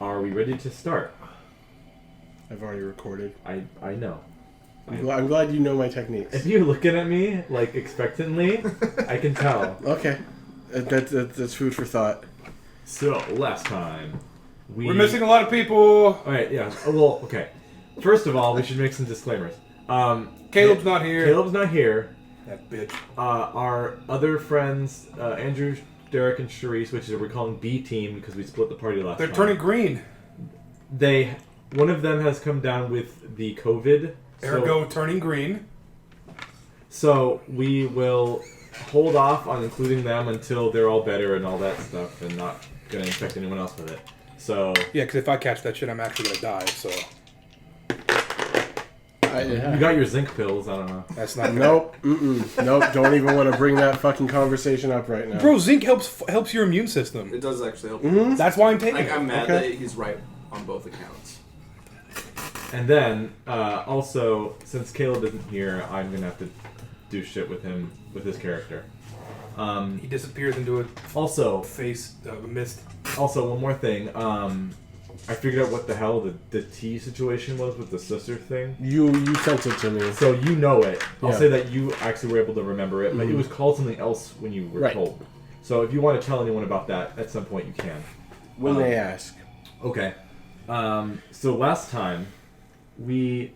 Are we ready to start? I've already recorded. I know. I'm glad you know my techniques. If you're looking at me, like, expectantly, I can tell. Okay. That's food for thought. So, last time, we're missing a lot of people. Alright, yeah. Well, okay. First of all, we should make some disclaimers. Caleb's not here. Caleb's not here. That bitch. Our other friends, Andrew, Derek, and Charisse, which we're calling B Team because we split the party last time. They're turning green. One of them has come down with the COVID. Ergo, turning green. So we will hold off on including them until they're all better and all that stuff, and not gonna infect anyone else with it. So yeah, because if I catch that shit, I'm actually gonna die. So you got your zinc pills. I don't know. That's not. Nope. Nope. Don't even want to bring that fucking conversation up right now. Bro, zinc helps your immune system. It does actually help. Mm-hmm. That's why I'm taking it. I'm mad that he's right on both accounts. And then, also, since Caleb isn't here, I'm gonna have to do shit with him, with his character. He disappears into a mist. Also, one more thing. I figured out what the hell the tea situation was with the sister thing. You sent it to me. So you know it. I'll Yeah. say that you actually were able to remember it, but it was called something else when you were told. So if you want to tell anyone about that, at some point you can. When they ask. Okay. So last time, we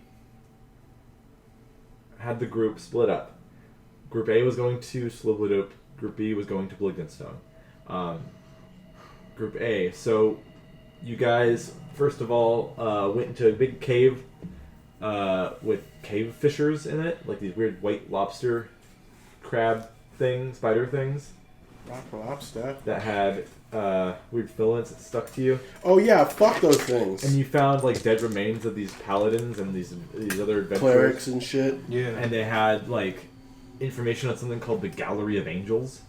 had the group split up. Group A was going to Slivloop. Group B was going to Bligdenstone. Group A. So you guys, first of all, went into a big cave with cave fissures in it, like these weird white lobster crab things, spider things. Lobster. That had weird filaments that stuck to you. Oh yeah, fuck those things. And you found like dead remains of these paladins and these other adventurers. Clerics and shit. Yeah. And they had like information on something called the Gallery of Angels.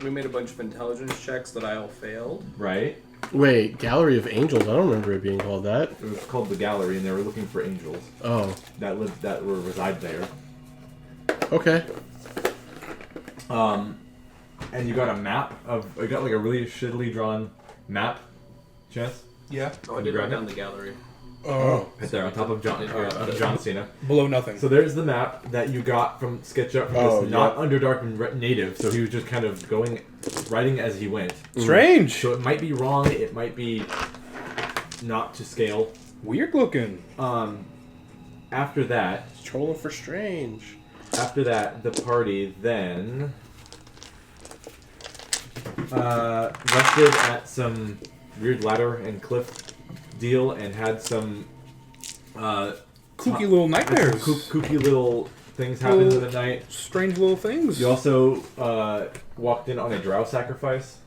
We made a bunch of intelligence checks that I all failed. Right? Wait, Gallery of Angels? I don't remember it being called that. It was called the Gallery, and they were looking for angels Oh. that reside there. Okay. And you got a map Oh, you got like a really shittily drawn map, Chance? Yeah. Oh, I did write down the gallery. Oh. Right there on top of John Cena. Below nothing. So there's the map that you got from SketchUp from this not Underdark native, so he was just kind of writing as he went. Strange. So it might be wrong, it might be not to scale. Weird looking. After that... It's trolling for strange. After that, the party then... rested at some weird ladder and cliff deal and had some kooky little nightmares. Kooky little things happen in the night. Strange little things. You also walked in on a drow sacrifice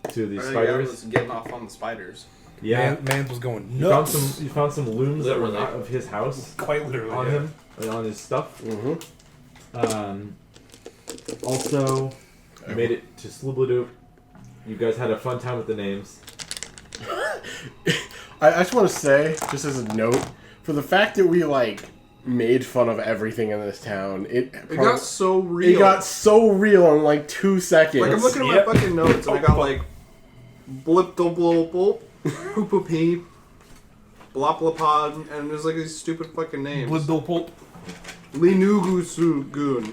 to these spiders. I was getting off on the spiders. Yeah, man was going nuts. You found some looms that were Literally. not of his house. Quite literally on him and on his stuff. Also, you made it to Slibladoop. You guys had a fun time with the names. I just want to say, just as a note, for the fact that we made fun of everything in this town, it got so real. It got so real in 2 seconds. Like I'm looking at my fucking notes and I got blip blip blip poop poop peep bloplopod and there's these stupid fucking names. Blip Bill Pulp. Linugusugun.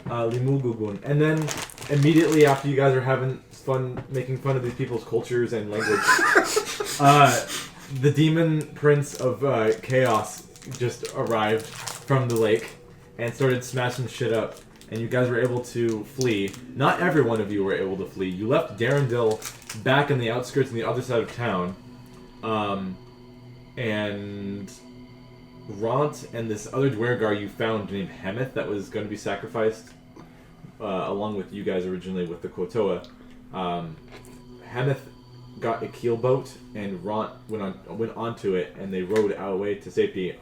Limugugun. And then immediately after you guys are having fun making fun of these people's cultures and language, the demon prince of chaos just arrived from the lake and started smashing shit up. And you guys were able to flee. Not every one of you were able to flee. You left Darendil back in the outskirts on the other side of town. And Ront and this other Dwergar you found named Hemeth that was going to be sacrificed along with you guys originally with the Quotoa. Hemeth got a keel boat and Ront went onto it and they rowed away to safety,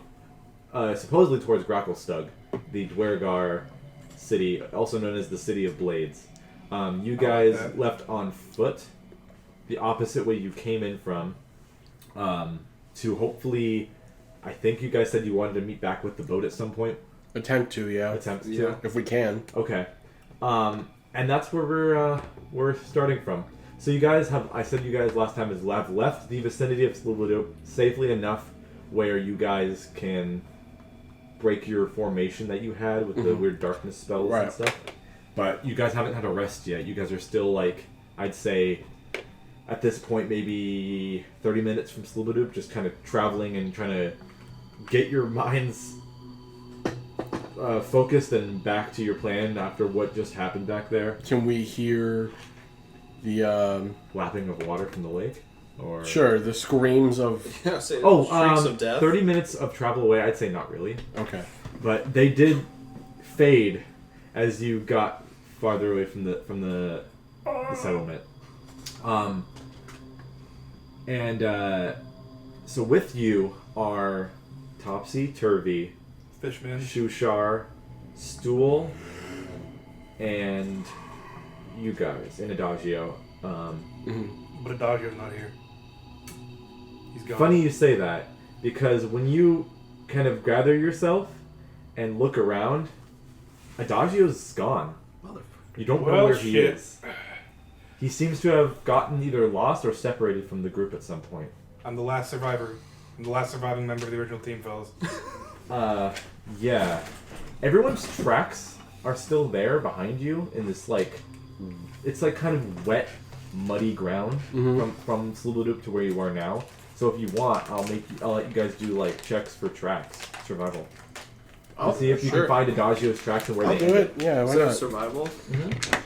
supposedly towards Gracklestug, the Dwergar city, also known as the City of Blades. You guys left on foot, the opposite way you came in from, to hopefully, I think you guys said you wanted to meet back with the boat at some point. Attempt to, yeah. If we can. Okay. And that's where we're starting from. So you guys have, I said you guys last time, is have left the vicinity of Slubadoop safely enough where you guys can break your formation that you had with the weird darkness spells and stuff. But you guys haven't had a rest yet. You guys are still like, I'd say, at this point, maybe 30 minutes from Slubadoop, just kind of traveling and trying to get your minds focused and back to your plan after what just happened back there. Can we hear the Lapping of water from the lake? Or Sure, the screams of... Yeah, say shrieks of death. 30 minutes of travel away, I'd say not really. Okay. But they did fade as you got farther away from the settlement. So with you are Topsy Turvy, Fishman. Shushar, Stool, and you guys, and Adagio. But Adagio's not here. He's gone. Funny you say that, because when you kind of gather yourself and look around, Adagio's gone. You don't know where he is. He seems to have gotten either lost or separated from the group at some point. I'm the last survivor. I'm the last surviving member of the original team, fellas. Yeah. Everyone's tracks are still there behind you in this, like, it's like kind of wet, muddy ground from Slubadoop to where you are now. So if you want, I'll let you guys do, like, checks for tracks, survival. I'll see if you can find Adagio's tracks and where I'll they do end. it. Yeah, why So not? survival.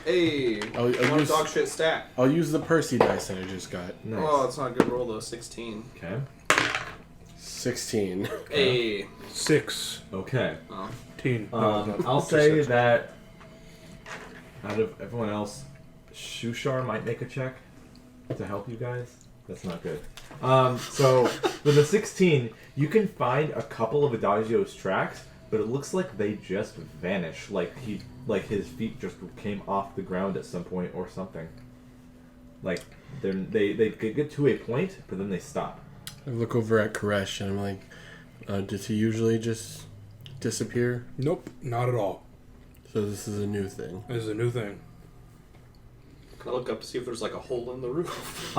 Hey, I'll one use- dog shit stat. I'll use the Percy dice that I just got. Nice. Oh, it's not a good roll though. 16. Okay. 16. Hey. 6. Okay. Oh. Teen. I'll say that out of everyone else, Shushar might make a check to help you guys. That's not good. So with a 16, you can find a couple of Adagio's tracks, but it looks like they just vanished. Like his feet just came off the ground at some point or something. Like they could get to a point, but then they stop. I look over at Koresh and I'm like, does he usually just disappear? Nope, not at all. So this is a new thing. This is a new thing. Can I look up to see if there's like a hole in the roof?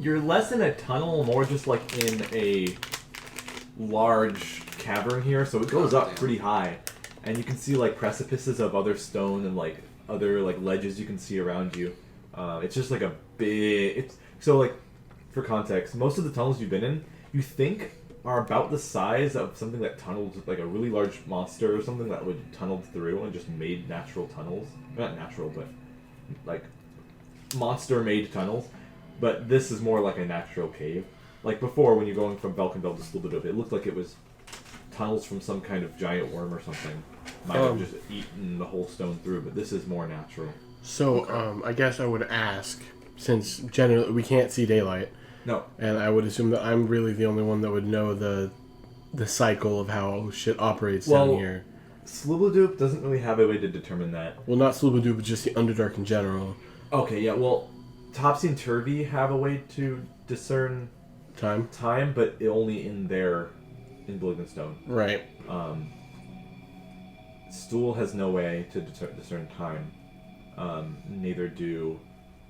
You're less in a tunnel, more just like in a large cavern here, so it goes up pretty high, and you can see like precipices of other stone and like other like ledges you can see around you. It's just like a big. So like for context, most of the tunnels you've been in, you think are about the size of something that tunneled, like a really large monster or something that would tunneled through and just made natural tunnels. Not natural, but like monster-made tunnels. But this is more like a natural cave. Like before, when you're going from Valkenveld to Slubadoop, it looked like it was tunnels from some kind of giant worm or something. Might have just eaten the whole stone through, but this is more natural. So, I guess I would ask, since generally we can't see daylight, No. and I would assume that I'm really the only one that would know the cycle of how shit operates down here. Slubadoop doesn't really have a way to determine that. Well, not Slubadoop, but just the Underdark in general. Okay, yeah, well, Topsy and Turvy have a way to discern Time? but only in Bliggenstone. Right. Stool has no way to discern time. Neither do,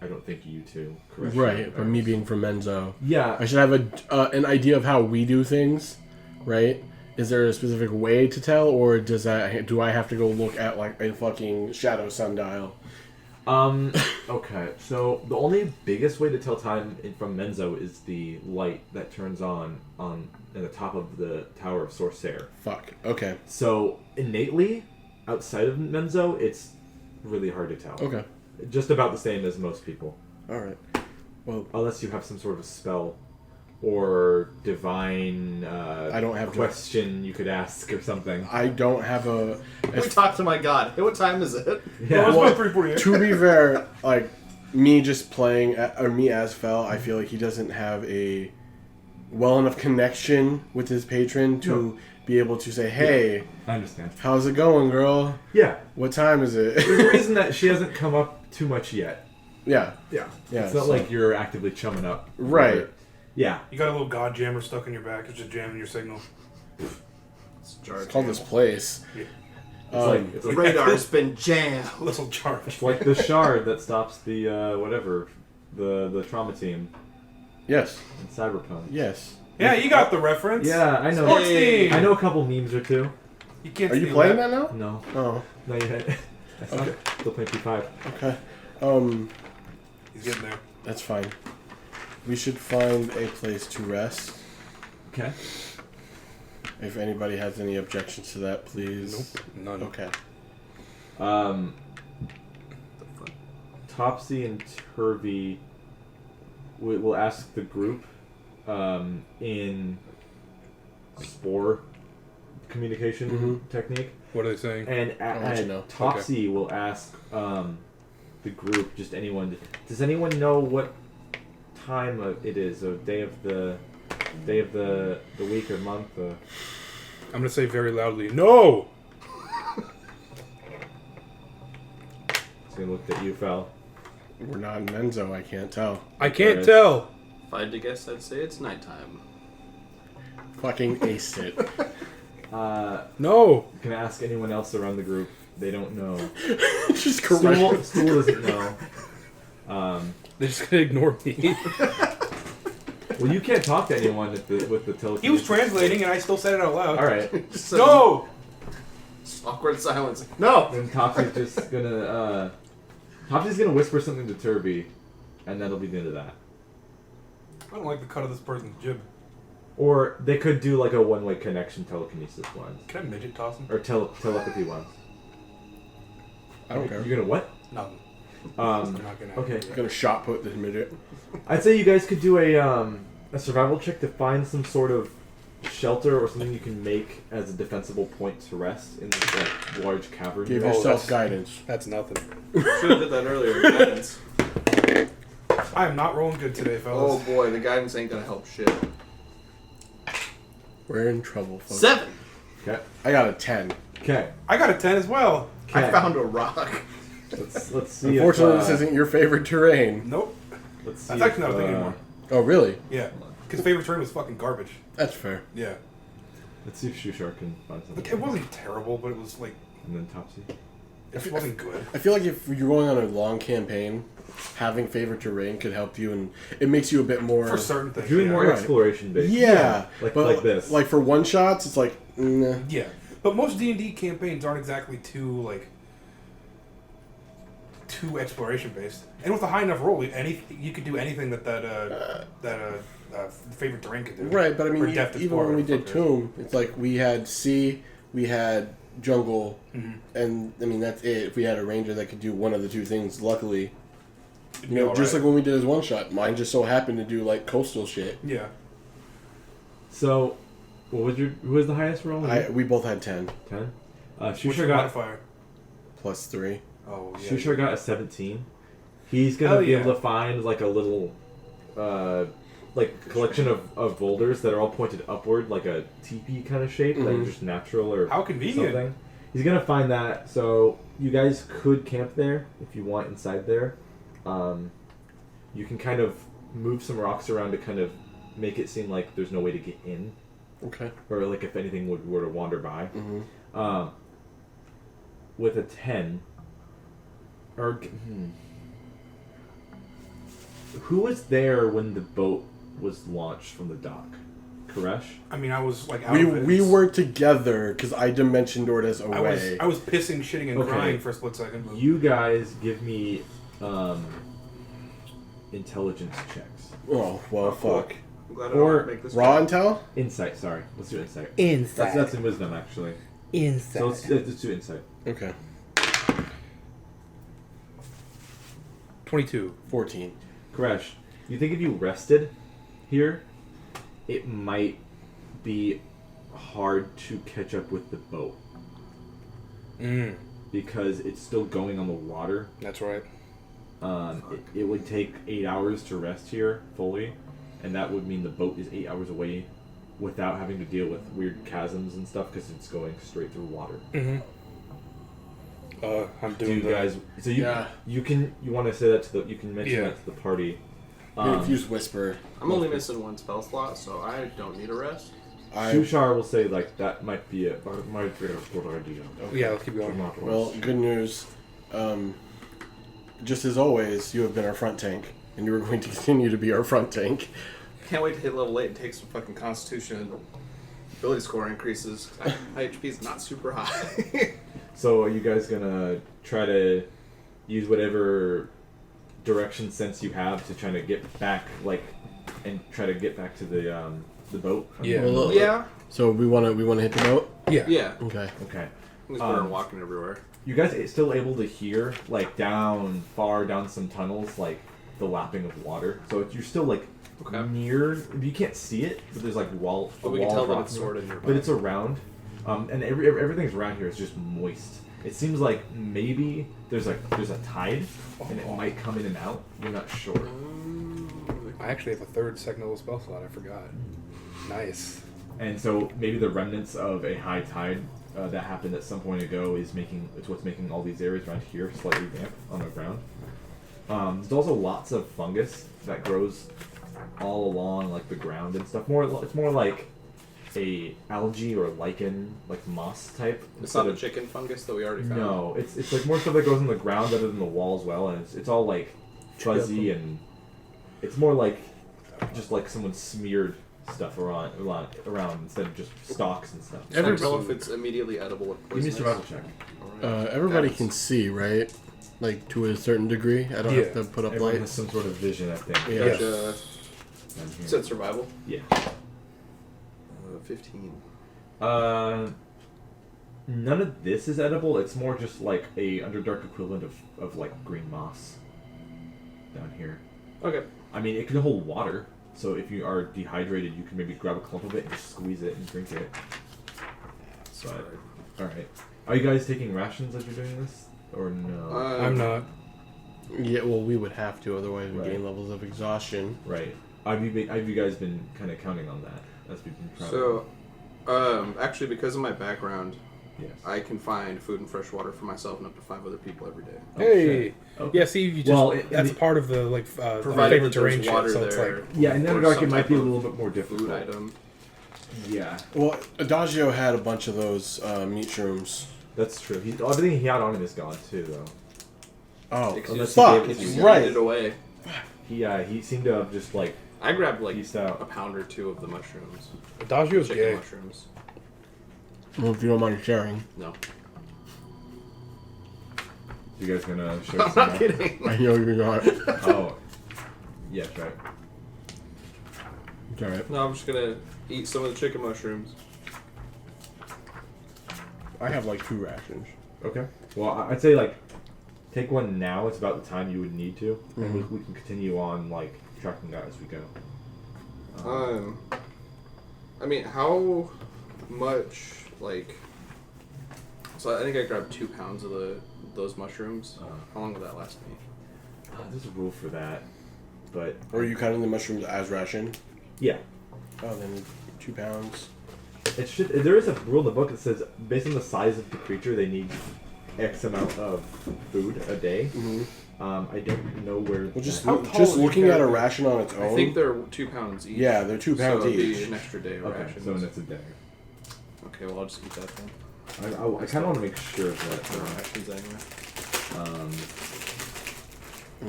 I don't think, you two. Correct? Right, but me being from Menzo. Yeah. I should have an idea of how we do things, right? Is there a specific way to tell, or do I have to go look at like a fucking shadow sundial? Okay, so the only biggest way to tell time from Menzo is the light that turns on at the top of the Tower of Sorcerer. Fuck. Okay. So innately, outside of Menzo, it's really hard to tell. Okay. Just about the same as most people. All right. Well, Unless you have some sort of spell or divine I don't have question you could ask or something. I don't have a. Let me talk to my god. Hey, what time is it? Yeah. Well, to be fair, like me just playing or me as Fel, I feel like he doesn't have a well enough connection with his patron to be able to say, "Hey, I understand. how's it going, girl? Yeah. What time is it?" There's a reason that she hasn't come up too much yet. Yeah. Yeah. Yeah, It's not so- like you're actively chumming up. Right. Yeah. You got a little god jammer stuck in your back. It's just jamming your signal. It's jar It's called this place. It's The like radar's been jammed. Little charge. it's like the shard that stops the the trauma team Yes. in Cyberpunk. Yes. Yeah, you got the reference. Yeah, I know. Sports team. I know a couple memes or two. You can't Are you steal playing that now? No, Oh. not yet. Okay. Still playing P5. Okay. He's getting there. That's fine. We should find a place to rest. Okay. If anybody has any objections to that, please. Nope. None. Okay. Topsy and Turvy will ask the group in spore communication technique. What are they saying? And, I'll let you know. Topsy will ask the group, just anyone. Does anyone know what time it is? A day of the week or month? I'm gonna say very loudly, no! So we looked at you, Fel. We're not in Menzo, I can't tell. I can't Right. tell. If I had to guess, I'd say it's nighttime. Fucking ace it. No! Can I ask anyone else around the group? They don't know. Just Stool correct. doesn't know. They're just gonna ignore me. Well, you can't talk to anyone with the telekinesis. He was translating and I still said it out loud. All right. No! Awkward silence. No! Then Topsy's just gonna whisper something to Turby, and that'll be the end of that. I don't like the cut of this person's jib. Or they could do like a one-way connection telekinesis ones, Can I midget toss him? or telepathy ones. I don't care. You're gonna what? Nothing. I'm not gonna. Okay. I'm gonna shot put this midget. I'd say you guys could do a survival check to find some sort of shelter or something you can make as a defensible point to rest in this like, large cavern. Give here. yourself guidance. That's nothing. Should have did that earlier. Guidance. I am not rolling good today, Oh fellas. boy, the guidance ain't gonna help shit. We're in trouble, folks. 7! Okay. I got a 10. Okay. I got a 10 as well. Okay. I found a rock. Let's see. Unfortunately, if, this isn't your favorite terrain. Nope. Let's see That's actually not a thing if, anymore. Oh, really? Yeah. Because favorite term was fucking garbage. That's fair. Yeah. Let's see if Shushar can find something. Like, it wasn't terrible, but it was like, And then Topsy. it wasn't good. I feel like if you're going on a long campaign, having favorite terrain could help you, and it makes you a bit more. For certain things. Doing yeah. more Right. exploration based. Yeah, Like but like this. Like for one shots, it's like, nah. Yeah. But most D&D campaigns aren't exactly too exploration based. And with a high enough roll, you could do anything that favorite terrain could do. Right, but I Or mean, depth even explorer, when we whatever did the fuck it Tomb, it's like we had sea, we had jungle, Mhm. and I mean that's it. If we had a ranger that could do one of the two things, luckily, It'd you be know, all just right. like when we did his one shot, mine just so happened to do like coastal shit. Yeah. So, what was who was the highest roll? We both had 10 10. What's Shushar your got modifier? plus 3. Oh, yeah. Shushar got a 17. He's gonna Hell be yeah. able to find like a little, like collection of boulders that are all pointed upward, like a teepee kind of shape, like Mhm. just natural or How convenient. something. He's gonna find that. So you guys could camp there if you want inside there. You can kind of move some rocks around to kind of make it seem like there's no way to get in, Okay. or like if anything were to wander by. Mm-hmm. With a 10, who was there when the boat was launched from the dock? Koresh? I mean, I was like out of it. We were together because I dimension doored us away. I was pissing, shitting, and Okay. crying for a split second. But You guys give me intelligence checks. Oh well, fuck. I'm glad I Or don't make this Raw job. intel. Insight, sorry. Let's do insight. Inside. That's in wisdom, actually. Inside. So let's do insight. Okay. 22. 14. Koresh, you think if you rested here, it might be hard to catch up with the boat because it's still going on the water. That's right. It would take 8 hours to rest here fully, and that would mean the boat is 8 hours away without having to deal with weird chasms and stuff because it's going straight through water. Mm-hmm. I'm Do doing you guys? So you Yeah. you want to say that to the you can mention Yeah. that to the party. If you use whisper. I'm only missing one spell slot, so I don't need a rest. Shushar will say like that might be a good idea. Yeah, let's keep going. Well, good news. Just as always, you have been our front tank, and you are going to continue to be our front tank. Can't wait to hit level 8 and take some fucking Constitution and ability score increases. My HP is not super high. So are you guys gonna try to use whatever direction sense you have to try to get back, and try to get back to the boat? Yeah. Well, yeah. So we want to hit the boat. Yeah. Yeah. Okay. Okay. It's better than walking everywhere. You guys are still able to hear, far down some tunnels, the lapping of water. So you're still, near... You can't see it, but there's, wall... But we can tell that it's stored in your But it's around. And everything's around here is just moist. It seems like maybe there's a tide, and it might come in and out. You're not sure. I actually have a third second level spell slot. I forgot. Nice. And so maybe the remnants of a high tide that happened at some point ago it's what's making all these areas around here slightly damp on the ground. There's also lots of fungus that grows all along the ground and stuff. It's more like a algae or lichen, moss type. It's not a chicken fungus that we already found. No, it's more stuff that goes in the ground other than the wall as well, and it's all fuzzy and it's more just someone smeared stuff around instead of just stalks and stuff. I don't know if it's immediately edible or Give me a poisonous. survival check. Everybody can see, right? To a certain degree. I don't have to put up Everyone has lights. some sort of vision, I think. Yeah. Gotcha. Down here. Said survival. Yeah. 15. None of this is edible. It's more just a Underdark equivalent of green moss down here. Okay. I mean, it can hold water, so if you are dehydrated, you can maybe grab a clump of it and just squeeze it and drink it. Sorry. Alright. Are you guys taking rations as you're doing this? Or no? I'm not. Yeah, well, we would have to, otherwise we Right. gain levels of exhaustion. Right. Have you guys been kind of counting on that as we've been traveling? So, actually, because of my background, yes. I can find food and fresh water for myself and up to 5 other people every day. Hey. shit. Okay. Yeah. See, you just in that's part of the Provided favorite that terrain there's shit. water So it's there. Yeah, in or Underdark some it might type be a of little bit more difficult. food item. Yeah, Well, Adagio had a bunch of those meat shrooms. that's true. Everything he had on him is gone too, though. Oh, Because unless you he fuck! gave it to you. Right. it away. He seemed to have just I grabbed pieced a out. pound or 2 of the mushrooms. Adagio's Chicken gay. mushrooms. Well, if you don't mind sharing. No. You guys gonna show I'm some not more? kidding. I know you're not. Oh, yes, right. It's alright. No, I'm just gonna eat some of the chicken mushrooms. I have 2 rations. Okay. Well, I'd say take one now. It's about the time you would need to, and we can continue on tracking that as we go. I mean, how much So I think I grabbed 2 pounds of those mushrooms. How long will that last me? There's a rule for that, but Or are you counting the mushrooms as ration? yeah, Oh, then 2 pounds. it should. There is a rule in the book that says based on the size of the creature, they need X amount of food a day. Mm-hmm. I don't know where. Well, just How tall just is your looking at a character? ration on its own. I think they're 2 pounds each. Yeah, they're 2 pounds so it'll each. be an extra day of Okay, rations. so that's a day. Okay, well I'll just eat that then. I kind of want to make sure of that. Rations anyway.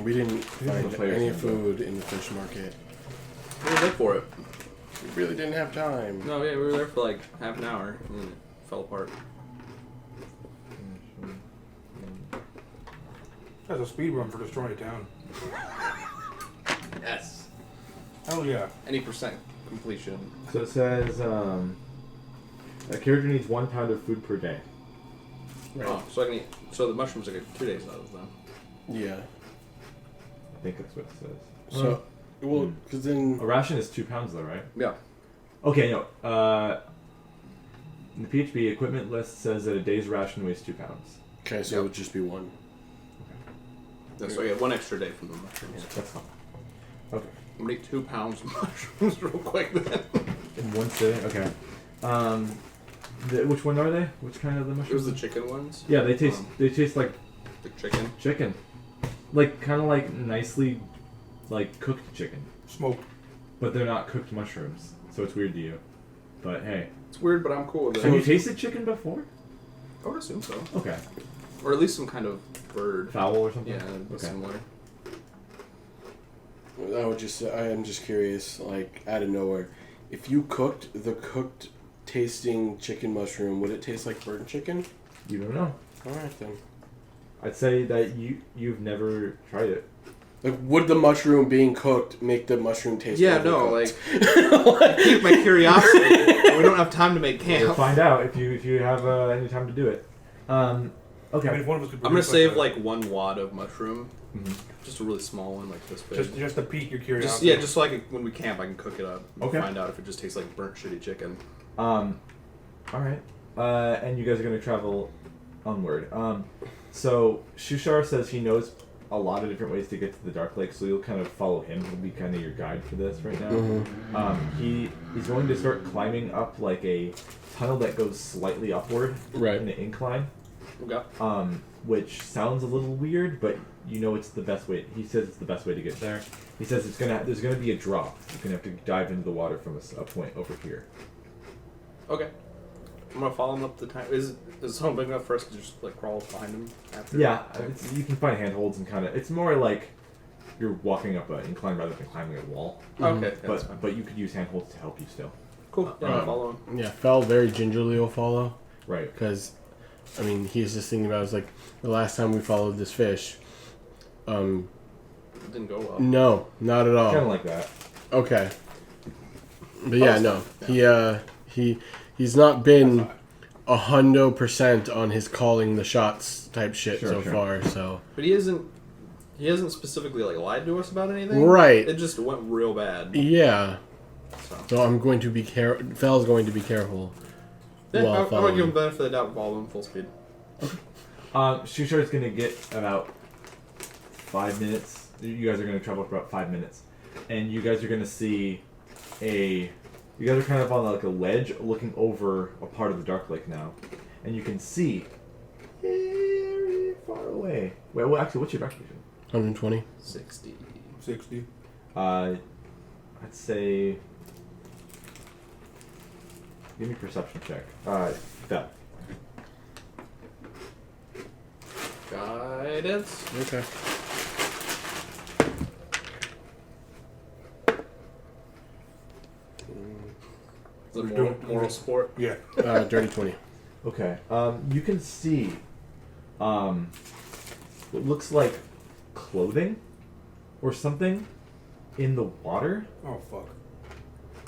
We didn't Here's the find player's any handbook. food in the fish market. We look for it. We really didn't have time. No, yeah, we were there for half an hour and then it fell apart. That's a speed run for destroying a town. Yes. Hell yeah. Any percent completion. So it says a character needs 1 pound of food per day. Right. Oh, so I can eat. So the mushrooms I get 2 days out of them. Yeah. I think that's what it says. So, well, because then A ration is 2 pounds, though, right? Yeah. Okay, no. The PHP equipment list says that a day's ration weighs 2 pounds. okay, so it would just be 1. Yeah, so I get 1 extra day from the mushrooms. That's fine. Okay. I'm gonna eat 2 pounds of mushrooms real quick then. In 1 sitting? Okay. Which one are they? Which kind of the It was mushrooms? the chicken ones. Yeah, they taste like The chicken. chicken. Kind of like nicely, cooked chicken. Smoke. But they're not cooked mushrooms, so it's weird to you. But hey, It's weird, but I'm cool with it. have you tasted chicken before? I would assume so. Okay, Or at least some kind of bird. fowl or something. Yeah, it'd be Okay. similar. I am just curious, like out of nowhere, if you cooked the cooked tasting chicken mushroom, would it taste like burnt chicken? You don't know. All right then. I'd say that you've never tried it. Like, would the mushroom being cooked make the mushroom taste? Yeah, no, overcooked? Keep my curiosity. We don't have time to make camp. We'll find out if you have any time to do it. Okay. I mean, if one of us could I'm gonna produce, save a- like 1 wad of mushroom, Mhm. just a really small one, like this big. just to pique your Just curiosity. just so I can, when we camp, I can cook it up. And Okay. Find out if it just tastes like burnt shitty chicken. All right. And you guys are gonna travel onward. So Shushar says he knows a lot of different ways to get to the Dark Lake, so you'll kind of follow him. He'll be kind of your guide for this right now. He's going to start climbing up like a tunnel that goes slightly upward Right. in an incline. Okay. Which sounds a little weird, but you know it's the best way. He says it's the best way to get there. He says there's gonna be a drop. You're gonna have to dive into the water from a point over here. Okay. I'm gonna follow him up the time. Is someone big enough for us to just like crawl behind him after? Yeah, you can find handholds and kind of. It's more like you're walking up an incline rather than climbing a wall. Okay. Yeah, that's fine. But you could use handholds to help you still. Cool. Yeah, I'll follow him. Yeah, Fel very gingerly will follow Right. because, I mean, he's just thinking about. It's like the last time we followed this fish. It didn't go well. No, not at all. Kind of like that. Okay. But yeah, no, he's not been 100% on his calling the shots type shit Sure, so sure. far. So But he hasn't specifically like lied to us about anything. Right. It just went real bad. yeah, So. so I'm going to be Fel's going to be careful. Yeah, while I'm gonna following. give him benefit of the doubt and follow him full speed. Shushar's gonna get about 5 minutes. You guys are gonna travel for about 5 minutes, and you guys are gonna see You guys are kind of on like a ledge, looking over a part of the Dark Lake now, and you can see very far away. Well, actually, what's your dark vision? 120. 60. 60. I'd say. Give me a perception check. That. Guidance. Okay. Is it We're moral, doing- moral support? Yeah. Dirty 20. Okay. You can see. What looks like clothing, or something, in the water. Oh, fuck.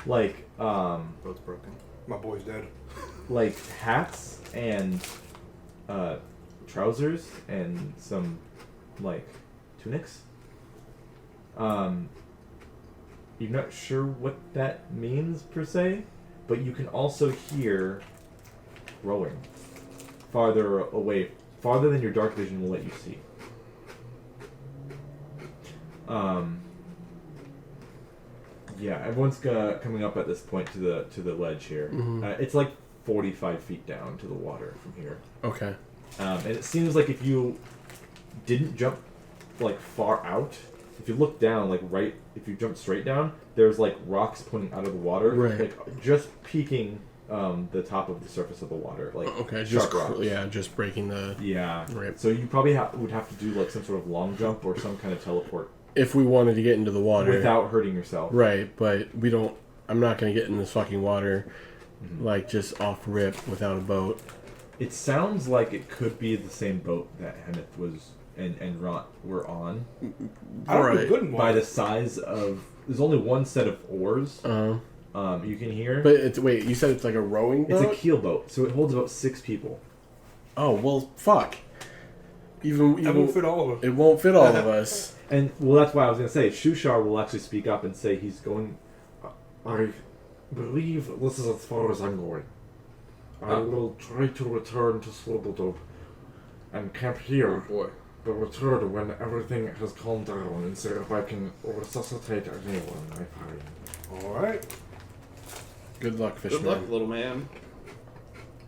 Like Boat's broken. My boy's dead. like hats and trousers and some like tunics. You're not sure what that means per se, but you can also hear rowing farther away, farther than your dark vision will let you see. Yeah, everyone's coming up at this point to the ledge here. It's like 45 feet down to the water from here. Okay. And it seems like if you didn't jump like far out, if you look down, like right, if you jump straight down, there's like rocks pointing out of the water, Right. like just peeking the top of the surface of the water, like Okay. sharp rocks. Just breaking the. Yeah. Right. So you probably would have to do like some sort of long jump or some kind of teleport If we wanted to get into the water. without hurting yourself. Right, but we don't. I'm not gonna get in this fucking water, like just off rip without a boat. It sounds like it could be the same boat that Hemeth was and Ront were on. I don't Right. do good in By water. the size of, there's only one set of oars. You can hear. But it's wait. You said it's like a rowing It's boat. a keel boat, so it holds about 6 people. Oh well, fuck. Even That won't fit all of us. it won't fit all of us. And well, that's why I was gonna say Shushar will actually speak up and say he's going. I believe this is as far as I'm going. I will try to return to Slobodov and camp Oh here. boy. But return when everything has calmed down and see if I can resuscitate anyone I find. Alright. Good luck, Good fishman. luck, little man.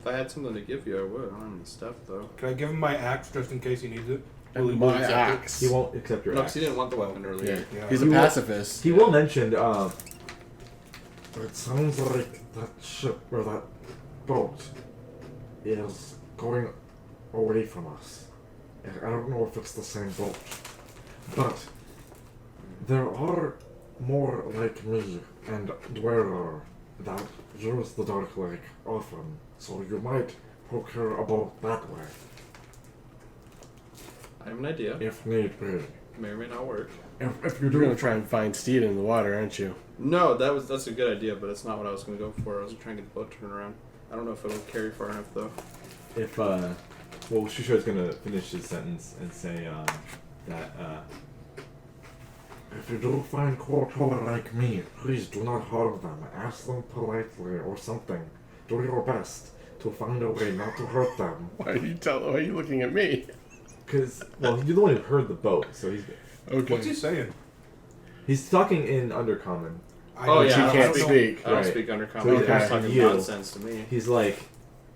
If I had something to give you, I would. I don't have any stuff though. Can I give him my axe just in case he needs it? And Will he my accept it? axe. He won't accept your No, axe. because he didn't want the weapon Yeah. earlier. Yeah. He's a He will- pacifist. He will mention It sounds like that ship or that boat is going away from us. I don't know if it's the same boat, but there are more like me and Dweller that use the Dark Lake often, so you might procure a boat that way, I have an idea. if need be. May or may not work. If you You're do gonna try and find Steed in the water, aren't you? No, that's a good idea, but it's not what I was gonna go for. I was trying to get the boat turned around. I don't know if it'll carry far enough though. If well, Shushar's gonna finish his sentence and say that If you do find Kotor like me, please do not harm them. Ask them politely or something. Do your best to find a way not to hurt them. Why are you looking at me? because you're the one who heard the boat, so he's Okay. What's he saying? he's talking in Undercommon. Oh But yeah, you I can't don't know- speak. I don't Right. speak undercommon. So So he's he's asking talking you. nonsense to me. He's like,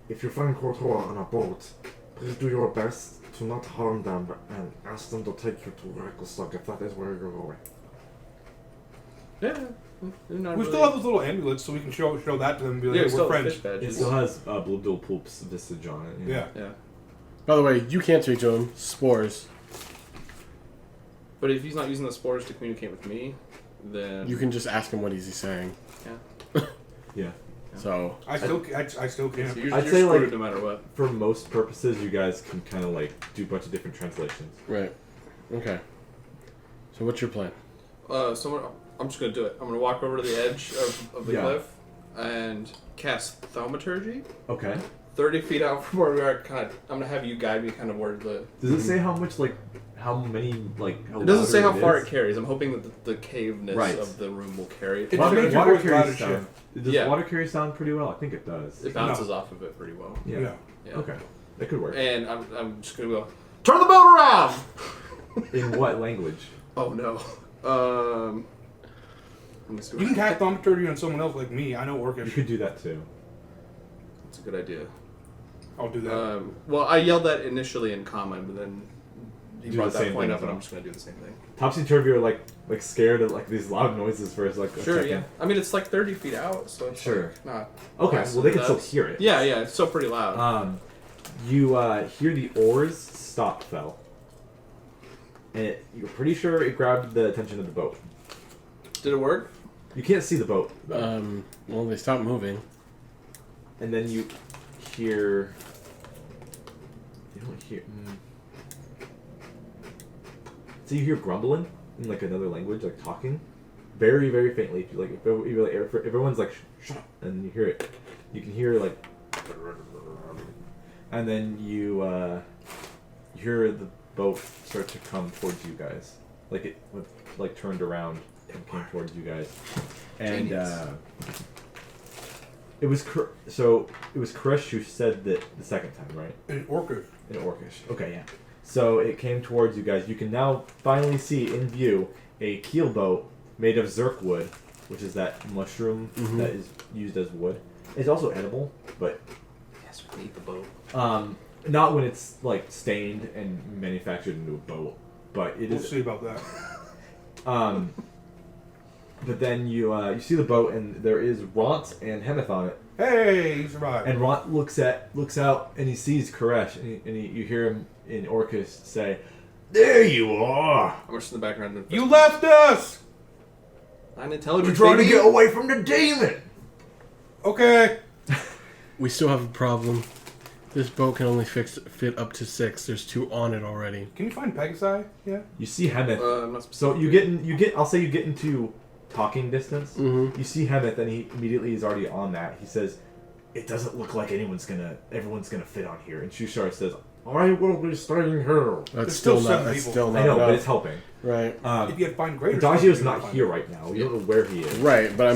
If you find Kotor on a boat, please do your best to not harm them and ask them to take you to Recklessuck if that is where you're going. Yeah. They're not We really- still have those little amulets, so we can show that to them and be like, Yeah, we hey, still we're have friends. fish it badges. still has Blue Poop's visage on it. you know? Yeah. Yeah. By the way, you can't speak to him. Spores. But if he's not using the spores to communicate with me, then You can just ask him what he's saying. Yeah. So I still can't. So you're, I'd you're say, screwed like- no matter what. For most purposes, you guys can kind of like do a bunch of different translations. right. Okay. So what's your plan? I'm just gonna do it. I'm gonna walk over to the edge of the Yeah. cliff and cast Thaumaturgy. Okay. 30 feet out from where we are. I'm gonna have you guide me kind of where the. Does it say how much how many how It doesn't say how louder far is? it carries. I'm hoping that the caveness Right. of the room will carry it. It's Water, made your water voice loud carries as shit. sound. Does Yeah. water carry sound pretty well? I think it does. It bounces off of it pretty well. Yeah. Yeah. Okay. That could work. And I'm just gonna go. Turn the boat around. In what language? Oh no. Let me see. You can cast thaumaturgy on someone else like me. I know You Orcish. could do that too. That's a good idea. I'll do that. Well, I yelled that initially in common, but then he Do brought the that same point thing up, and as I'm well. just gonna do the same thing. Topsy Turvy are like scared of like these loud noises for a Sure, second. yeah. I mean, it's like 30 feet out, so it's Sure. like not. Okay, massive well they can still nuts. hear it. Yeah, yeah, it's still pretty loud. You hear the oars stop fell. And you're pretty sure it grabbed the attention of the boat. Did it work? You can't see the boat. though. Well, they stopped moving. And then you hear. You don't hear. So you hear grumbling in like another language, like talking, very very faintly. If you like, if everyone's like shut up, and you hear it, you can hear like. And then you hear the boat start to come towards you guys, like it like turned around and came towards you guys, and it was Krish who said that the second time, right? In Orcish. In Orcish. Okay, yeah. So it came towards you guys. You can now finally see in view a keel boat made of zirkwood, which is that mushroom that is used as wood. It's also edible, but Yes, we can eat the boat. not when it's like stained and manufactured into a boat. But it We'll is. see about that. But then you see the boat and there is Ront and Hemeth on it. Hey, he survived. And Ront looks out and he sees Koresh and you hear him in Orcish say, "There you are! I'm just in the background. And You left us! I'm We're intelligent. trying to baby. get away from the demon!" Okay. We still have a problem. This boat can only fit up to 6. There's 2 on it already. Can you find Pegasi? Yeah. You see Hemeth. I'm not So you get I'll say you get into talking distance. Mm-hmm. You see Hemeth and he immediately is already on that. He says, "It doesn't look like everyone's gonna fit on here." And Shushar says, I will be staying here. That's There's still still not. 7 That's people. still not "I know, but enough. it's helping." Right. If you had find greater Adagio's stuff, not you'd find here it. right now. You don't know where he is. Right, but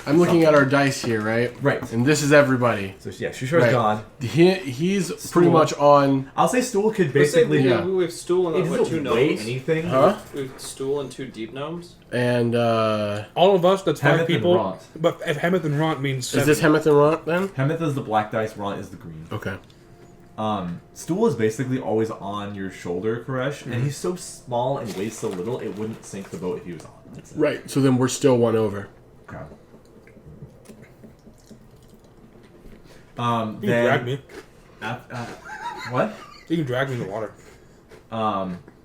I'm looking at our dice here, right? Right. And this is everybody. So yeah, Shushar's Right. gone. He's pretty much on. I'll say Stool could Basically, basically. Yeah. we have stool It and what, 2 doesn't weigh gnomes. anything. Huh? We have stool and 2 deep gnomes. And All of us, that's Hemeth 5 and people. Ront. But if Hemeth and Ront means 7. is this Hemeth and Ront then? Hemeth is the black dice. Ront is the green. Okay. Stool is basically always on your shoulder, Koresh, and he's so small and weighs so little, it wouldn't sink the boat if he was on. That's it. Right. So then we're still 1 over. Okay. You can Then drag me. what? You can drag me in the water.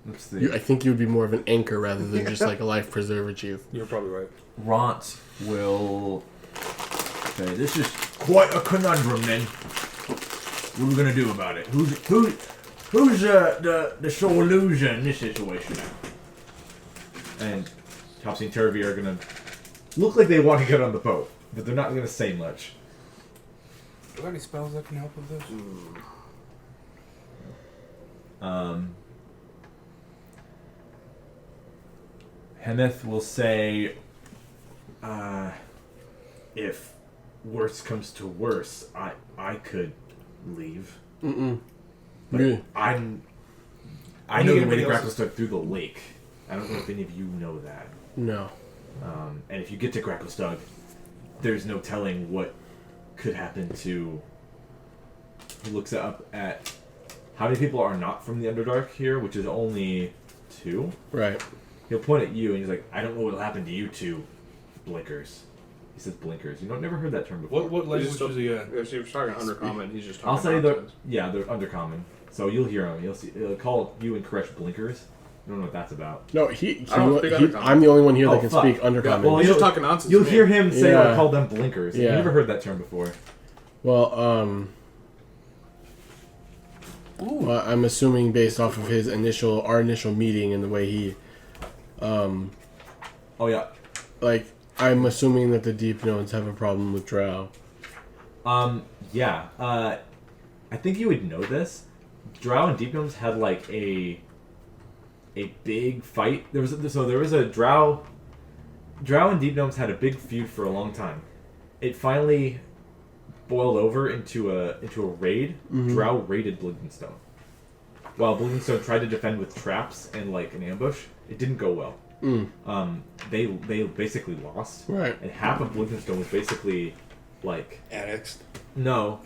Let's see. I think you would be more of an anchor rather than just like a life preserver, Chief. You're probably right. Ront will say, "This is quite a conundrum, then. What are we gonna do about it? Who's the sole loser in this situation now?" And Topsy and Turvy are gonna look like they want to get on the boat, but they're not gonna say much. Do you have any spells that can help with this? Hemeth will say, if worse comes to worse, I could leave. But Really? I know the way to Gracklestug through the lake. I don't know if any of you know that. No. And if you get to Gracklestug, there's no telling what could happen to... He looks up at how many people are not from the Underdark here, which is only 2. Right. He'll point at you and he's like, "I don't know what will happen to you two blinkers." He says blinkers. Never heard that term before. What language is he in? If you're talking undercommon, he's just talking I'll say nonsense. they're undercommon. So you'll hear him. You'll see. He'll call you and Koresh blinkers. I don't know what that's about. No, I don't speak Undercommon. I'm the only one here Oh, that can fuck. speak Undercommon. Well, He's just talking nonsense. You'll to me. hear him say, Yeah. call them blinkers. Yeah. I've never heard that term before. Well, well, I'm assuming based off of our initial meeting and the way he, Oh, yeah. like, I'm assuming that the Deep Gnomes have a problem with Drow. Yeah. I think you would know this. Drow and Deep Gnomes had, like, a big fight. There was a Drow and Deep Gnomes had a big feud for a long time. It finally boiled over into a raid. Drow raided Bligdenstone. While Bligdenstone tried to defend with traps and like an ambush, it didn't go well. They basically lost. Right. And half of Bligdenstone was basically like Annexed. no,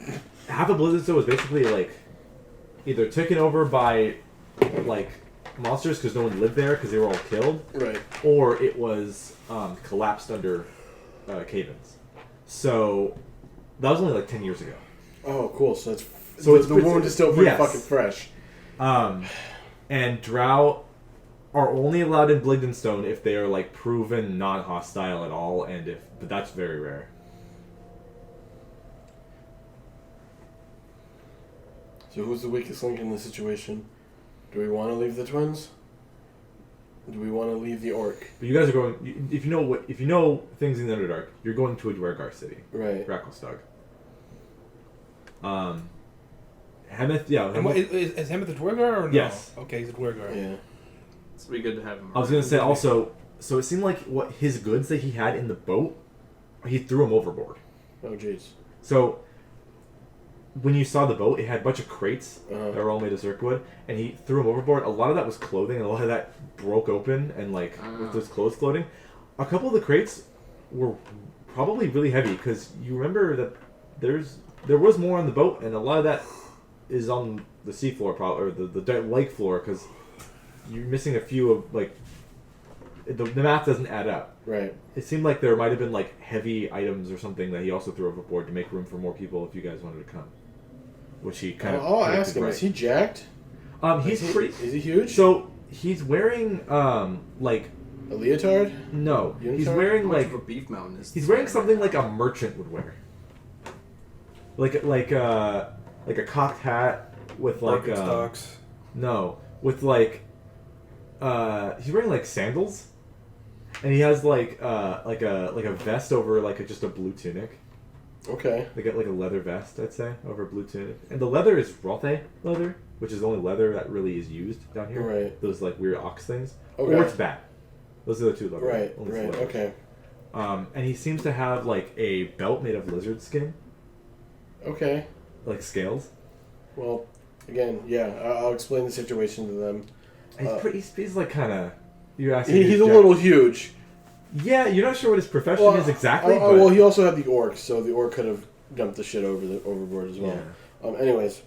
half of Bligdenstone was basically like either taken over by like monsters because no one lived there because they were all killed, Right. or it was collapsed under cave-ins. So that was only like 10 years ago. Oh, cool. So So the wound is still pretty yes. fucking fresh. And Drow are only allowed in Bligdenstone if they are like proven non-hostile at all, but that's very rare. So who's the weakest link in the situation? Do we want to leave the twins? Do we want to leave the orc? But you guys are going. If you know things in the Underdark, you're going to a Dwergar city, Right. Gracklestug. Hemeth, yeah. And what, is him at the Dwergar or no? Yes. Okay, he's a Dwergar. Yeah. It's be good to have him. I was gonna say also. So it seemed like what his goods that he had in the boat, he threw them overboard. Oh, jeez. So when you saw the boat, it had a bunch of crates Uh-huh. that were all made of circwood, and he threw them overboard. A lot of that was clothing, and a lot of that broke open, and like with those clothes floating. A couple of the crates were probably really heavy because you remember that there was more on the boat, and a lot of that is on the seafloor, probably, or the lake floor, because you're missing a few of like the math doesn't add up. Right. It seemed like there might have been like heavy items or something that he also threw overboard to make room for more people if you guys wanted to come. Which he kind of. I'll ask predicted him. right. Is he jacked? He's pretty. Is he huge? So he's wearing like A leotard? no, he's Unitard? wearing How much like of a beef mountain is he's this wearing guy something right like now? a merchant would wear. Like a cocked hat with like Birkenstocks. no with like he's wearing like sandals, and he has like a vest over like just a blue tunic. Okay. They get like a leather vest, I'd say, over a blue tunic. And the leather is Rothe leather, which is the only leather that really is used down here. Right. Those like weird ox things. Okay. Or it's bat. Those are the two leather. Right. only Right. leather. Okay. And he seems to have like a belt made of lizard skin, Okay. like scales. Well, again, yeah, I'll explain the situation to them. And he's like kind of. You're asking. He's a little huge. Yeah, you're not sure what his profession is exactly. Oh, but well, he also had the orc, so the orc could have dumped the shit overboard as well. Anyways,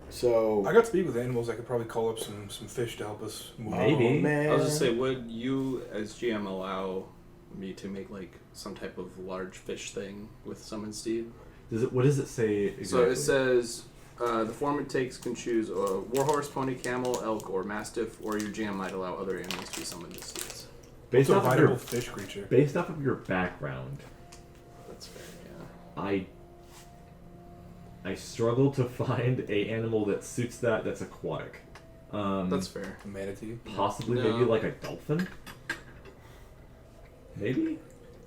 so I got to speak with animals. I could probably call up some fish to help us move. Maybe. Oh, man. I was just say, would you, as GM, allow me to make like some type of large fish thing with summon steed? What does it say exactly? So it says the form it takes can choose a warhorse, pony, camel, elk, or mastiff, or your GM might allow other animals to be summoned as seeds. Based It's a off of viable your fish creature. based off of your background, That's fair. Yeah. I struggle to find a animal that suits that. That's aquatic. That's fair. A manatee. Possibly No. maybe like a dolphin. Maybe. You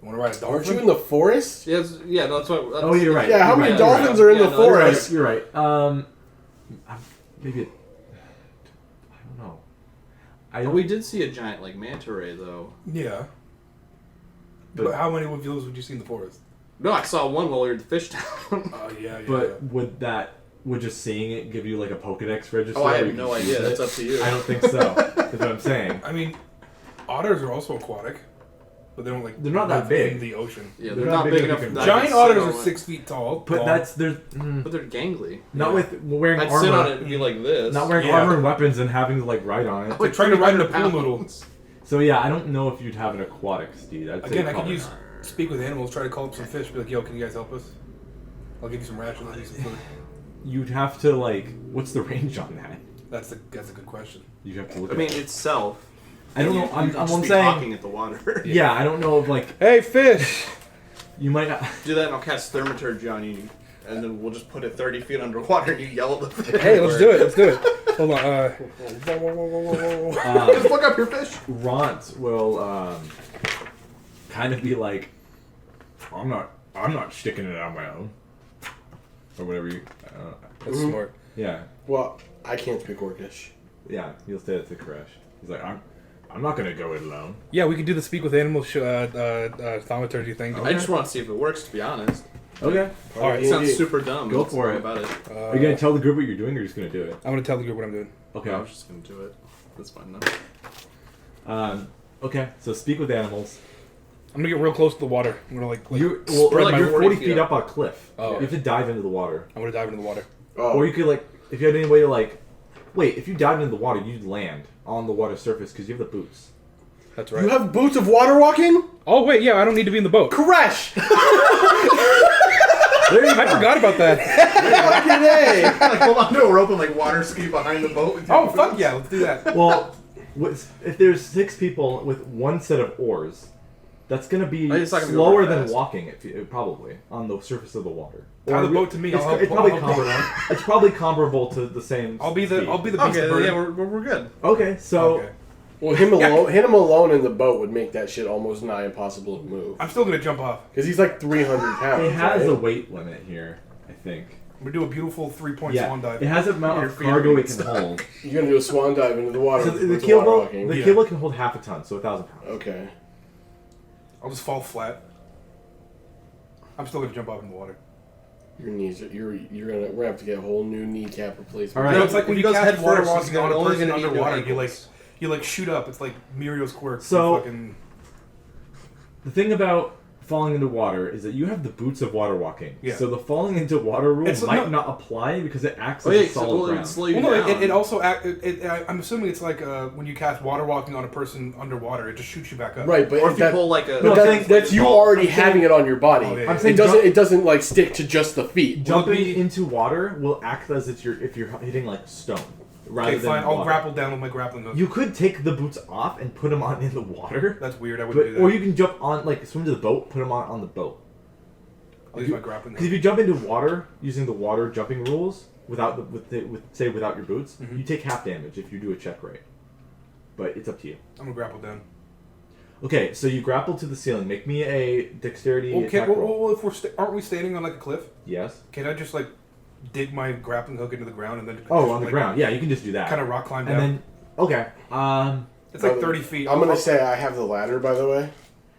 want to ride a dolphin? Aren't you in the forest? Yes. Yeah. That's what. That's, Oh, you're right. Yeah, how You're many right. dolphins are in the Yeah, no, you're right. forest? You're right. Maybe. I don't know. We did see a giant like manta ray though. Yeah. But- But how many of those would you see in the forest? No, I saw one while we were at the fish town. Oh, yeah. But would just seeing it give you like a Pokedex register? Oh, I where have you no can idea. use That's it? up to you. I don't think so. That's what I'm saying. I mean, otters are also aquatic, but they don't like. They're not that live big. in the ocean. Yeah, They're they're not not big big enough enough. you that can- I Giant sit otters on are it. 6 feet tall. But long. that's there's But they're gangly. not with wearing I'd armor. sit on it and be like this. Not wearing Yeah. armor and weapons and having to like ride on it. It's like trying to ride in a 300 pool noodle. pounds. So yeah, I don't know if you'd have an aquatic steed. I'd say Again, I could probably use not. speak with animals, try to call up some fish, be like, "Yo, can you guys help us? I'll give you some rations, I'll give you some food." You'd have to like. What's the range on that? That's a good question. You have to look. I mean, at itself. I don't you- know. you I'm could just be saying. talking at the water. Yeah, I don't know if like Hey, fish! you might not. Do that, and I'll cast Thermaturgy on you, and then we'll just put it 30 feet underwater, and you yell at the fish. Hey, let's do it. Let's do it. Hold on. Just look up your fish. Ront will kind of be like, I'm not sticking it on my own, or whatever you. That's smart. Yeah, Well, I can't speak Orcish. yeah. He'll say that to Koresh. He's like, I'm not gonna go it alone. Yeah, we could do the speak with animals thaumaturgy thing. I just want to see if it works, to be honest. Okay. All right, It sounds Indeed. super dumb. Go What's for dumb it. about it? Are you gonna tell the group what you're doing, or you're just gonna do it? I'm gonna tell the group what I'm doing. Okay. I was just gonna do it. That's fine though. Okay. So speak with animals. I'm gonna get real close to the water. I'm gonna like You're spread like my. you're 40 40 feet feet up. up on a cliff. Oh. You have to dive into the water, I'm gonna dive into the water. Oh, or you could like, if you had any way to like, wait, if you dived into the water, you'd land on the water surface because you have the boots. That's right. you have boots of water walking? Oh wait, yeah, I don't need to be in the boat. Koresh! I forgot about that. Fucking A! Like hold on to a rope and like water ski behind the boat. With your Oh fuck boots. yeah, let's do that. Well, if there's 6 people with one set of oars, that's gonna be Oh, it's not gonna go slower very than fast. walking, probably on the surface of the water. Tie the Or boat to me. It's, I'll it's help- probably I'll help pull it comparable. It's probably comparable to the same. I'll be the speed. beast Okay, of burden. yeah, we're good. Okay, so Okay. Well, him alone in the boat would make that shit almost nigh impossible to move. I'm still gonna jump off. Because he's like 300 pounds. it has right? a weight limit here, I think. I'm gonna do a beautiful 3-point Yeah, swan dive. it has an amount Your of feet cargo are it can hold. You're gonna do a swan dive into the water. So with the boots of water keelboat, walking. the Yeah. keelboat can hold half a ton, so 1,000 pounds. Okay. I'll just fall flat. I'm still gonna jump off in the water. Your knees are, we're gonna have to get a whole new kneecap replacement. All right. You know, it's like when If you he goes cast head water first, walking he's on a only person gonna need underwater. new ankles. You like shoot up. It's like Muriel's quirk. So- fucking, The thing about falling into water is that you have the boots of water walking. Yeah. So the falling into water rule It's might not- not apply because it acts Oh as yeah, a solid well, it would ground. slow you well, no, down. it also I'm assuming it's like when you cast water walking on a person underwater, it just shoots you back up. Right, but or if you that, pull like a. but No, that- I'm saying- that's you already having it on your body. Oh, yeah, I'm yeah. saying It doesn't like stick to just the feet. Jumping into water will act as if you're hitting like stone rather Okay, than fine. I'll water. grapple down with my grappling hook. You could take the boots off and put them on in the water, That's weird. I wouldn't do but, that. or you can jump on like swim to the boat, put them on the boat. I'll use my grappling Because if hook. you jump into water using the water jumping rules without without your boots, Mhm. you take half damage if you do a check right. But it's up to you. I'm gonna grapple down. Okay, so you grapple to the ceiling. Make me a dexterity attack roll. Well, if aren't we standing on like a cliff? Yes. Can I just like dig my grappling hook into the ground and then? Oh, just, on the like, ground. Yeah, you can just do that. Kind of rock climb And down. then, okay. It's like 30 feet. I'm gonna say I have the ladder, by the way.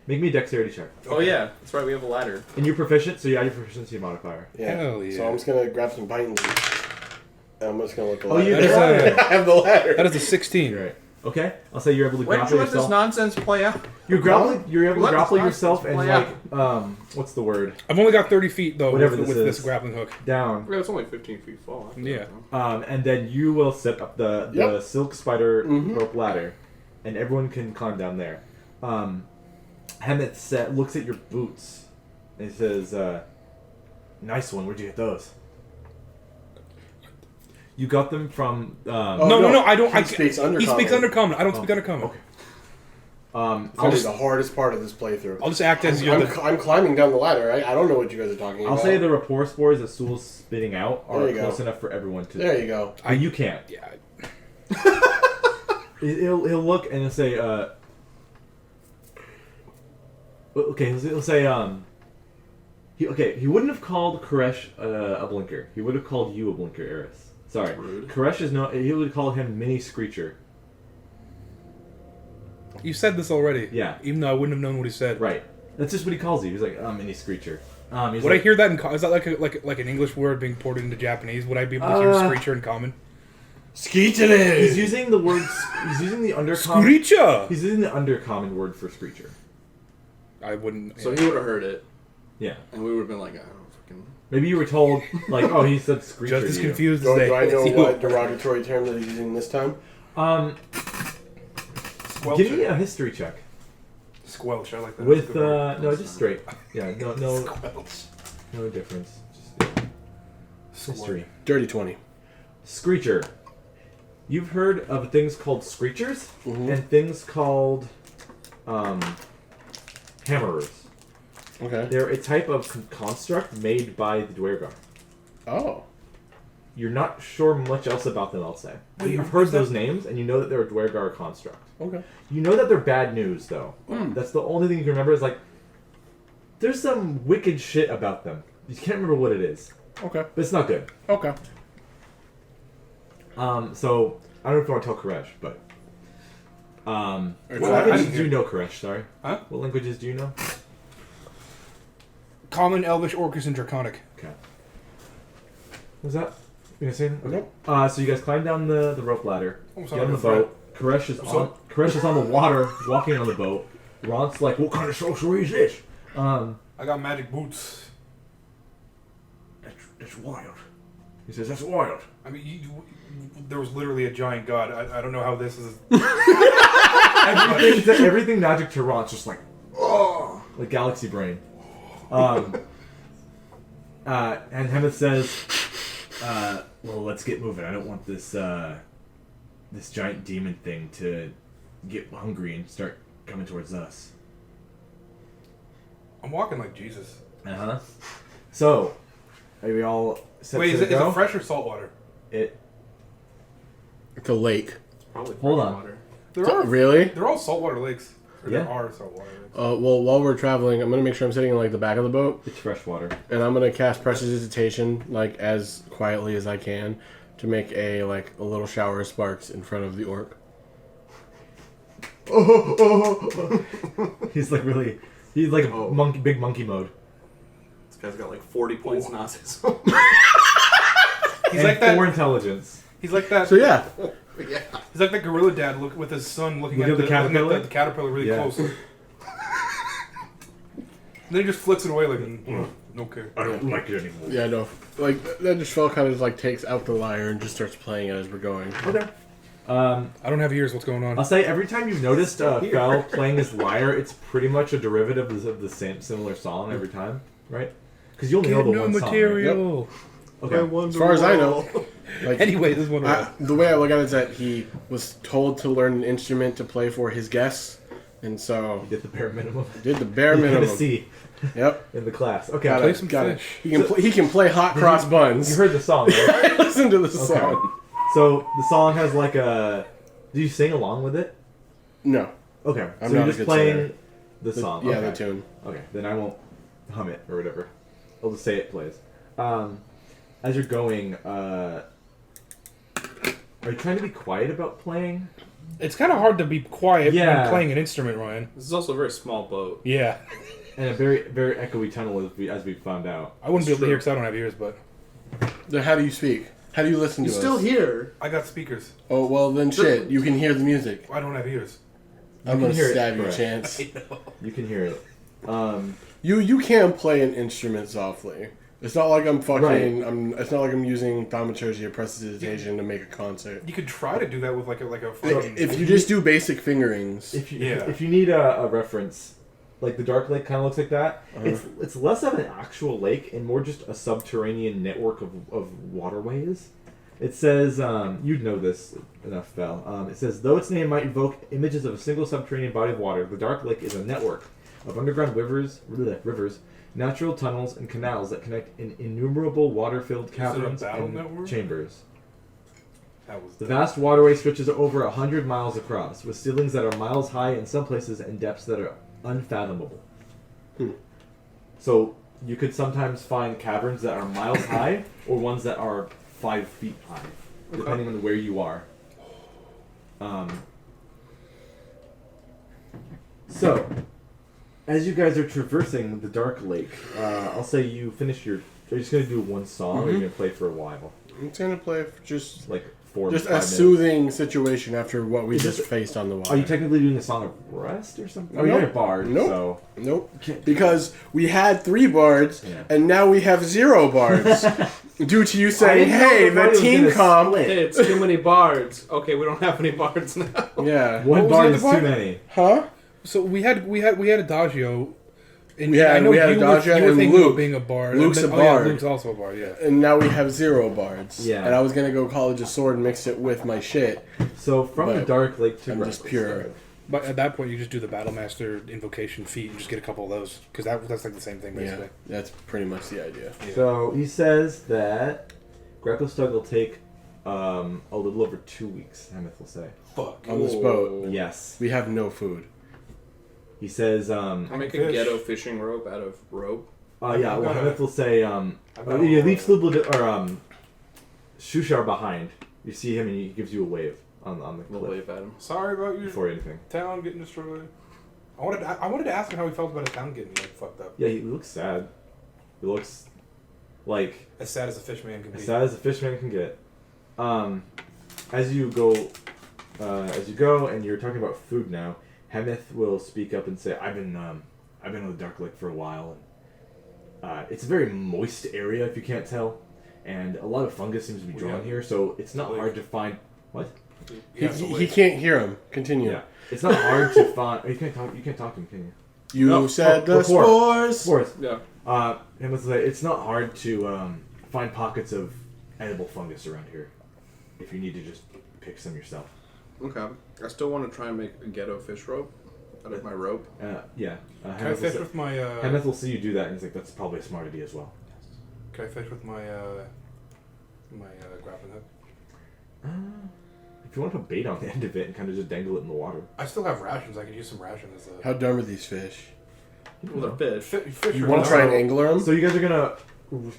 Make me a dexterity check. Oh yeah, that's right. We have a ladder. And you're proficient, so you add your proficiency modifier. Yeah. Hell yeah. So I'm just gonna grab some pint and I'm just gonna let the Oh, ladder. you That is got a- I have the ladder. That is a 16. You're right. Okay, I'll say you're able to Why don't grapple you let this yourself. nonsense play out? You're grappling. You're able to Let grapple this yourself and nonsense like what's the word? I've only got 30 feet though Whatever with this this is. grappling hook. Down. Yeah, it's only 15 feet fall. Yeah. And then you will set up the Yep. silk spider Mhm. rope ladder, and everyone can climb down there. Hammett looks at your boots, and he says, Nice one. Where'd you get those? You got them from. No, I don't. He speaks Undercommon. He speaks Undercommon. I don't speak Undercommon. Okay. It's gonna be the hardest part of this playthrough. I'll just act as I'm climbing down the ladder. I don't know what you guys are talking about. I'll say the rapport spores that Sewell's spitting out are There you close go. enough for everyone to. There you go. You can't. Yeah. He'll look and he'll say. Okay, he'll say. He wouldn't have called Koresh a blinker. He would have called you a blinker, Eris. Sorry. Rude. Koresh is no. He would call him Mini Screecher. You said this already. Yeah. Even though I wouldn't have known what he said. Right. That's just what he calls you. He's like, Mini Screecher. Would I hear that in is that like an English word being ported into Japanese? Would I be able to hear Screecher in common? Skeeter. He's using the word. He's using the undercommon. Screecher. He's using the undercommon word for Screecher. I wouldn't. So he would have heard it, Yeah. and we would have been like, I don't fucking. Maybe you were told, like, oh, he said Screecher. Just as to you. confused Do, as they. do I know what derogatory term that he's using this time? Squelch. Give me a history check. Squelch. I like that. With, That's a good word. no, just straight. Yeah, no Squelch. difference. Just history. Dirty 20. Screecher. You've heard of things called screechers and things called hammerers. Okay. They're a type of construct made by the Dwergar. Oh. You're not sure much else about them, I'll say. But Wait, you've heard those names, and you know that they're a Dwergar construct. Okay. You know that they're bad news, though. That's the only thing you can remember is, like, there's some wicked shit about them. You can't remember what it is. Okay. But it's not good. Okay. So, I don't know if you want to tell Koresh, but... what I languages didn't do you hear. know, Koresh? Sorry. Huh? What languages do you know? Common, Elvish, Orcish, and Draconic. Okay. What was that? You gonna say anything? Okay. Nope. So you guys climb down the rope ladder, Almost get on the like a boat. Koresh is on the water, walking on the boat. Ron's like, what kind of sorcery is this? I got magic boots. That's wild. He says, that's wild. I mean, there was literally a giant god. I don't know how this is. Everything magic to Ron's just like, oh, like galaxy brain. And Hemeth says, well, let's get moving. I don't want this this giant demon thing to get hungry and start coming towards us. I'm walking like Jesus. Uh-huh. So, are we all set Wait, to is it go? fresh or salt water? It. It's a lake. Probably Hold fresh on. water. Really? They're all saltwater lakes. Or Yeah. There are saltwater lakes. Well, while we're traveling, I'm gonna make sure I'm sitting in like the back of the boat, It's fresh water. and I'm gonna cast prestidigitation like as quietly as I can to make a little shower of sparks in front of the orc. He's like really. He's like a big monkey mode. This guy's got like 40 points in Nazis. He's like that. 4 intelligence. He's like that. So yeah, Yeah. He's like the gorilla dad with his son looking Look at at the looking caterpillar? at the caterpillar really Yeah. close. And then he just flicks it away like, okay. I don't like it anymore. yeah, no, like that just fell kind of like takes out the lyre and just starts playing it as we're going. Okay. I don't have ears. What's going on? I'll say every time you've noticed Fel playing his lyre, it's pretty much a derivative of the same similar song every time, right? Because you only know the New one material. song. Right? Okay. As far as I know, like Anyway, this is one of the way I look at it is that he was told to learn an instrument to play for his guests, and so You did the bare minimum. did the bare You had a minimum. C Yep. in the class. Okay. Got Play it. some Got it. fish. He can play hot cross buns. You heard the song, right? Listen to the song. So the song has like a. Do you sing along with it? No. Okay. I'm so not you're a just good playing singer. the song. Yeah, okay. the tune. Okay, then I won't hum it or whatever. I'll just say it plays. As you're going, are you trying to be quiet about playing? It's kind of hard to be quiet Yeah. when playing an instrument, Ryan. This is also a very small boat. Yeah. And a very, very echoey tunnel as we found out. I wouldn't be able to hear because I don't have ears, but Then how do you speak? How do you listen You're to still us? here. I got speakers. Oh, well then shit. You can hear the music. I don't have ears. I'm can gonna hear it, stab you, correct. Chance. You can hear it. You can play an instrument softly. It's not like I'm fucking. Right. It's not like I'm using thaumaturgy or prestidigitation to make a concert. You could try to do that with like a fucking. If you just do basic fingerings. If you Yeah. if you need a reference, like the Dark Lake kind of looks like that. Uh-huh. It's less of an actual lake and more just a subterranean network of waterways. It says, you'd know this enough, Val. It says, though its name might evoke images of a single subterranean body of water, the Dark Lake is a network of underground rivers, natural tunnels, and canals that connect in innumerable water-filled caverns battle and network? chambers. That was The vast waterway stretches over 100 miles across, with ceilings that are miles high in some places and depths that are unfathomable. So you could sometimes find caverns that are miles high, or ones that are 5 feet high, depending on where you are. So, as you guys are traversing the Dark Lake, I'll say you finish your... Are you just going to do one song, or are you going to play for a while? I'm gonna play for just Like 4 just 5 a minutes? soothing situation after what we Is just this- faced on the water. Are you technically doing a song of rest or something? Oh, Nope. you're a bard, Nope. so... Nope. Because we had 3 bards, Yeah. and now we have 0 bards. Due to you saying, didn't know hey, the the party was team gonna comp. split. Hey, it's too many bards. Okay, we don't have any bards now. Yeah. One was bard the is other too bard? many. Huh? So we had Adagio. And We had Adagio you were and thinking Luke. of being a bard. Luke's and a then, bard. Yeah, Luke's also a bard. Yeah. And now we have 0 bards. Yeah. And I was gonna go College of Sword and mix it with my shit. So from the But Dark Lake to I'm just Reckless pure. Start. But at that point, you just do the Battlemaster invocation feat and just get a couple of those because that's like the same thing Yeah, basically. that's pretty much the idea. Yeah. So he says that Grapple Stug will take a little over 2 weeks, Hemeth will say. Fuck. On this boat, Yes. we have no food. He says, Can I make a Fish. ghetto fishing rope out of rope? yeah, well, Hemeth will say, got you a- leave Slubla, or, Shushar behind. You see him and he gives you a wave on the We'll cliff wave at him. Sorry about your before anything. town getting destroyed. I wanted to ask him how he felt about his town getting like fucked up. Yeah, he looks sad. He looks like As sad as a fish man can be. as sad as a fishman can get. As you go and you're talking about food now, Hemeth will speak up and say, I've been on the Dark Lake for a while, and it's a very moist area if you can't tell, and a lot of fungus seems to be drawn Yeah. here, so it's not hard to find. What? Yeah, so He can't hear him. Continue. Yeah, it's not hard to find. You can't talk. You can't talk to him, can you? You No, said oh, the before. spores. Of course. Yeah. Hemeth will say it's not hard to find pockets of edible fungus around here, if you need to just pick some yourself. Okay. I still want to try and make a ghetto fish rope out of my rope. Yeah. Can I Hemeth will fish say- with my Hemeth will see you do that, and he's like, "That's probably a smart idea as well." Can I fish with my grappling hook? If you want to put bait on the end of it and kind of just dangle it in the water, I still have rations. I could use some rations as a How dumb are these fish? Well, they're fish. fish. You are want to try and also- angler them? so you guys are gonna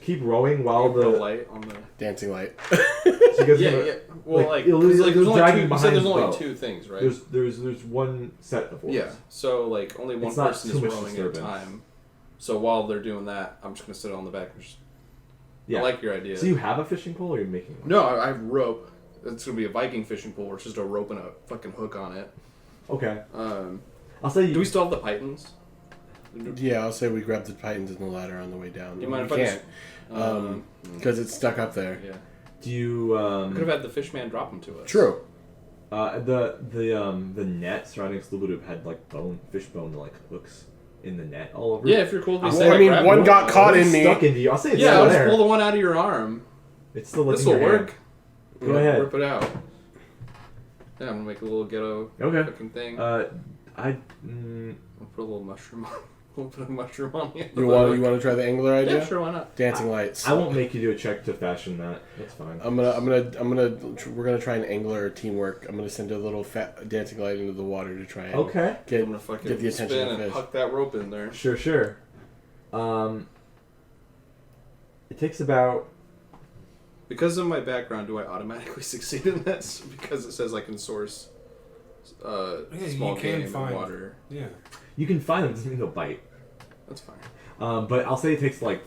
keep rowing while Put a the light on the. Dancing light. so you guys Yeah, are gonna- yeah. Well, like, it'll- 'cause, it'll like there's only drag two. you You said there's behind only the boat. 2 things, right? There's one set of oars. Yeah. So like only one It's not person too is much rowing at a disturbance. time. So while they're doing that, I'm just gonna sit on the back and just. Yeah. I like your idea. So you have a fishing pole, or are you making one? No, I have rope. It's gonna be a Viking fishing pole where it's just a rope and a fucking hook on it. Okay. Um, I'll say you. do we still have the pythons? Yeah, I'll say we grab the pythons and the ladder on the way down. Do you mind we if I just? can't, because it's stuck up there. Yeah. Do you? Could have had the fishman drop them to us. True. The net surrounding Slubadoop had like fish bone like hooks in the net all over. Yeah, if you're cool with me Well, saying, I mean, grab one it. got caught in me. Stuck into you. I'll say it's Yeah, still I'll just there. pull the one out of your arm. It's still This in will your work. hand. Go ahead. Rip it out. Yeah, I'm gonna make a little ghetto Okay. fucking thing. I. We'll put a little mushroom on. We'll put a mushroom on the end You of want the you want to try the angler hook. idea? Yeah, sure, why not? Dancing lights. I won't make you do a check to fashion that. That's fine. We're gonna try an angler teamwork. I'm gonna send a little fat dancing light into the water to try and Okay. get I'm gonna fucking get the attention spin of and fish. huck that rope in there. Sure. It takes about. Because of my background, do I automatically succeed in this? Because it says I can source you small can game find- and water. Yeah. You can find them. Doesn't mean they'll bite. That's fine. But I'll say it takes like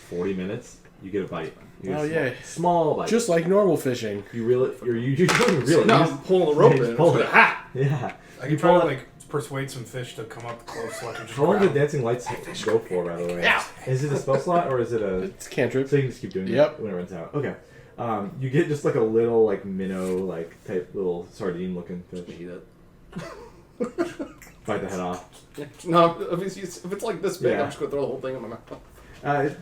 40 minutes. You get a bite. You get Oh, a small, yeah. small bite. Just like normal fishing. you reel it. You don't even reel So it. now You I'm just, pulling the rope you just in. pull I'm it. just like, ha! Yeah. I You can try to pull it- like persuade some fish to come up close so I can just How long grab do dancing lights go for, by the way? Yeah. Is it a spell slot or is it a? It's cantrip. So you can just keep doing Yep. it when it runs out. Okay. You get just like a little like minnow like type little sardine looking fish. Eat it. Bite the head off. No, if it's like this big, Yeah. I'm just gonna throw the whole thing in my mouth.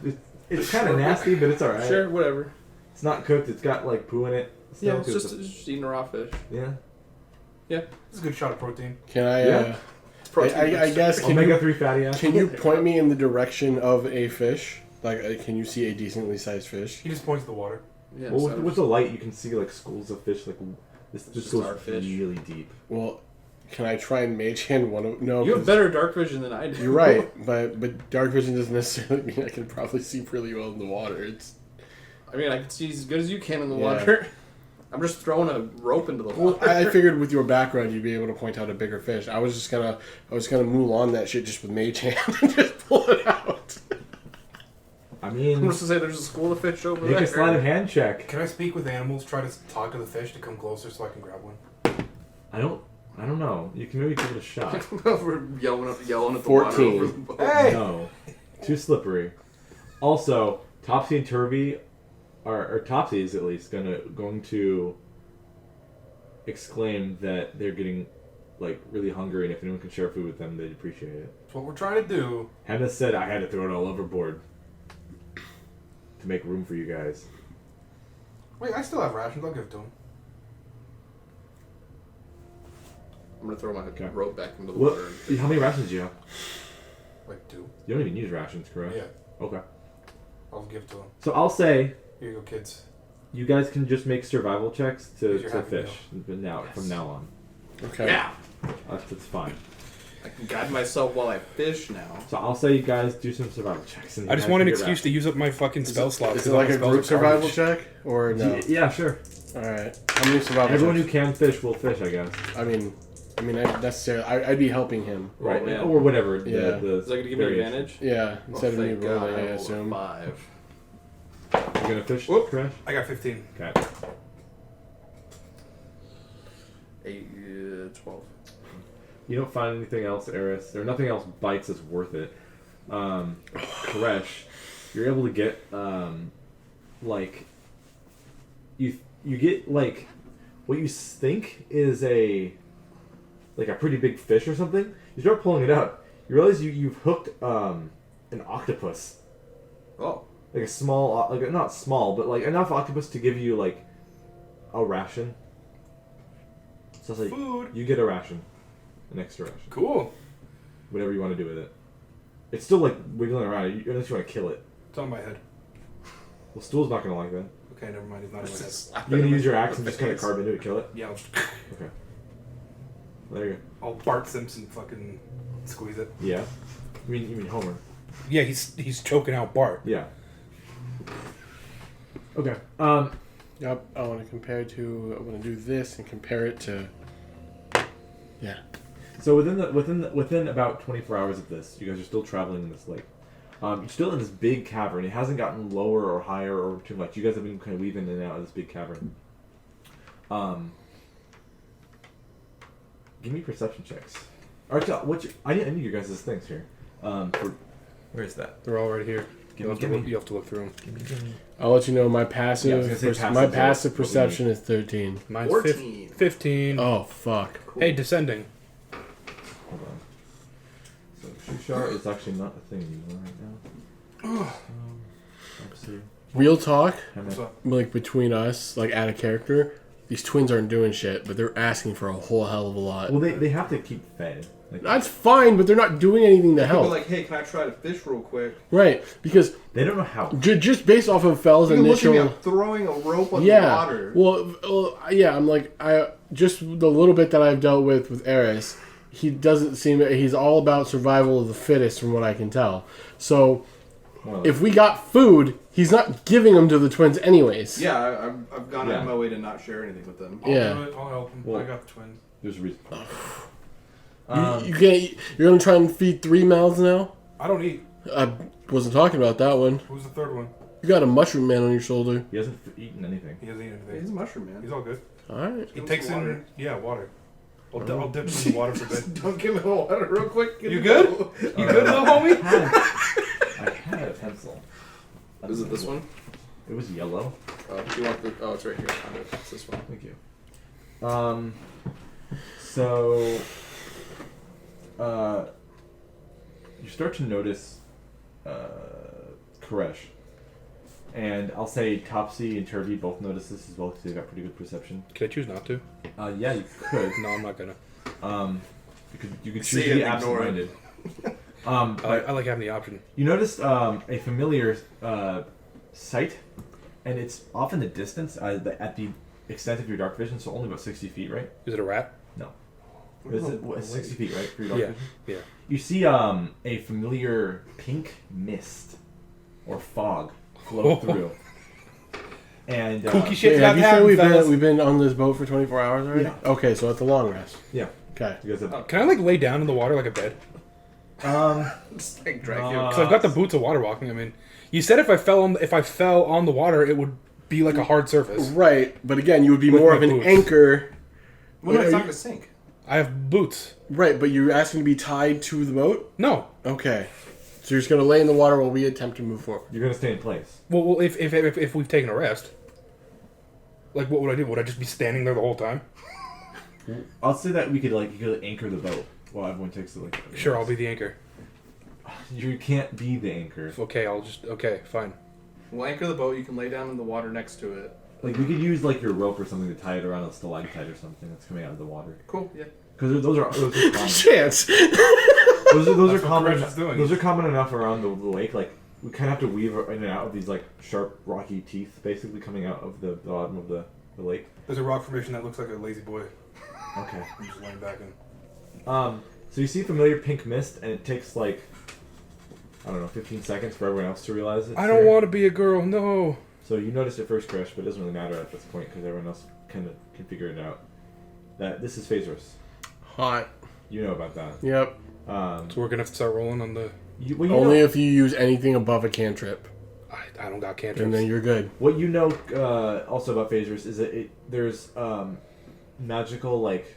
It's kind of nasty, but it's alright. Sure, whatever. It's not cooked. It's got like poo in it. Yeah, Still, it's 'cause just eating a raw fish. yeah. It's a good shot of protein. Can I? Yeah. I guess can you, Omega-3 fatty acids. can you point me in the direction of a fish? Like, can you see a decently sized fish? He just points to the water. Yeah, Well, so with the light, you can see like schools of fish. Like this just Just goes starfish. really deep. Well, can I try and mage hand one of? No, you have 'cause better dark vision than I do. You're right, but dark vision doesn't necessarily mean I can probably see really well in the water. It's I mean, I can see as good as you can in the Yeah. water. I'm just throwing a rope into the well, water. I figured with your background you'd be able to point out a bigger fish. I was gonna Mulan that shit just with mage hand and just pull it out. I I'm mean, just to say there's a school of fish over make there. a sleight of hand check. Can I speak with animals? Try to talk to the fish to come closer so I can grab one. I don't know. You can maybe give it a shot. We're yelling at the 14. water over the boat. Hey! No, too slippery. Also, Topsy and Turvy, or Topsy is at least going to exclaim that they're getting like really hungry, and if anyone can share food with them, they'd appreciate it. That's what we're trying to do. Hannah said I had to throw it all overboard to make room for you guys. Wait, I still have rations. I'll give it to him. I'm gonna throw my Okay. rope back into the What? water. How many rations do you have? Like 2. You don't even use rations, correct? Yeah, Okay. I'll give it to him. So I'll say Here you go, kids. you guys can just make survival checks to Here's your happy fish from now on. Okay. Yeah! That's fine. I can guide myself while I fish now. So I'll say you guys do some survival checks. And I you just guys want an can get excuse to use up my fucking spell slot. Is it like a group survival check or no? Yeah, sure. All right. How many survival Everyone who checks? can fish will fish, I guess. I mean, I'd be helping him. Right, man. or whatever. Yeah. Is that gonna give me variation. advantage? Yeah, instead of me Thank God, rolling, I rolled a assume. 5. You gonna fish, Whoop. Crash? I got 15. Okay. 8, 12. You don't find anything else, Eris. Or nothing else bites that's worth it. Koresh, you're able to get like you get like what you think is a pretty big fish or something. You start pulling it out. You realize you've hooked an octopus. Oh. Like a small, like not small, but like enough octopus to give you like a ration. So it's like Food. you get a ration, an extra ration, Cool. whatever you want to do with it. It's still like wiggling around, unless you want to kill it. It's on my head. Well, Stool's not gonna like that. Okay, never mind. He's not on my head. You're gonna use your axe and just kind of carve into it, kill it. Yeah, I'll just, Okay. There you I'll Bart Simpson fucking squeeze it. go. Yeah. You mean Homer? Yeah, he's choking out Bart. Yeah. Okay. Yep. I want to do this and compare it to. Yeah. So within about 24 hours of this, you guys are still traveling in this lake. You're still in this big cavern. It hasn't gotten lower or higher or too much. You guys have been kind of weaving in and out of this big cavern. Give me perception checks. I need your guys' things here. Where is that? They're all right here. You have to look through them. Give me. I'll let you know my Yeah, I passive. was gonna say My passive, passive what we perception is 13. Mine's 14. 15. Oh fuck. Hey, descending. Hold on. So Shushar is actually not a thing anymore right now. Let's see. Real talk, What's up? like between us, like out of character, these twins aren't doing shit, but they're asking for a whole hell of a lot. Well, they have to keep fed. Like, That's fine, but they're not doing anything to People help. are like, hey, can I try to fish real quick? Right, because they don't know how. just based off of Fell's You look at me, initial. I'm throwing a rope on the Yeah. water. Well, yeah, I'm like, just the little bit that I've dealt with Eris, he doesn't seem, he's all about survival of the fittest from what I can tell. So, if we got food, he's not giving them to the twins anyways. Yeah, I've gone out Yeah. of my way to not share anything with them. Yeah. Do it. I'll help him. Well- I got the twins. There's a reason. You can't, you're going to try and feed 3 mouths now? I don't eat. I wasn't talking about that one. Who's the third one? You got a mushroom man on your shoulder. He hasn't eaten anything. He doesn't eat He's anything. a mushroom man. He's all good. Alright. He him takes some in water. water. I'll dip him in water for a bit. Don't give him the water real quick. You good? You good, little homie? I had a pencil. Is it this one? It was yellow. Do you want the? Oh, it's right here. I found it. It's this one. Thank you. So start to notice Koresh. And I'll say Topsy and Turvy both notice this as well because they've got pretty good perception. Can I choose not to? Yeah, you could. No, I'm not gonna. You could See choose to be it, ignore it. absent-minded. I like having the option. You noticed a familiar sight, and it's off in the distance at the extent of your dark vision, so only about 60 feet, right? Is it a rat? No. Is it 60 feet, right, for your dark Yeah. vision? Yeah. You see a familiar pink mist or fog float through. And Kooky Wait, shit's have about you to said happen, we've been on this boat for 24 hours already? Yeah. Okay, so it's a long rest. Yeah. Okay. You guys have... Can I like lay down in the water like a bed? Just like drag you. Because I've got the boots of water walking. I mean, you said if I fell on the water, it would be like a hard surface. Right, but again, you would be With more my of an boots. anchor. Well, no, it's Wait, not are going to sink. I have boots. Right, but you're asking to be tied to the boat? No. Okay. So you're just going to lay in the water while we attempt to move forward. You're going to stay in place. Well, if we've taken a rest, like what would I do? Would I just be standing there the whole time? I'll say that you could anchor the boat while everyone takes the Sure, I'll be the anchor. You can't be the anchor. Okay, fine. We'll anchor the boat. You can lay down in the water next to it. Like, we could use, like, your rope or something to tie it around a stalactite or something that's coming out of the water. Cool, yeah. Because those are common. Chance! Those are That's what common. Koresh is doing. Those are common enough around the lake. Like, we kind of have to weave in and out of these, like, sharp, rocky teeth, basically coming out of the bottom of the lake. There's a rock formation that looks like a lazy boy. Okay. I'm just laying back in. So you see familiar pink mist, and it takes, like, I don't know, 15 seconds for everyone else to realize it. I don't want to be a girl. No. So you noticed it first, Crash, but it doesn't really matter at this point because everyone else can figure it out. That this is Phasros. Hot. You know about that. Yep. So we're gonna have to start rolling on the. Only if you use anything above a cantrip. I don't got cantrips. And then you're good. What you know also about Phasros is that there's magical like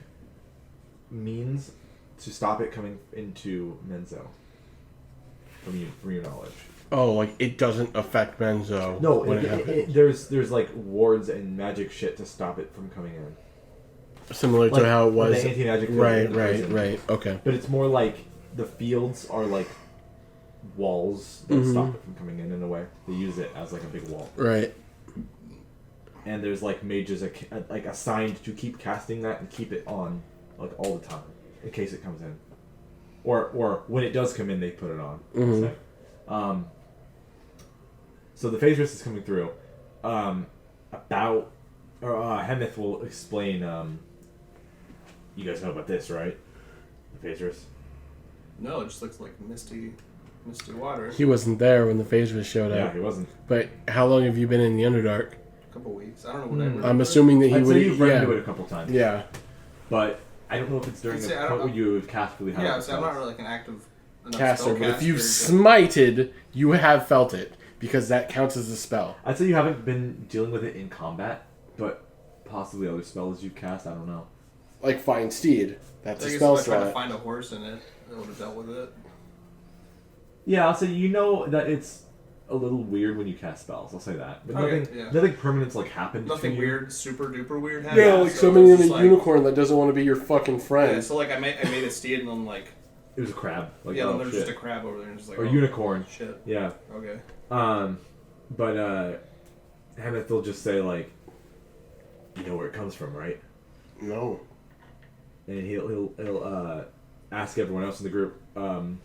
means to stop it coming into Menzo. From your knowledge. Oh, like it doesn't affect Benzo. No, when it happens. there's like wards and magic shit to stop it from coming in. Similar Like, to how it was. the anti-magic field in the prison. Right. Okay. But it's more like the fields are like walls that stop it from coming in a way. They use it as like a big wall. Right. And there's like mages like assigned to keep casting that and keep it on like all the time in case it comes in, or when it does come in they put it on. Mhm. So the phase risk is coming through. Hemeth will explain. You guys know about this, right? The phase risk. No, it just looks like misty water. He wasn't there when the Phasers showed Yeah, up. he wasn't. But how long have you been in the Underdark? A couple weeks. I don't know what I remember. I'm assuming that he I'd would. say you've run Yeah. into it a couple times. Yeah. But I don't know if it's during I'd the say I don't point know. where you would cast really high. Yeah, so I'm not really like an active enough Caster, but if you've spellcaster smited, you have felt it because that counts as a spell. I'd say you haven't been dealing with it in combat, but possibly other spells you've cast. I don't know. Like Find Steed. That's I a guess spell if I tried to slot. find a horse in it, I would have dealt with it. Yeah, I'll say you know that it's a little weird when you cast spells. I'll say that, but Okay, nothing, yeah. nothing permanent's like happened. Nothing to you. weird, super duper weird Yeah, happened. like so summoning it's in a just like- unicorn that doesn't want to be your fucking friend. Yeah, so like I made a steed and then like It was a crab. Like, yeah, oh, then there's shit. just a crab over there and just like or oh, unicorn. Shit. Yeah. Okay. But Hemeth will just say like, you know where it comes from, right? No. And he'll ask everyone else in the group. No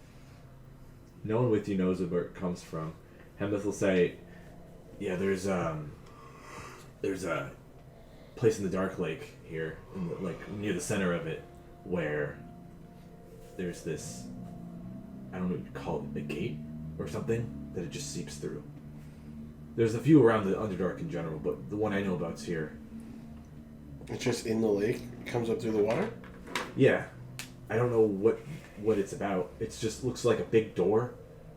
one with you knows where it comes from. Hemeth will say, yeah, there's a place in the Dark Lake here, like near the center of it, where there's this, I don't know what you call it, a gate or something that it just seeps through. There's a few around the Underdark in general, but the one I know about's here. It's just in the lake. It comes up through the water. Yeah, I don't know what it's about. It just looks like a big door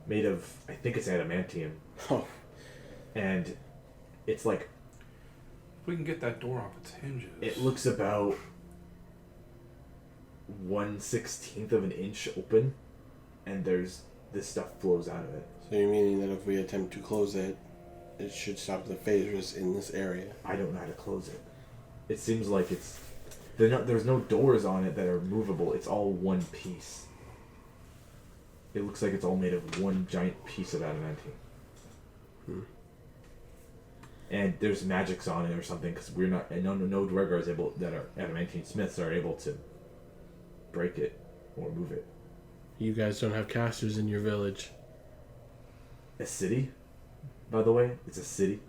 made of, I think it's adamantium, Oh. and it's like We can get that door off its hinges. it looks about 1/16 of an inch open, and there's this stuff flows out of it. So you're meaning that if we attempt to close it, it should stop the phasers in this area. I don't know how to close it. It seems like there's no doors on it that are movable. It's all one piece. it looks like it's all made of one giant piece of adamantine. And there's magics on it or something, because we're not. And no Dwergar is able, that are adamantine smiths are able to break it or move it. You guys don't have casters in your village. A city, by the way, it's a city.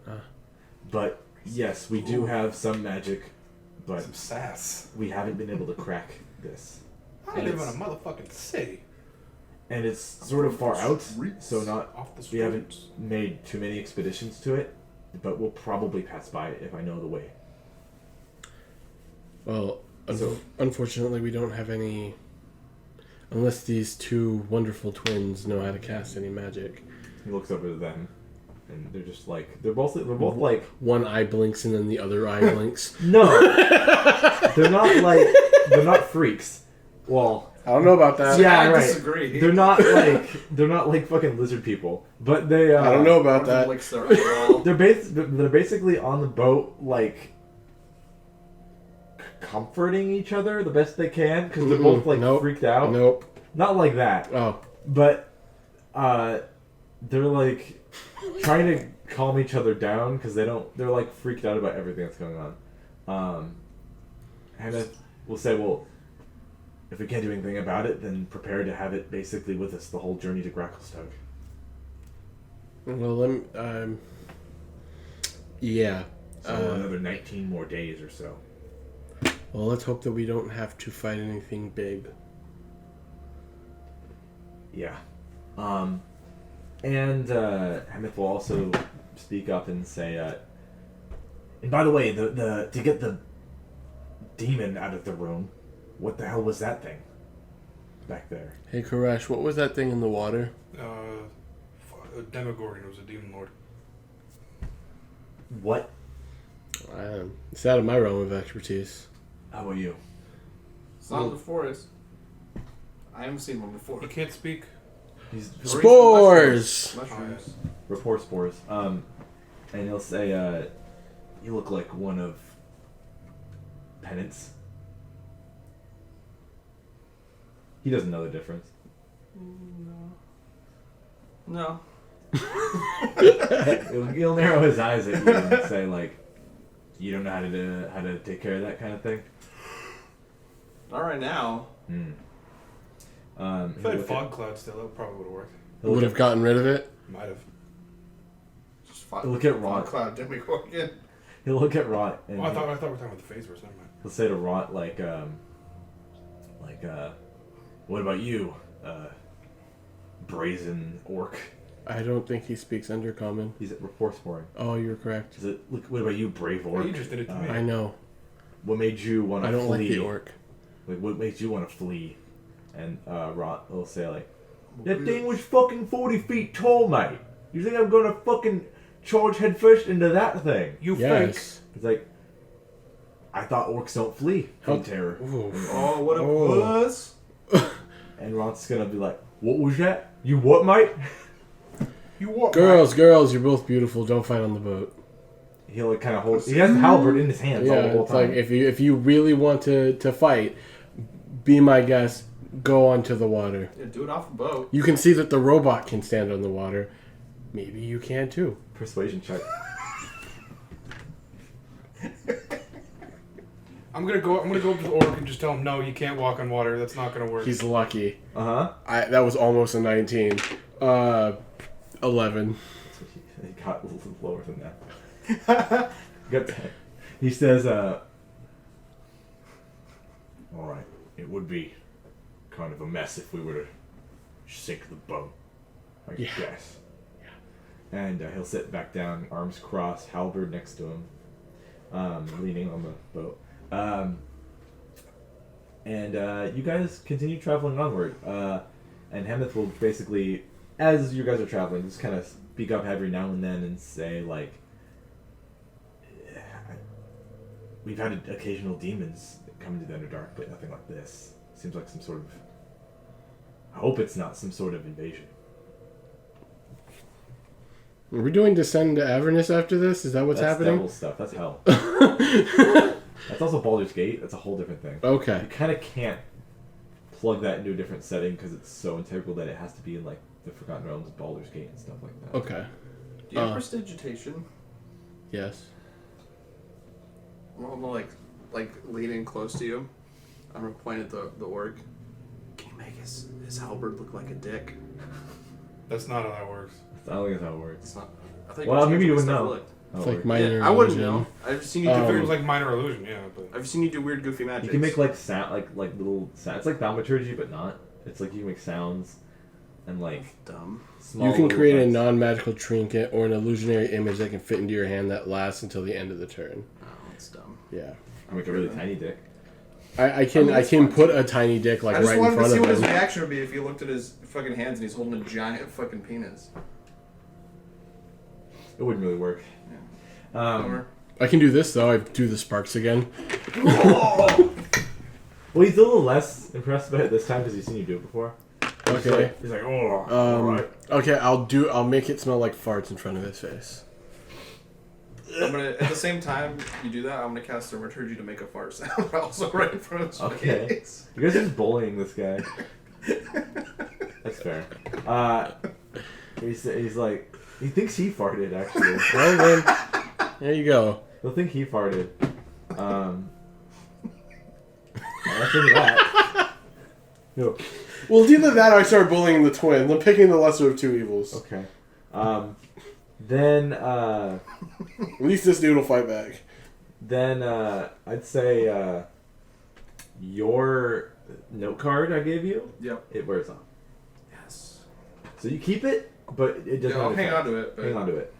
But yes, we do have some magic, but Some sass. we haven't been able to crack this. I live in a motherfucking city. And it's sort of far out, so not. Off the We streets. haven't made too many expeditions to it, but we'll probably pass by it if I know the way. Well, So- unfortunately, we don't have any. Unless these two wonderful twins know how to cast any magic. He looks over to them, and they're just like they're both like One eye blinks and then the other eye blinks. no, they're not freaks. Well, I don't know about that. yeah, I right. disagree. They're not like fucking lizard people, but they. I don't know about One of them that. licks their eyeball. They're basically on the boat, like comforting each other the best they can because they're both like Nope. freaked out. Nope. Not like that, Oh. but they're like trying to calm each other down because they're like freaked out about everything that's going on. Hannah will say, well, if we can't do anything about it, then prepare to have it basically with us the whole journey to Gracklestug. Well, yeah. So another 19 more days or so. Well, let's hope that we don't have to fight anything big. Yeah. And Hemeth will also speak up and say, and by the way, the to get the demon out of the room, what the hell was that thing back there? Hey, Koresh, what was that thing in the water? A Demogorgon was a demon lord. What? It's out of my realm of expertise. How about you? It's not in the forest. I haven't seen one before. You can't speak. He's Spores! Mushrooms. rapport spores. And he'll say, you look like one of penance. He doesn't know the difference. No. He'll narrow his eyes at you and say, like, you don't know how to take care of that kind of thing. Not right now. Hmm. If I had fog cloud still, that probably would have worked. Would have gotten rid of it? Might have. Just fog. Look at Ron. Cloud Demogorgon. He'll look at Rot and Oh, I thought we were talking about the phase verse. Never mind. he'll say to Rot, like, what about you, brazen orc? I don't think he speaks Undercommon. He's at rapport sporing. Oh, you're correct. Is it? Look, what about you, brave orc? Oh, you just did it to me. I know. What made you want to I flee? don't like the orc. Like, what made you want to flee? And Rot will say, like, that thing was fucking 40 feet tall, mate. You think I'm gonna fucking charge headfirst into that thing? You Yes. It's like, I thought orcs don't flee from terror. Ooh. Oh, what a Oh. puss. And Rot's gonna be like, what was that? You what, mate? fake. You what? Girls, you're both beautiful. Don't fight on the boat. He'll like, kind of hold. He has the halberd in his hands all the Yeah, whole it's time. like if you really want to fight, be my guest. Go onto the water. Yeah, do it off the boat. You can see that the robot can stand on the water. Maybe you can too. Persuasion check. I'm gonna go up to the orc and just tell him, no, you can't walk on water. That's not gonna work. He's lucky. Uh huh. That was almost a 19. 11. He got a little lower than that. He says, all right, it would be kind of a mess if we were to sink the boat, I Yeah. guess. And he'll sit back down, arms crossed, halberd next to him, leaning on the boat. And you guys continue traveling onward. And Hemeth will basically, as you guys are traveling, just kind of speak up every now and then and say, like, we've had occasional demons come into the Underdark, but nothing like this. Seems like some sort of... I hope it's not some sort of invasion. Are we doing Descend to Avernus after this? Is that what's That's happening? devil stuff. That's hell. That's also Baldur's Gate. That's a whole different thing. Okay. You kind of can't plug that into a different setting because it's so integral that it has to be in like the Forgotten Realms, Baldur's Gate, and stuff like that. Okay. Do you have prestidigitation? Yes. I'm gonna like lean in close to you. I'm gonna point at the orc. Can you make his halberd look like a dick? That's not how that works. I don't think that's how it works. It's not. I think Well, maybe you wouldn't stuff know. looked. It's like minor I wouldn't illusion. know. I've seen you do It weird. was like minor illusion, yeah. But I've seen you do weird, goofy magic. You can make like sound, like little sounds. It's like thaumaturgy, but not. It's like you can make sounds, and like dumb. small. You can little create a effects. non-magical trinket or an illusionary image that can fit into your hand that lasts until the end of the turn. Oh, that's dumb. Yeah. I make a really tiny dick. I can that's put a tiny dick like I just right in wanted to front see of what his him. reaction would be if he looked at his fucking hands and he's holding a giant fucking penis. It wouldn't really work. Bummer. I can do this though. I do the sparks again. Well, he's a little less impressed by it this time because he's seen you do it before. Okay. He's like, oh, alright. Okay, I'll make it smell like farts in front of his face. I'm gonna at the same time you do that. I'm gonna cast Thaumaturgy to make a fart sound also right in front of his Okay. face. You guys are just bullying this guy. That's fair. He's like, he thinks he farted actually. Well then, there you go. He'll think he farted. That's into that. No. Well, it's either that or I start bullying the twins. I'm picking the lesser of two evils. Okay. Then At least this dude will fight back. I'd say your note card I gave you, Yep. it wears off. Yes. So you keep it, but it doesn't. I'll have hang effect. on to it. But Hang on to it.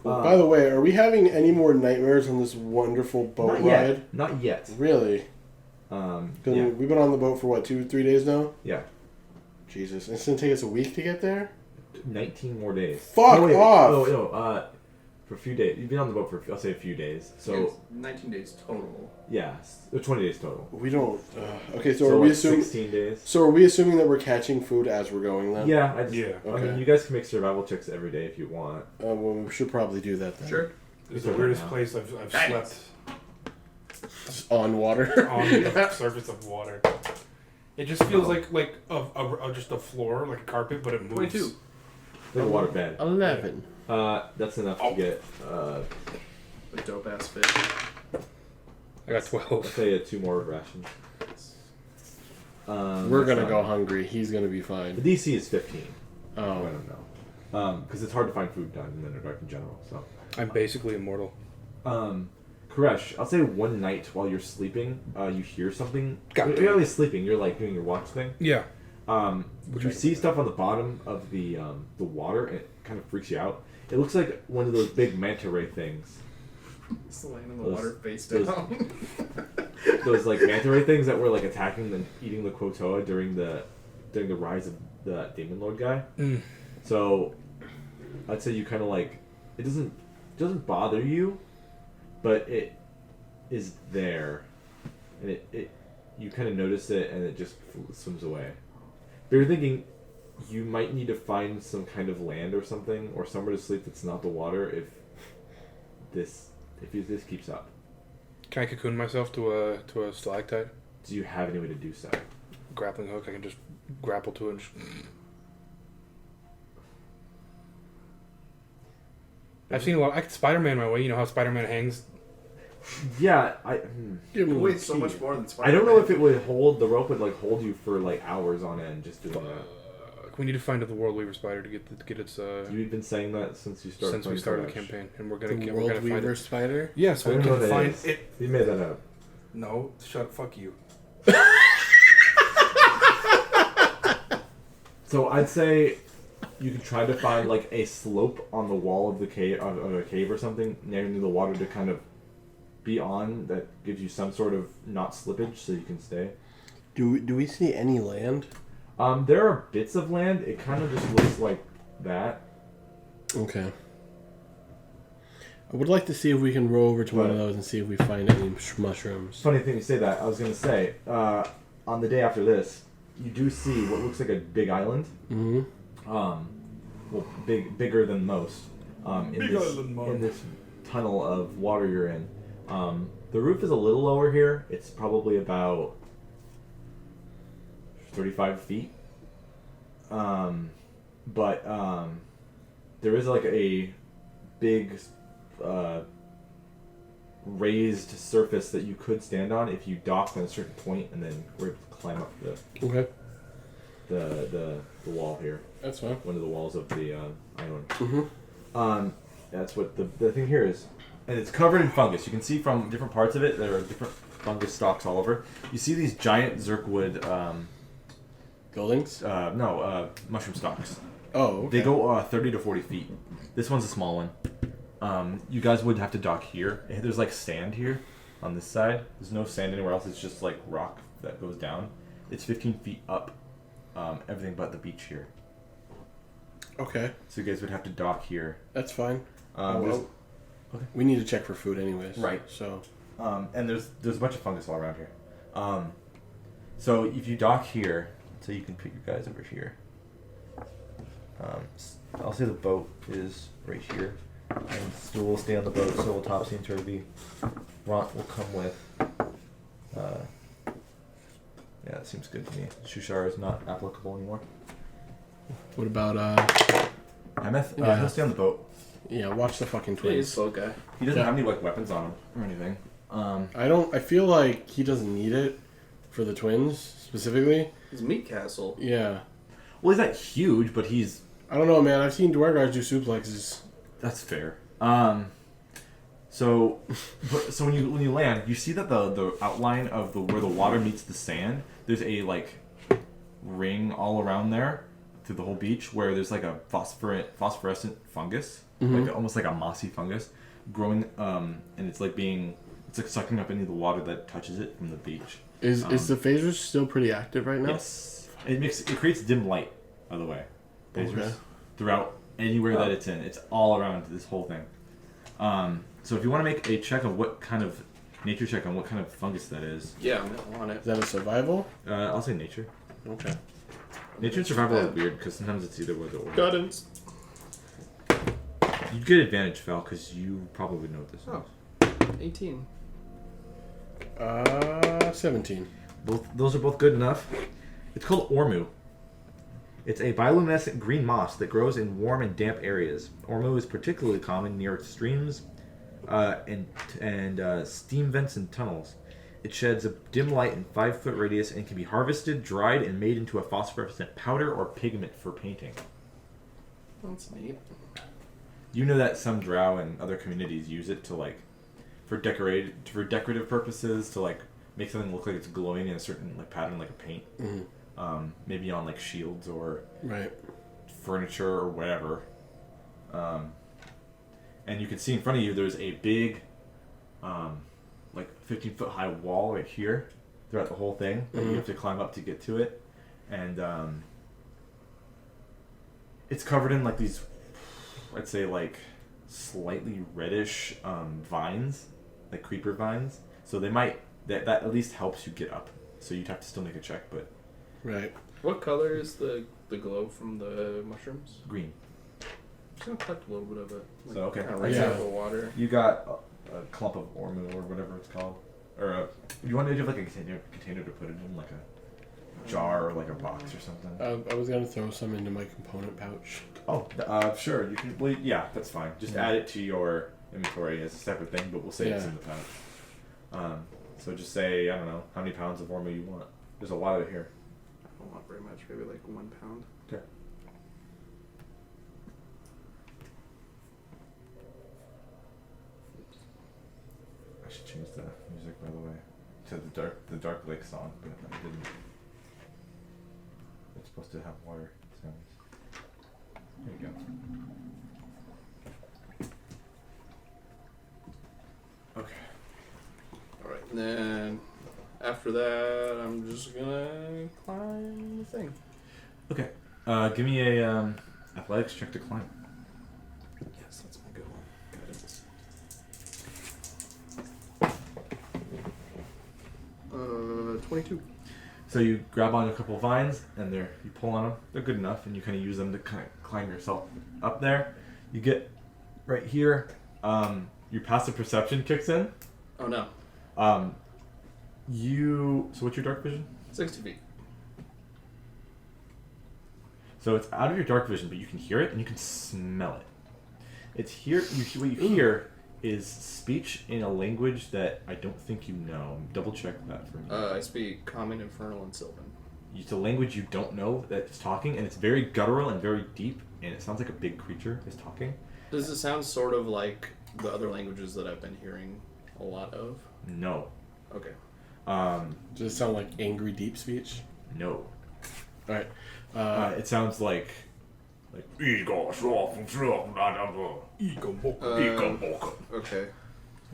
By the way, are we having any more nightmares on this wonderful boat Not ride? yet. Not yet. Really? 'Cause Yeah. we've been on the boat for what, 2-3 days now? Yeah. Jesus, it's gonna take us a week to get there? 19 more days. Fuck no, wait, off! Oh no. For a few days. You've been on the boat for I'll say a few days. So it's 19 days total. yeah, 20 days total. We don't. Okay, so, So are we like assuming? 16 days. So are we assuming that we're catching food as we're going then? Yeah, I just. Yeah. I Okay. mean, you guys can make survival checks every day if you want. Well, we should probably do that then. Sure. it's the weirdest place I've slept Just on water. on the surface of water. It just feels like just a floor, like a carpet, but it moves. 22. Like a water bed. 11. That's enough to get. A dope ass fish. I got 12. I'll say 2 more rations. We're that's gonna not- go hungry. He's gonna be The fine. DC is 15. I Oh. don't know. Because it's hard to find food down in the Underdark in general. So, I'm basically immortal. Koresh, I'll say one night while you're sleeping, you hear something. God You're damn. not really sleeping. You're like doing your watch thing. Yeah. You see stuff on the bottom of the water, and it kind of freaks you out. It looks like one of those big manta ray things. It's laying in the Those- water face those- down. Those like manta ray things that were like attacking and eating the Quotoa during the rise of the Demon Lord guy. Mm. So, I'd say you kind of like it doesn't bother you, but it is there, and it you kind of notice it and it just swims away. But you're thinking you might need to find some kind of land or something or somewhere to sleep that's not the water if this keeps up. Can I cocoon myself to a stalactite? Do you have any way to do so? Grappling hook. I can just grapple to it. And just... I've seen a lot. I could Spider-Man my way. You know how Spider-Man hangs. Yeah, Give him Wait, a so key. much more than I Spider-Man. don't know if it would hold the rope would like hold you for like hours on end just doing that. We need to find the World Weaver spider to get its. You've been saying that since you started. Since we playing started the Crash. campaign, and we're The gonna World find Weaver it. spider? Yeah, so I we don't know can what find is. it. You made that up. No, shut. Fuck you. So I'd say you could try to find like a slope on the wall of the cave, of a cave or something near the water to kind of be on that gives you some sort of not slippage so you can stay. Do we see any land? There are bits of land. It kind of just looks like that. Okay. I would like to see if we can row over to one of Right. those and see if we find any mushrooms. Funny thing you say that. I was gonna say on the day after this, you do see what looks like a big island. Mm-hmm. Well, bigger than most. In this tunnel of water you're in. The roof is a little lower here. It's probably about 35 feet. But there is like a big raised surface that you could stand on if you docked at a certain point and then were able to climb up the wall here. That's fine. One of the walls of the island. Mm-hmm. That's what the thing here is. And it's covered in fungus. You can see from different parts of it, there are different fungus stalks all over. You see these giant zirkwood... Buildings? mushroom stalks. Oh, okay. They go 30 to 40 feet. This one's a small one. You guys would have to dock here. There's like sand here on this side. There's no sand anywhere else. It's just like rock that goes down. It's 15 feet up. Everything but the beach here. Okay. So you guys would have to dock here. That's fine. Okay. We need to check for food anyways. Right. So. And there's a bunch of fungus all around here. So if you dock here, so you can put you guys over here. I'll say the boat is right here, and Stu will stay on the boat. So will Topsy and Turby. Ront will come with. Yeah, that seems good to me. Shushar is not applicable anymore. What about Hemeth? Yeah. He'll stay on the boat. Yeah, watch the fucking Yeah, he's twins. a slow guy. He doesn't Yeah. have any like weapons on him or anything. I feel like he doesn't need it for the twins specifically. He's Meat Castle. Yeah. Well, he's not huge, but he's. I don't know, man. I've seen dwarf guys do suplexes. That's fair. So when you land, you see that the outline of where the water meets the sand. There's a like ring all around there through the whole beach where there's like a phosphorescent fungus, like almost like a mossy fungus, growing. And it's like sucking up any of the water that touches it from the beach. Is the phasers still pretty active right now? Yes, it creates dim light. By the way, phasers Okay. throughout anywhere that it's in. It's all around this whole thing. So if you want to make a check of what kind of nature check on what kind of fungus that is, Yeah, I'm on it. Is that a survival? I'll say nature. Okay. Nature and survival are weird because sometimes it's either with or. Guidance. You get advantage, Val, because you probably know what this is. 18. 17. Those are both good enough. It's called Ormu. It's a bioluminescent green moss that grows in warm and damp areas. Ormu is particularly common near streams and steam vents and tunnels. It sheds a dim light in 5-foot radius and can be harvested, dried, and made into a phosphorescent powder or pigment for painting. That's neat. You know that some drow and other communities use it to like for decorative purposes to like make something look like it's glowing in a certain like pattern, like a paint. Mm-hmm. Maybe on like shields or Right. furniture or whatever. And you can see in front of you there's a big like 15-foot high wall right here throughout the whole thing that you have to climb up to get to it. And it's covered in like these, I'd say like slightly reddish vines, like creeper vines. So that at least helps you get up. So you'd have to still make a check, but Right. What color is the glow from the mushrooms? green. I'm just gonna collect a little bit of it. So, okay. Kind of rinse Yeah. out the water. You got a clump of ormu or whatever it's called, or you want to do like a container to put it in, like a jar or like a box or something. I was gonna throw some into my component pouch. Oh, sure. You can. Well, yeah, that's fine. Just add it to your inventory as a separate thing, but we'll say it's in the pouch. So just say I don't know how many pounds of ormu you want. There's a lot of it here. I don't want very much. Maybe like 1 pound. Okay. I should change the music, by the way, to the Dark Lake song, but I didn't. It's supposed to have water sounds. There you go. Okay. Alright, and then after that, I'm just gonna climb the thing. Okay. Give me a athletics check to climb. Yes, that's my good one. Guidance. 22. So you grab on a couple of vines, and you pull on them. They're good enough, and you kind of use them to kind of climb yourself up there. You get right here. Your passive perception kicks in. Oh no. So what's your dark vision? 60 feet. So it's out of your dark vision, but you can hear it and you can smell it. It's here. What you hear is speech in a language that I don't think you know. Double check that for me. I speak Common, Infernal, and Sylvan. It's a language you don't know that is talking, and it's very guttural and very deep, and it sounds like a big creature is talking. Does it sound sort of like the other languages that I've been hearing a lot of? No. Okay. Does it sound like angry deep speech? No. All right. It sounds like Okay.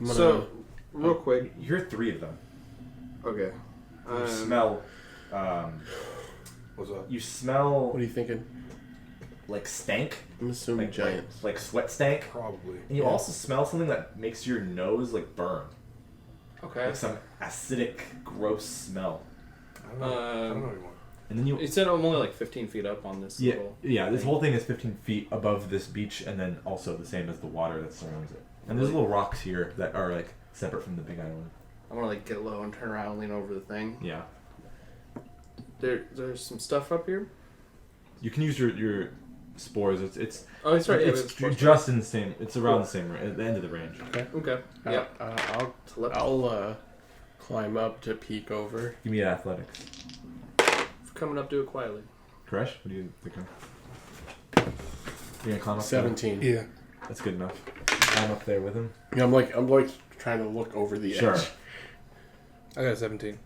I'm gonna- So, real quick. you hear 3 of them. Okay. You smell. What's up? You smell What are you thinking? like stank, I'm assuming like giants. like sweat stank, Probably. and you Yeah. also smell something that makes your nose like burn, Okay. like some acidic, gross smell. I don't know anymore. And then you It said I'm only like 15 feet up on this little... this thing. whole thing is 15 feet above this beach, and then also the same as the water that surrounds it. And there's little rocks here that are like separate from the big island. I want to like get low and turn around and lean over the thing. Yeah. There's some stuff up here. You can use your spores. It's Oh, that's right. Yeah, it's just in the same. It's around the same at the end of the range. Okay. Yeah. I'll climb up to peek over. Give me athletics. Coming up, do it quietly. Koresh, what do you think? You gonna climb up? 17. Yeah. That's good enough. I'm up there with him. Yeah, I'm like trying to look over the Sure. edge. I got a 17.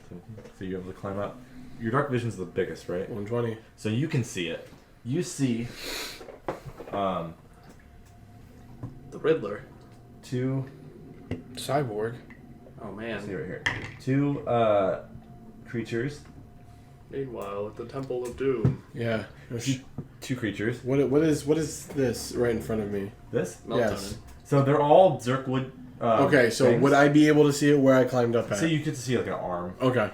So you're able to climb up. Your dark vision's the biggest, right? 120. So you can see it. You see, The Riddler. 2. Cyborg. Oh See man. right here. 2 creatures. Meanwhile, at the Temple of Doom. Yeah. 2 creatures. What is this right in front of me? This. Melatonin. Yes. So they're all Zerkwood. Okay, so things. would I be able to see it where I climbed up at? So you get to see like an arm, Okay.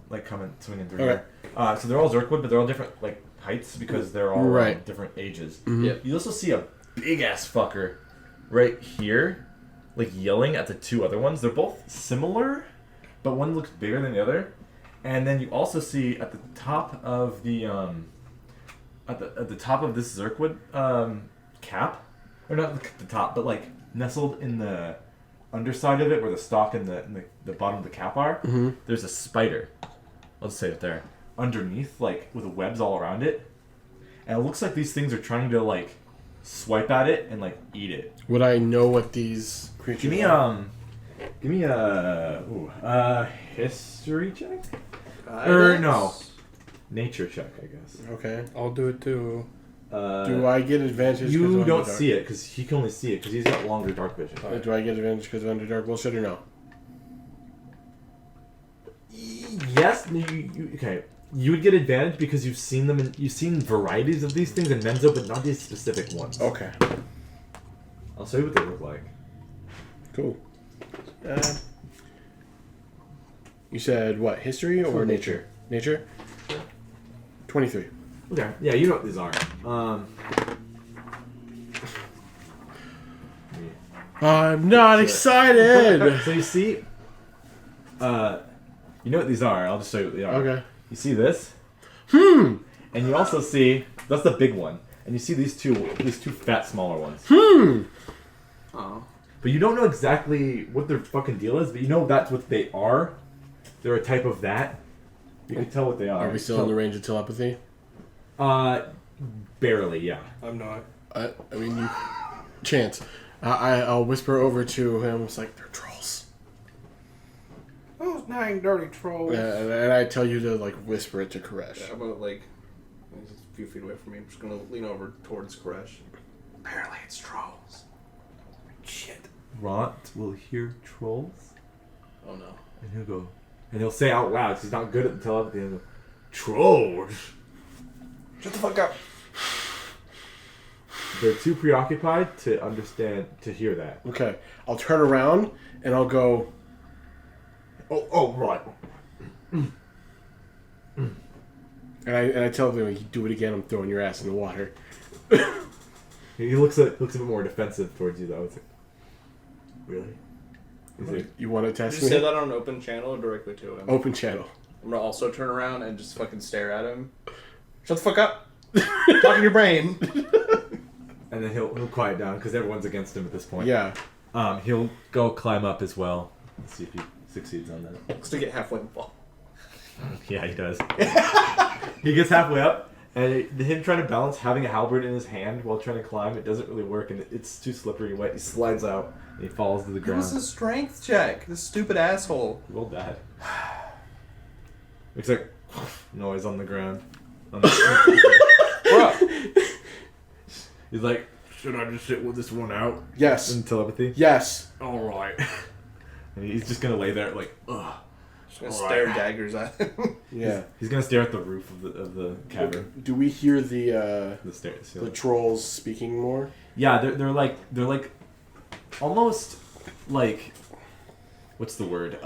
like swinging through Okay. here. So they're all Zerkwood, but they're all different like heights because they're all Right. different ages. Mhm. Yep. You also see a big ass fucker right here, like yelling at the 2 other ones. They're both similar, but one looks bigger than the other. And then you also see at the top of the at the top of this Zerkwood cap, or not the top, but like nestled in the underside of it, where the stalk and the bottom of the cap are. Mm-hmm. There's a spider. I'll just say it there. Underneath, like with webs all around it, and it looks like these things are trying to like swipe at it and like eat it. Would I know what these creatures Give me are? give me a history check. Or no, nature check, I guess. Okay. I'll do it too. Do I get advantage? 'cause You I'm don't Underdark? see it because he can only see it because he's got longer dark vision. Do I get advantage because of Underdark bullshit or no? Yes, okay. You would get advantage because you've seen them. You've seen varieties of these things in Menzo, but not these specific ones. Okay. I'll show you what they look like. Cool. You said what? History or nature? Nature. 23. Okay. Yeah, you know what these are. I'm not excited. So you see, you know what these are. I'll just show you what they are. Okay. You see this? And you also see that's the big one, and you see these two fat smaller ones. Oh. But you don't know exactly what their fucking deal is. But you know that's what they are. They're a type of that. You can tell what they are. Are we still in the range of telepathy? Barely, yeah. I'm not. I mean, you. Chance. I'll whisper over to him. It's like, they're trolls. Those dang dirty trolls. And I tell you to, like, whisper it to Koresh. Yeah, about like he's a few feet away from me. I'm just gonna lean over towards Koresh. Apparently, it's trolls. Shit. Ront will hear trolls, Oh no. and he'll go, and he'll say out loud. 'Cause he's not good at the telepathy. He'll go, trolls. Shut the fuck up. They're too preoccupied to understand to hear that. Okay. I'll turn around and I'll go. Oh, right. And I tell them, you do it again, I'm throwing your ass in the water. He looks a bit more defensive towards you, though. It's like, really? He's like, You want to Did test you me? say that on an open channel or directly to him? Open channel. I'm gonna also turn around and just fucking stare at him. Shut the fuck up. Talk in your brain. And then he'll quiet down because everyone's against him at this point. Yeah. He'll go climb up as well. Let's see if he succeeds on that. Looks to get halfway and fall. Yeah, he does. He gets halfway up, and him trying to balance having a halberd in his hand while trying to climb, it doesn't really work, and it's too slippery and wet. He slides out, and he falls to the It ground. was a strength check. This stupid asshole. Roll that. Looks like noise on the ground. Bro. He's like, should I just sit with this one out? Yes. In telepathy? Yes. Alright. And he's just gonna lay there like, ugh. Just gonna stare daggers at him. Yeah. He's gonna stare at the roof of the cavern. Do we hear the The stairs. the trolls speaking more? Yeah, they're like almost like, what's the word?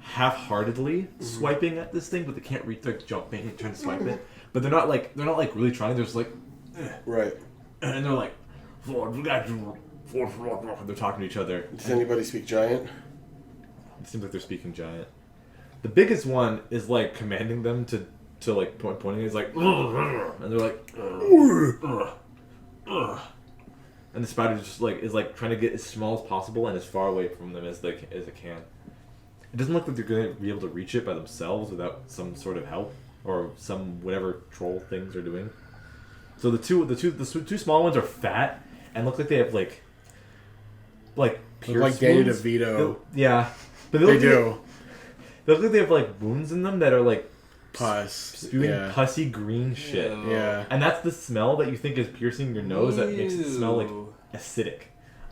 Half-heartedly swiping at this thing, but they can't reach, like jumping and trying to swipe it. But they're not like really trying. They're just like, Right. and they're like, they're talking to each other. Does anybody speak giant? It seems like they're speaking giant. The biggest one is like commanding them to like pointing. He's like, and they're like, and the spider just like is like trying to get as small as possible and as far away from them as it can. It doesn't look like they're going to be able to reach it by themselves without some sort of help or some whatever troll things are doing. So the two small ones are fat and look like they have like pierced like Danny wounds. DeVito. Yeah, but They do. They look like they have like wounds in them that are like Pus. spewing Yeah. pussy green shit. Yeah. And that's the smell that you think is piercing your nose that makes it smell like Ew. acidic.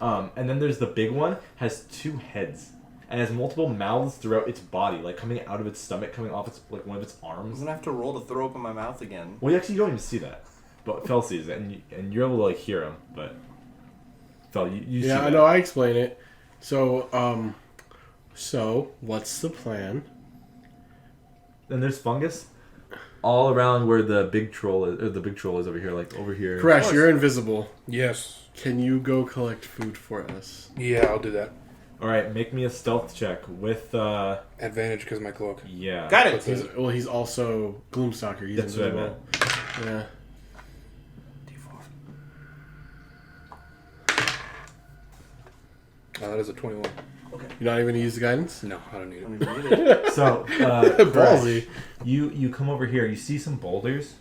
And then there's the big one, has 2 heads and has multiple mouths throughout its body, like coming out of its stomach, coming off its like one of its I'm arms. gonna have to roll to throw open my mouth again. Well, you don't even see that, but Fel sees it, and you're able to like hear him. But Fel, you see Yeah, I that. know. I explain it. So, what's the plan? Then there's fungus all around where the big troll is, or the big troll is over here, like over here. Crash, you're invisible. Yes. Can you go collect food for us? Yeah, I'll do that. All right, make me a stealth check with Advantage because of my cloak. yeah. Got it. He's also Gloomstalker. He's That's what I invisible. Yeah. That is a 21. You're not even gonna use the guidance? No, I don't need I it. don't even need it. So Ballsy. You come over here. You see some boulders.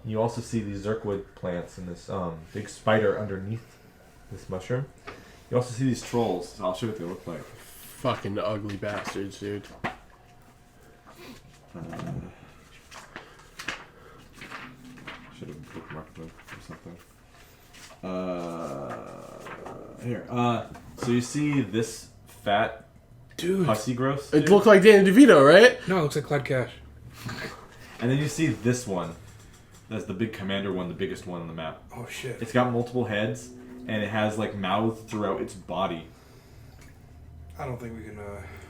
You also see these zirkwood plants and this big spider underneath this mushroom. You also see these trolls. I'll show you what they look like. Fucking ugly bastards, dude. Should have bookmarked them or something. Here. So you see this fat Dude. pussy gross, It looked like Danny DeVito, right? No, it looks like Clyde Cash. and then you see this one. That's the big commander one, the biggest one on the map. Oh shit. It's got multiple heads, and it has like mouths throughout its body, I don't think we can.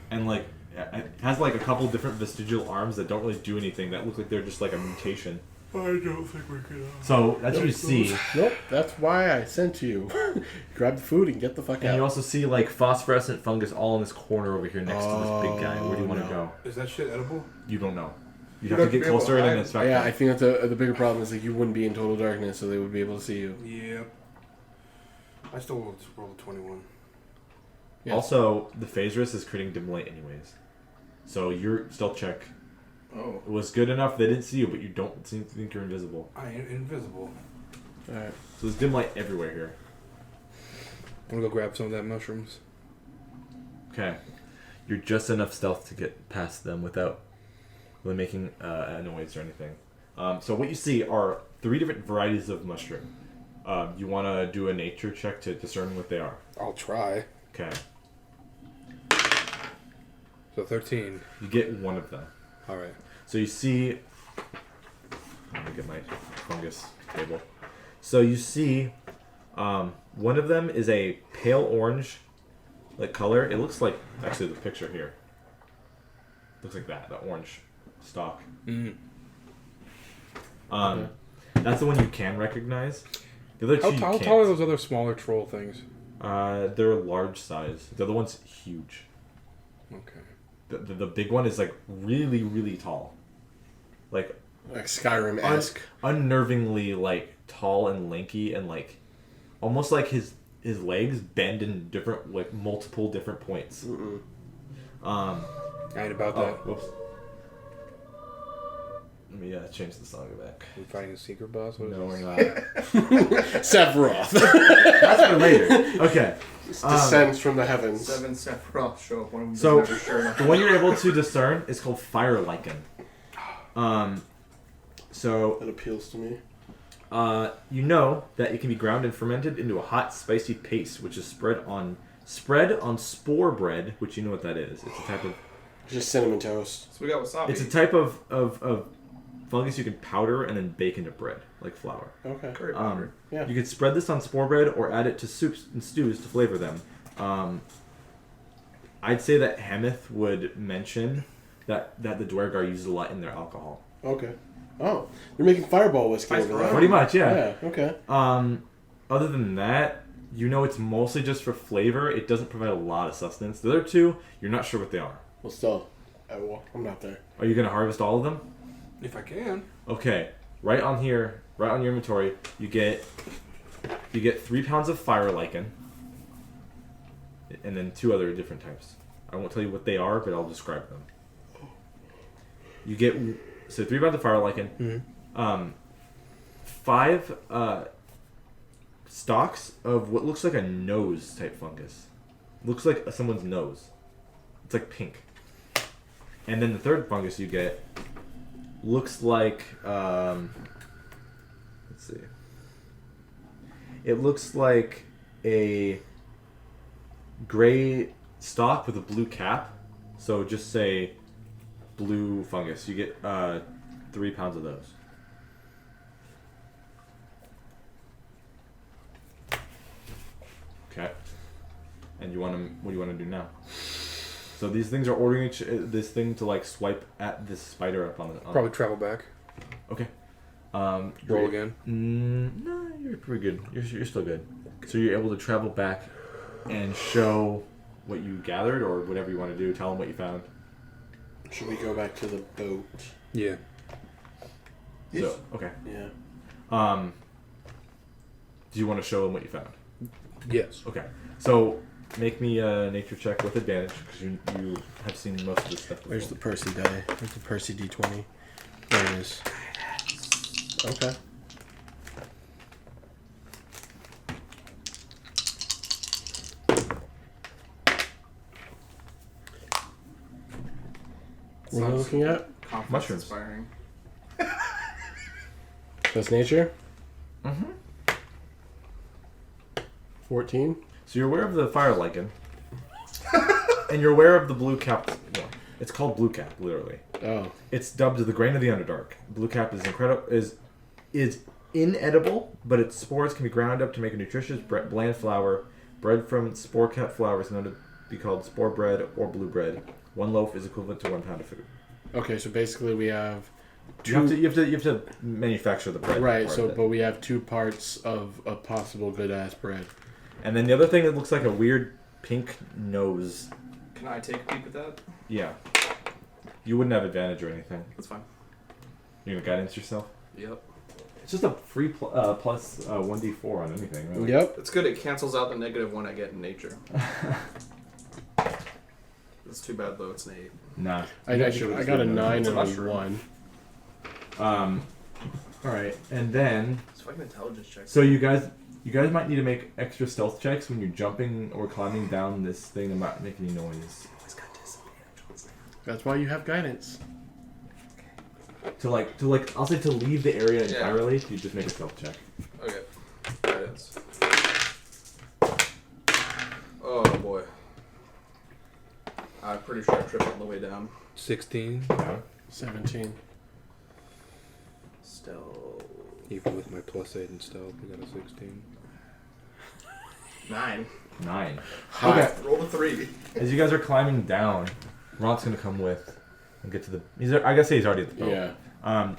and like it has like a couple different vestigial arms that don't really do anything. That look like they're just like a mutation. I don't think we can. So that's what you see. Nope. That's why I sent you. Grab the food and get the fuck And out. you also see like phosphorescent fungus all in this corner over here next to this big guy. Where do you want to no. go? Is that shit edible? You don't know. You You'd have to have to get be able closer to and hide. inspect Yeah, them. I think that the bigger problem is like you wouldn't be in total darkness, so they would be able to see you. Yep. I still rolled a 21. Yes. Also, the Phasris is creating dim light anyways. So your stealth check Oh. was good enough. They didn't see you, but you don't seem to think you're invisible. I am invisible. All right. So there's dim light everywhere here. I'm gonna go grab some of that mushrooms. Okay. You're just enough stealth to get past them without really making a noise or anything. So what you see are 3 different varieties of mushroom. You want to do a nature check to discern what they are. I'll try. Okay. So 13. You get one of them. All right. So you see... Let me get my fungus table. So you see one of them is a pale orange like color. It looks like, actually the picture here. Looks like that orange stalk. Mm. That's the one you can recognize. The other two you How can't. tall are those other smaller troll things? They're large size. The other one's huge. Okay. The big one is like really, really tall. Like Like Skyrim-esque. Unnervingly like tall and lanky and like almost like his legs bend in different like multiple different points. I ain't about that. Whoops. Let me change the song back. We fighting a secret boss? What is No, this? we're not. Sephiroth. That's for later. Okay. Descends from the heavens. 7 Sephiroth show up. One of them So never sure enough. the one you're able to discern is called fire liken. So That appeals to me. you know that it can be ground and fermented into a hot, spicy paste, which is spread on spore bread, which you know what that is. It's a type of Just cinnamon toast. So we got wasabi. it's a type of fungus you can powder and then bake into bread, like flour. Okay. curry powder. Yeah. You could spread this on spore bread or add it to soups and stews to flavor them. I'd say that Hemeth would mention that the Dwergar uses a lot in their alcohol. Okay. Oh, you're making fireball whiskey Spice over rum. there. Pretty much, yeah. Yeah. Okay. Other than that, you know it's mostly just for flavor. It doesn't provide a lot of sustenance. The other two, you're not sure what they are. Well, still, I'm not there. Are you going to harvest all of them? If I can. Okay. Right on here, right on your inventory, you get 3 pounds of fire lichen, and then 2 other different types. I won't tell you what they are, but I'll describe them. You get 3 pounds of fire lichen, 5 stalks of what looks like a nose type fungus. Looks like someone's nose. It's like pink. And then the third fungus you get looks like let's see. It looks like a gray stalk with a blue cap. So just say blue fungus. You get 3 pounds of those. Okay. And what do you want to do now? So these things are ordering this thing to like swipe at this spider up on the. Probably travel back. Okay. Roll again. No, you're pretty good. You're still good. So you're able to travel back and show what you gathered or whatever you want to do. Tell them what you found. Should we go back to the boat? Yeah. So okay. Yeah. Do you want to show them what you found? Yes. Okay. So make me a nature check with advantage because you have seen most of this stuff before. Where's the Percy die? Where's the Percy D20? There it is. Okay. What are you looking at? Confidence Mushrooms. Inspiring. That's nature? Mm-hmm. 14? So you're aware of the fire lichen, and you're aware of the blue cap. Well, it's called blue cap, literally. Oh. It's dubbed the grain of the Underdark. Blue cap is incredible. Is inedible, but its spores can be ground up to make a nutritious bland flour. Bread from spore cap flour is known to be called spore bread or blue bread. 1 loaf is equivalent to 1 pound of food. Okay, so basically we have You have to manufacture the bread. right, part so of it. but we have 2 parts of a possible good ass bread. And then the other thing that looks like a weird pink nose. Can I take a peek at that? Yeah. You wouldn't have advantage or anything. That's fine. You're gonna guidance yourself. Yep. It's just a free plus 1d4 on anything. Really. Yep. It's good. It cancels out the -1 I get in nature. It's too bad though. It's an 8. Nah. I got a 9 It's a and a mushroom. 1. All right, and then It's fucking intelligence check. so you guys might need to make extra stealth checks when you're jumping or climbing down this thing that might make any noise. It's got disadvantage. That's why you have guidance. To I'll say to leave the area Yeah. entirely, you just make a stealth check. Okay. Guidance. Oh boy. I'm pretty sure I tripped on the way down. 16. 17. Still Even with my +8 and stealth, I got a 16. 9. 9. Okay. Roll a 3. As you guys are climbing down, Ront's gonna come with and get to the. I guess he's already at the boat. Yeah.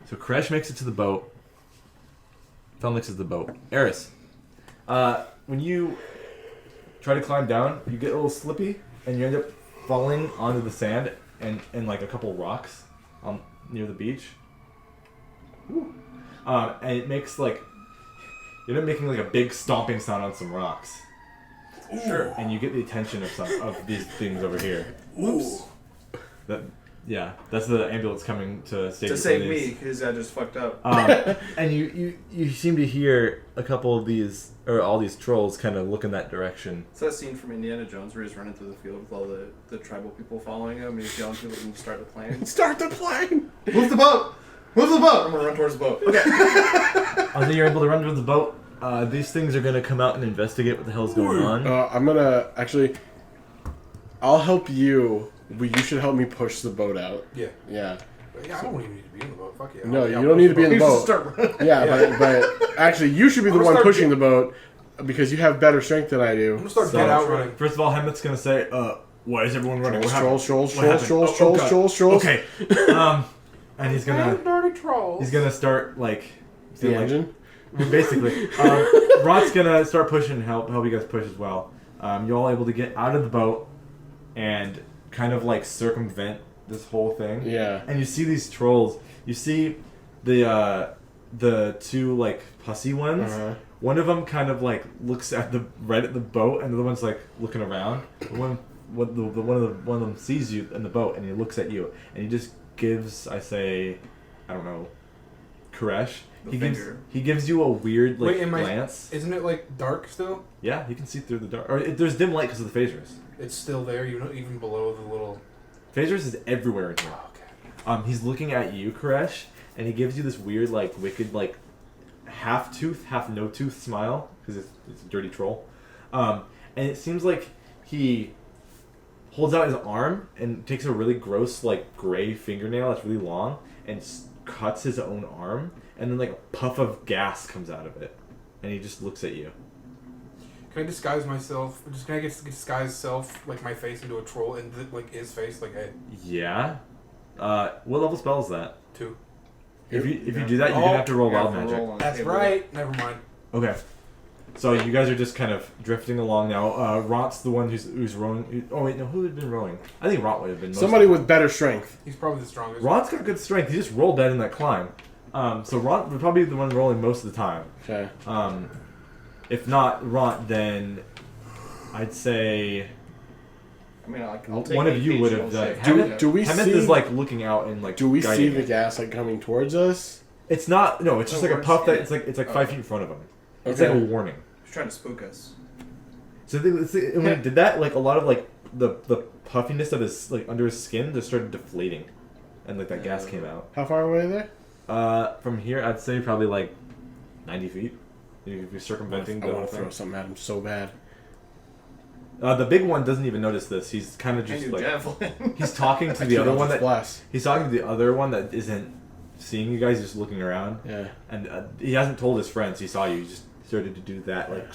So Koresh makes it to the boat. Fel makes it to the boat. Eris, when you try to climb down, you get a little slippy and you end up falling onto the sand and like a couple rocks near the beach. And it makes like you end up making like a big stomping sound on some rocks. Sure. And you get the attention of some of these things over here. Oops. That's the ambulance coming to save To you save from me, these. because I just fucked up. And you seem to hear a couple of these, or all these trolls kind of look in that direction. It's that scene from Indiana Jones where he's running through the field with all the tribal people following him, and he's yelling to them to start the plane. Start the plane! Move the boat! Move the boat! I'm gonna run towards the boat. Okay. Although you're able to run to the boat, these things are going to come out and investigate what the hell's going on. I'm gonna actually. I'll help you. But you should help me push the boat out. Yeah. Yeah. Yeah, I don't even need to be in the boat. Fuck yeah. No, Yeah, you don't need to be in the You should boat. start running. Yeah, but actually, you should be the I'm gonna one start pushing the boat because you have better strength than I I'm do. gonna start So- get out running. First of all, Hemmett's going to say, why is everyone running? What Trolls, trolls, happened? trolls, What trolls, happened? trolls, trolls, trolls. Okay. And he's gonna Dirty trolls. he's gonna start like The engine? basically. Rod's gonna start pushing and help you guys push as well. You're all able to get out of the boat and kind of like circumvent this whole thing. Yeah. And you see these trolls. You see the two like pussy ones. Uh-huh. One of them kind of like looks at the boat, and the other one's like looking around. One of them sees you in the boat, and he looks at you, and he just gives, I don't know, Koresh. He gives you a weird like glance. Isn't it like dark still? Yeah, you can see through the dark. Or there's dim light because of the phasers. It's still there, even below the little. Phasers is everywhere in here. Okay. He's looking at you, Koresh, and he gives you this weird, like, wicked, like, half tooth, half no tooth smile because it's a dirty troll. And it seems like he holds out his arm and takes a really gross, like, gray fingernail that's really long and cuts his own arm, and then like a puff of gas comes out of it, and he just looks at you. Can I disguise myself? Can I disguise self, like my face, into a troll and like his face, like hey? Yeah. What level spell is that? 2. If you do that, you're gonna have to roll wild magic. That's right. Never mind. Okay. So you guys are just kind of drifting along now. Ront's the one who's rowing. Oh wait, no, who had been rowing? I think Ront would have been. Somebody with better strength. He's probably the strongest. Ront's got good strength. He just rolled that in that climb. So Ront would probably be the one rolling most of the time. Okay. If not Ront, then I'd say I mean, I'll take one of any you would have feat done you'll it. say. Do we Hemeth see? is like looking out and like. Do we see guiding the it. gas like coming towards us? It's not. No, it's just No, like a we're puff that scared. it's like 5 feet in front of him. It's Okay. like a warning. He's trying to spook us. So when it did that, like a lot of like the puffiness of his like under his skin just started deflating, and like that gas came out. How far away are they? From here, I'd say probably like 90 feet. If you're circumventing I the want whole to throw thing. something at him so bad. The big one doesn't even notice this. He's kind of I just do like javelin. he's talking to the other one that Blast. he's talking to the other one that isn't seeing you guys, just looking around. Yeah. And he hasn't told his friends he saw you. He just started to do that like.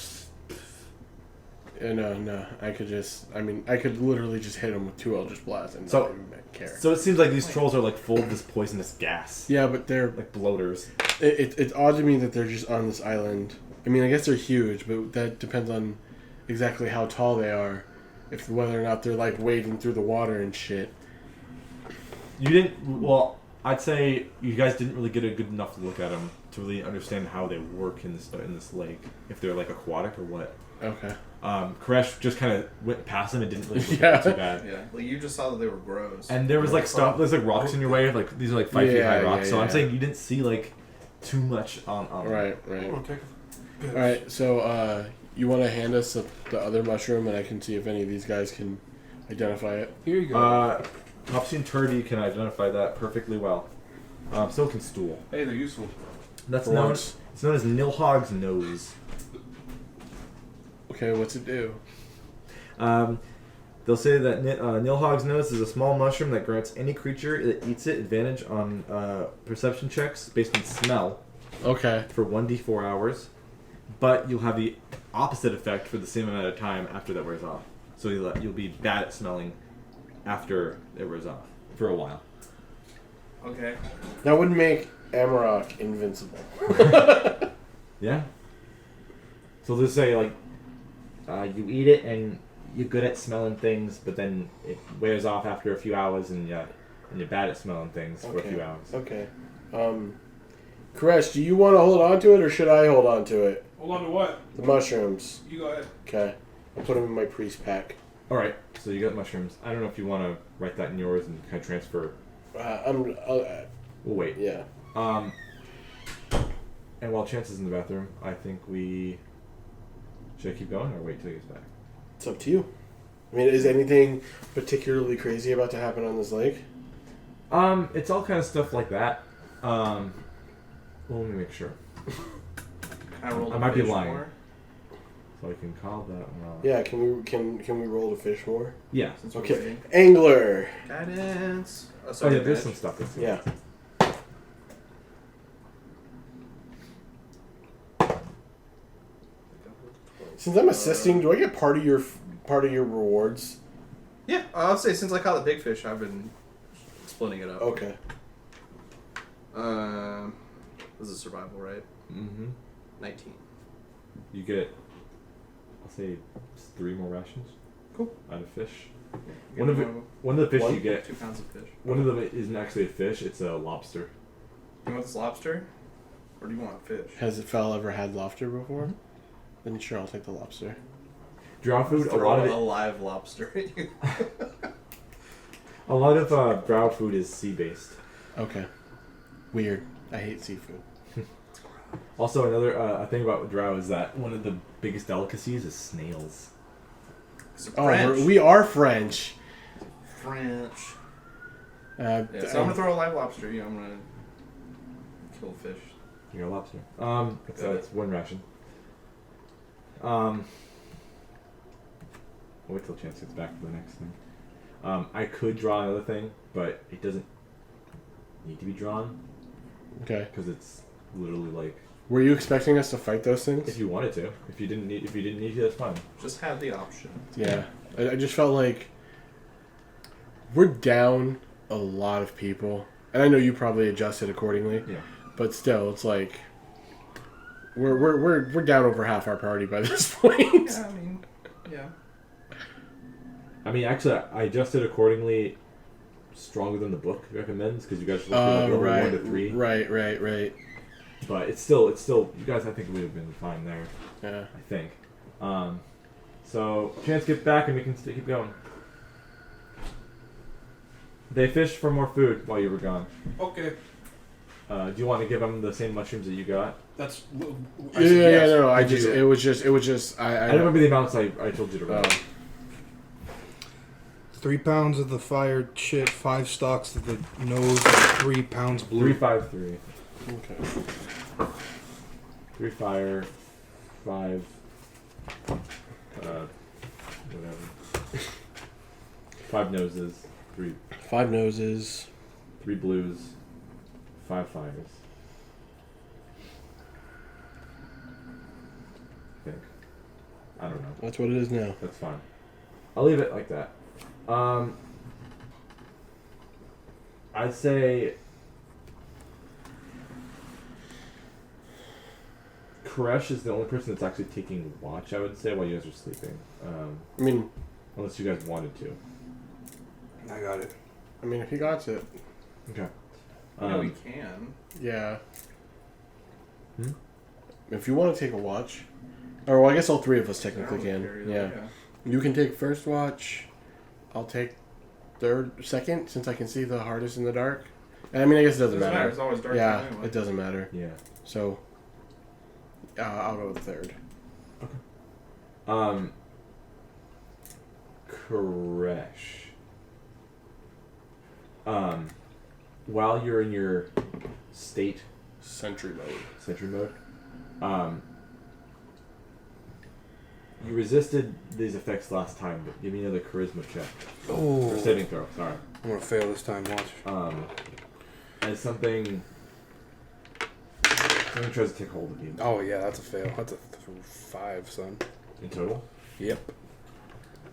No. I could literally just hit him with 2 Eldritch Blasts and So- not even care. So it seems like these trolls are like full of this poisonous gas, Yeah, but they're like bloaters. it's odd to me that they're just on this island. I mean, I guess they're huge, but that depends on exactly how tall they are, if whether or not they're like wading through the water and shit. You didn't. Well, I'd say you guys didn't really get a good enough look at them to really understand how they work in this lake. If they're like aquatic or what. Okay. Koresh just kind of went past them and didn't really look Yeah. at them too bad. Yeah, like you just saw that they were gross. And there was like stuff. There's like rocks in your way. Like these are like 5 feet high Yeah, rocks. So I'm yeah. saying you didn't see like too much on. Right. I'm gonna take a All right. So, you want to hand us the other mushroom, and I can see if any of these guys can identify it. Here you go. Topsy and Turdy can identify that perfectly well. So can Stool. Hey, they're useful. That's For known. once. It's known as Nilhog's nose. Okay, what's it do? They'll say that Nilhog's nose is a small mushroom that grants any creature that eats it advantage on perception checks based on smell Okay. for 1d4 hours, but you'll have the opposite effect for the same amount of time after that wears off. So you'll be bad at smelling after it wears off for a while. Okay. That would make Amarok invincible. Yeah. So they'll say like you eat it and you're good at smelling things, but then it wears off after a few hours, and you're bad at smelling things for a few hours. Okay. Koresh, do you want to hold on to it, or should I hold on to it? Hold on to what? The mushrooms. You go ahead. Okay. I'll put them in my priest pack. All right. So you got mushrooms. I don't know if you want to write that in yours and kind of transfer. We'll wait. Yeah. And while Chance is in the bathroom, I think we should I keep going or wait till he gets back. It's up to you. I mean, is anything particularly crazy about to happen on this lake? It's all kind of stuff like that. Well, let me make sure. I might be lying. So I can call that wrong. Yeah, can we roll to fish more? Yeah. Since we're Okay. waiting. Angler. Guidance. Oh yeah, there's some stuff that's Yeah. Since I'm assisting, do I get part of your rewards? Yeah, I'll say since I caught the big fish, I've been splitting it up. Okay. This is survival, right? Mm-hmm. 19. You get, I'll say, 3 more rations. Cool. Out of fish. You One of get it, one of the fish you get. 2 pounds of fish. One of them isn't actually a fish; it's a lobster. You want this lobster, or do you want fish? Has Fel ever had lobster before? Then sure, I'll take the lobster. Drow food. A Throw lot of a it. live lobster at you. A lot of drow food is sea-based. Okay. Weird. I hate seafood. Also, another thing about drow is that one of the biggest delicacies is snails. Oh, we are French. French. Yeah, Yeah, so I'm gonna throw a live lobster. Yeah, I'm gonna kill a fish. You got a lobster. Got It's 1 ration. I'll wait till Chance gets back for the next thing. I could draw another thing, but it doesn't need to be drawn Okay. because it's literally like Were you expecting us to fight those things? if you wanted to. If you didn't need to, that's fine. Just have the option. Yeah. I just felt like we're down a lot of people, and I know you probably adjusted accordingly. Yeah. But still, it's like we're down over half our party by this point. Yeah, I mean, yeah. I mean, actually, I adjusted accordingly, stronger than the book recommends because you guys were like over 1 to 3. Right. But it's still. You guys, I think, would have been fine there. Yeah. I think. So Chance, get back and we can keep going. They fished for more food while you were gone. Okay. Do you want to give them the same mushrooms that you got? That's. No. I Did just you- it was just I don't remember the amounts I told you to write. 3 pounds of the fire chip, 5 stalks of the nose, 3 pounds blue. 353. Okay. 3 fire, 5. Whatever. 5 noses, 3 5 noses. 3 blues, 5 fires. I think. I don't know. That's what it is now. That's fine. I'll leave it like that. I'd say Koresh is the only person that's actually taking watch, I would say, while you guys are sleeping. I mean, Unless you guys wanted to. I got it. if he got it, Okay. Yeah, we can. yeah. Hmm? If you want to take a watch, or well, I guess all 3 of us I technically would can. carry that, Yeah. You can take first watch. I'll take second, since I can see the hardest in the dark. And I guess it doesn't matter. It's always dark. Yeah, anyway. it doesn't matter. Yeah. So, I'll go with third. Koresh. While you're in your state Sentry mode. sentry mode, you resisted these effects last time, but give me another charisma check. Oh. Or saving throw, sorry. I'm gonna fail this time. Watch. As something tries to take hold of you. Oh yeah, that's a fail. That's a 5, son. In total? Yep.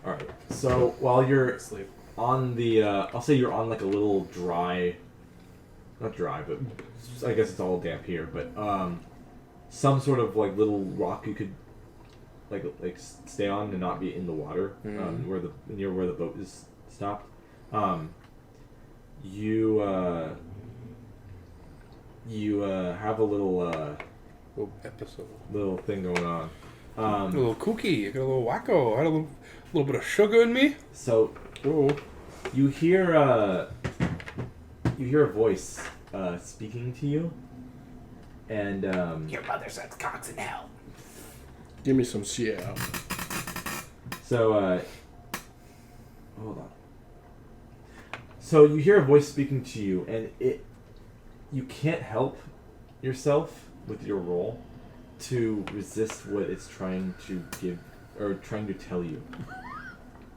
Alright. So while you're Sleep. on the I'll say you're on like a little dry, not dry, but I guess it's all damp here, but some sort of like little rock you could like stay on and not be in the water, near where the boat is stopped. You you have a little Little episode. little thing going on. A little kooky. I got a little wacko. I had a little bit of sugar in me. So you hear a voice speaking to you, and Your mother sucks cocks in hell. Give me some shit. so hold on. So you hear a voice speaking to you, and you can't help yourself with your roll to resist what it's trying to give or trying to tell you.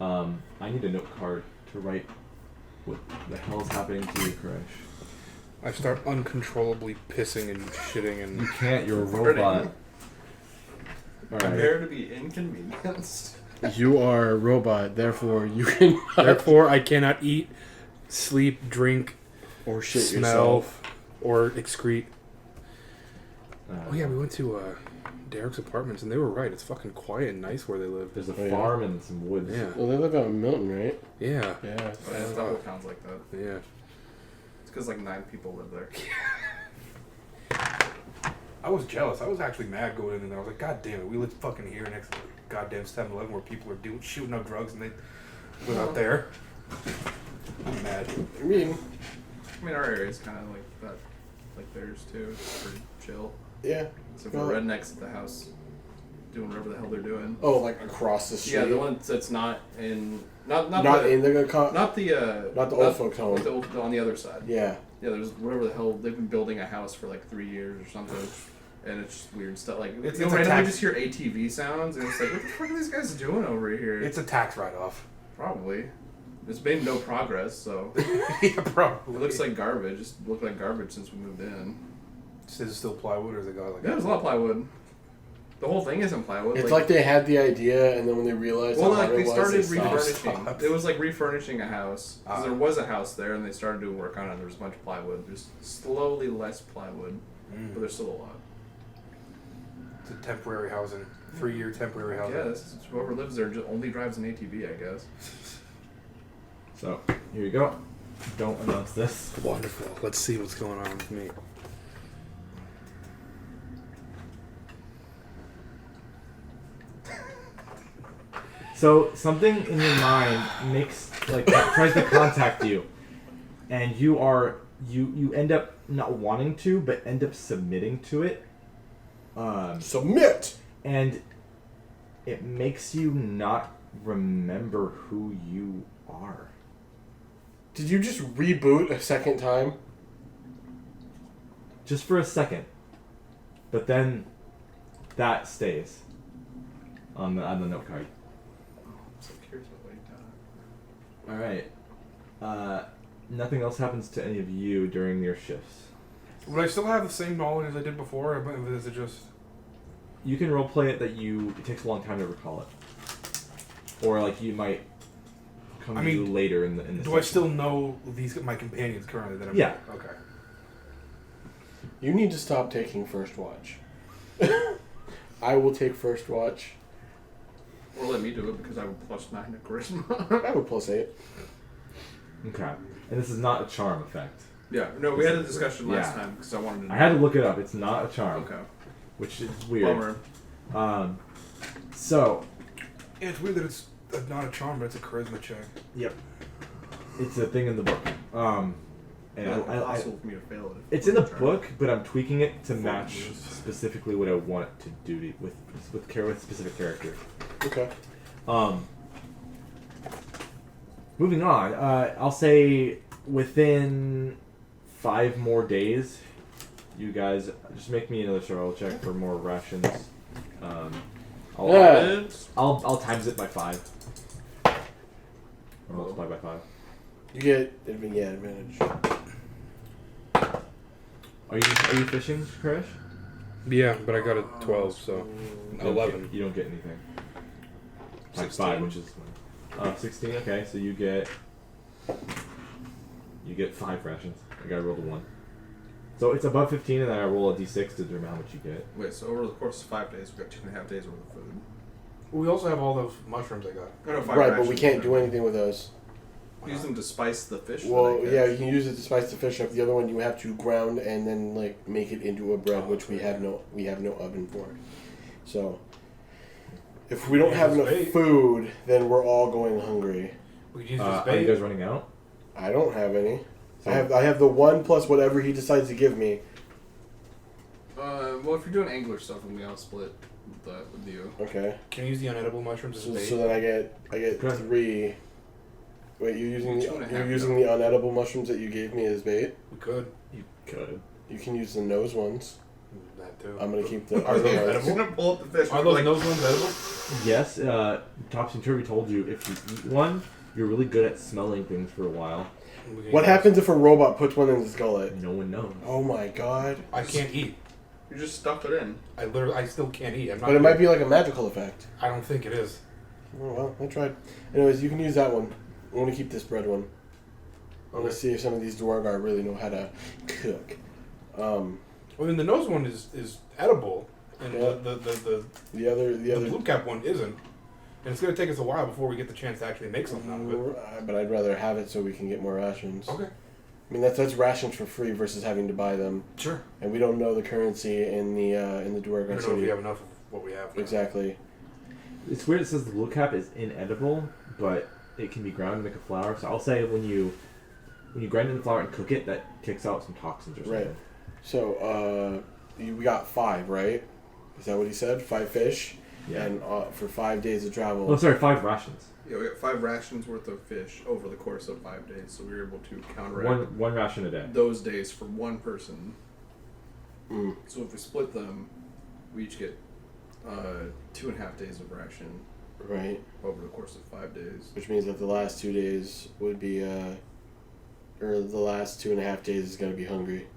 I need a note card to write what the hell is happening to you, Koresh. I start uncontrollably pissing and shitting and... You can't, you're a robot. Prepare Alright. to be inconvenienced. You are a robot, therefore you can Therefore, I cannot eat, sleep, drink, or shit smell, yourself. or excrete. Oh yeah, we went to Derek's apartments, and they were right. It's fucking quiet and nice where they live. There's a Oh, yeah. farm and some woods. Yeah. Well, they live out in Milton, right? Yeah. Yeah. The whole town's like that. Yeah. It's because like 9 people live there. I was jealous. I was actually mad going in there. I was like, God damn it, we live fucking here next to goddamn 7-Eleven where people are shooting up drugs and they live out there. I'm mad. I mean, Our area's kind of like that, like theirs too. It's pretty chill. yeah. Except for rednecks at the house doing whatever the hell they're doing. Oh, like across the street. Yeah, the one that's not in, not not the, in the not the old folks' home. not the old, on the other side. Yeah. Yeah, there's whatever the hell they've been building a house for like 3 years or something, and it's just weird stuff. Like It's you a randomly tax- just hear ATV sounds, and it's like, what the fuck are these guys doing over here? It's a tax write-off. Probably. It's made no progress, so Yeah, probably. it looks like garbage. It's looked like garbage since we moved in. Is it still plywood or is it got like... Yeah, there's a lot of plywood. The whole thing isn't plywood. It's like they had the idea, and then when they realized well, how like hard they it was, started they stopped. refurnishing. It was like refurnishing a house because Ah. there was a house there, and they started doing work on it. And there was a bunch of plywood. There's slowly less plywood, but there's still a lot. It's a temporary housing. 3-year temporary housing. Yeah, this is whoever lives there only drives an ATV, I guess. So, here you go. Don't announce this. Wonderful. Let's see what's going on with me. So, something in your mind makes, like, tries to contact you. And you end up not wanting to, but end up submitting to it. Submit! And it makes you not remember who you are. Did you just reboot a second time? Just for a second. But then that stays on the note card. I'm so curious about what he done. Alright. Nothing else happens to any of you during your shifts. Would I still have the same knowledge as I did before? Or is it just... You can roleplay it that it takes a long time to recall it. Or like you might come to you later in the Do I still know my companions currently that I'm... Yeah. Okay. You need to stop taking first watch. I will take first watch. Or let me do it because I have +9 to charisma. I would +8. Okay. And this is not a charm effect. Yeah, no, we had a discussion last Yeah. time because I wanted to know. I had to look it up. It's not a charm. Okay. Which is weird. Bummer. So Yeah, it's weird that it's not a charm, but it's a charisma check. Yep. It's a thing in the book. And It's I impossible for me to fail it. it's in the book, but I'm tweaking it to match specifically what I want it to do with specific character. Okay. Moving on, I'll say within 5 more days, you guys just make me another survival check for more rations. I'll times it by 5. Or multiply by 5. You get advantage. Are you fishing, Krish? Yeah, but I got a 12, so 11. You don't get anything. Times 16. 5, which is 16. Okay, so you get 5 rations. I gotta roll the 1. So it's above 15, and then I roll a d6 to determine how much you get. Wait, so over the course of 5 days, we got 2.5 days worth of food. We also have all those mushrooms I got. No, 5 Right, but we rations. can't do anything with those. Use them to spice the fish. Well, yeah, you can use it to spice the fish up. The other one you have to ground and then like make it into a bread, which we have no oven for. So if we don't have enough food, then we're all going hungry. We could use this Are bait. you guys running out? I don't have any. I have the one plus whatever he decides to give me. Well, if you're doing angler stuff with me, I'll split that with you. Okay. Can you use the unedible mushrooms as So, bait? so then I get Okay. 3. Wait, you're using Two and a half, the unedible mushrooms that you gave me as bait? We could. You could. You can use the nose ones. That too. I'm gonna keep the Are other those ones. edible? I'm gonna pull up the fish. Are those nose ones edible? Yes, Topsy Turvy told you if you eat one, you're really good at smelling things for a while. What happens if a robot puts one in his gullet? No one knows. Oh my god. I can't eat. You just stuff it in. I still can't eat. I'm not But it might be like a magical effect. I don't think it is. Oh well, I tried. Anyways, you can use that one. I want to keep this bread one. I want to see if some of these Dwargar really know how to cook. Well, then the nose one is edible, and Yeah. the The other. blue cap one isn't. And it's going to take us a while before we get the chance to actually make something out of it. But I'd rather have it so we can get more rations. Okay. I mean that's rations for free versus having to buy them, Sure. and we don't know the currency in the I Dwargar don't know if city. we have enough of what we have. Exactly. It's weird. It says the blue cap is inedible, but it can be ground to make a flour. So I'll say when you grind in the flour and cook it, that kicks out some toxins or something. Right. So we got 5, right? Is that what he said? 5 fish. Yeah. And for 5 days of travel. Oh, sorry, 5 rations. Yeah, we got 5 rations worth of fish over the course of 5 days, so we were able to counteract One ration a day. those days for one person. Mm. So if we split them, we each get 2.5 days of ration Right. over the course of 5 days. Which means that the last 2 days would be, or the last 2.5 days is going to be hungry.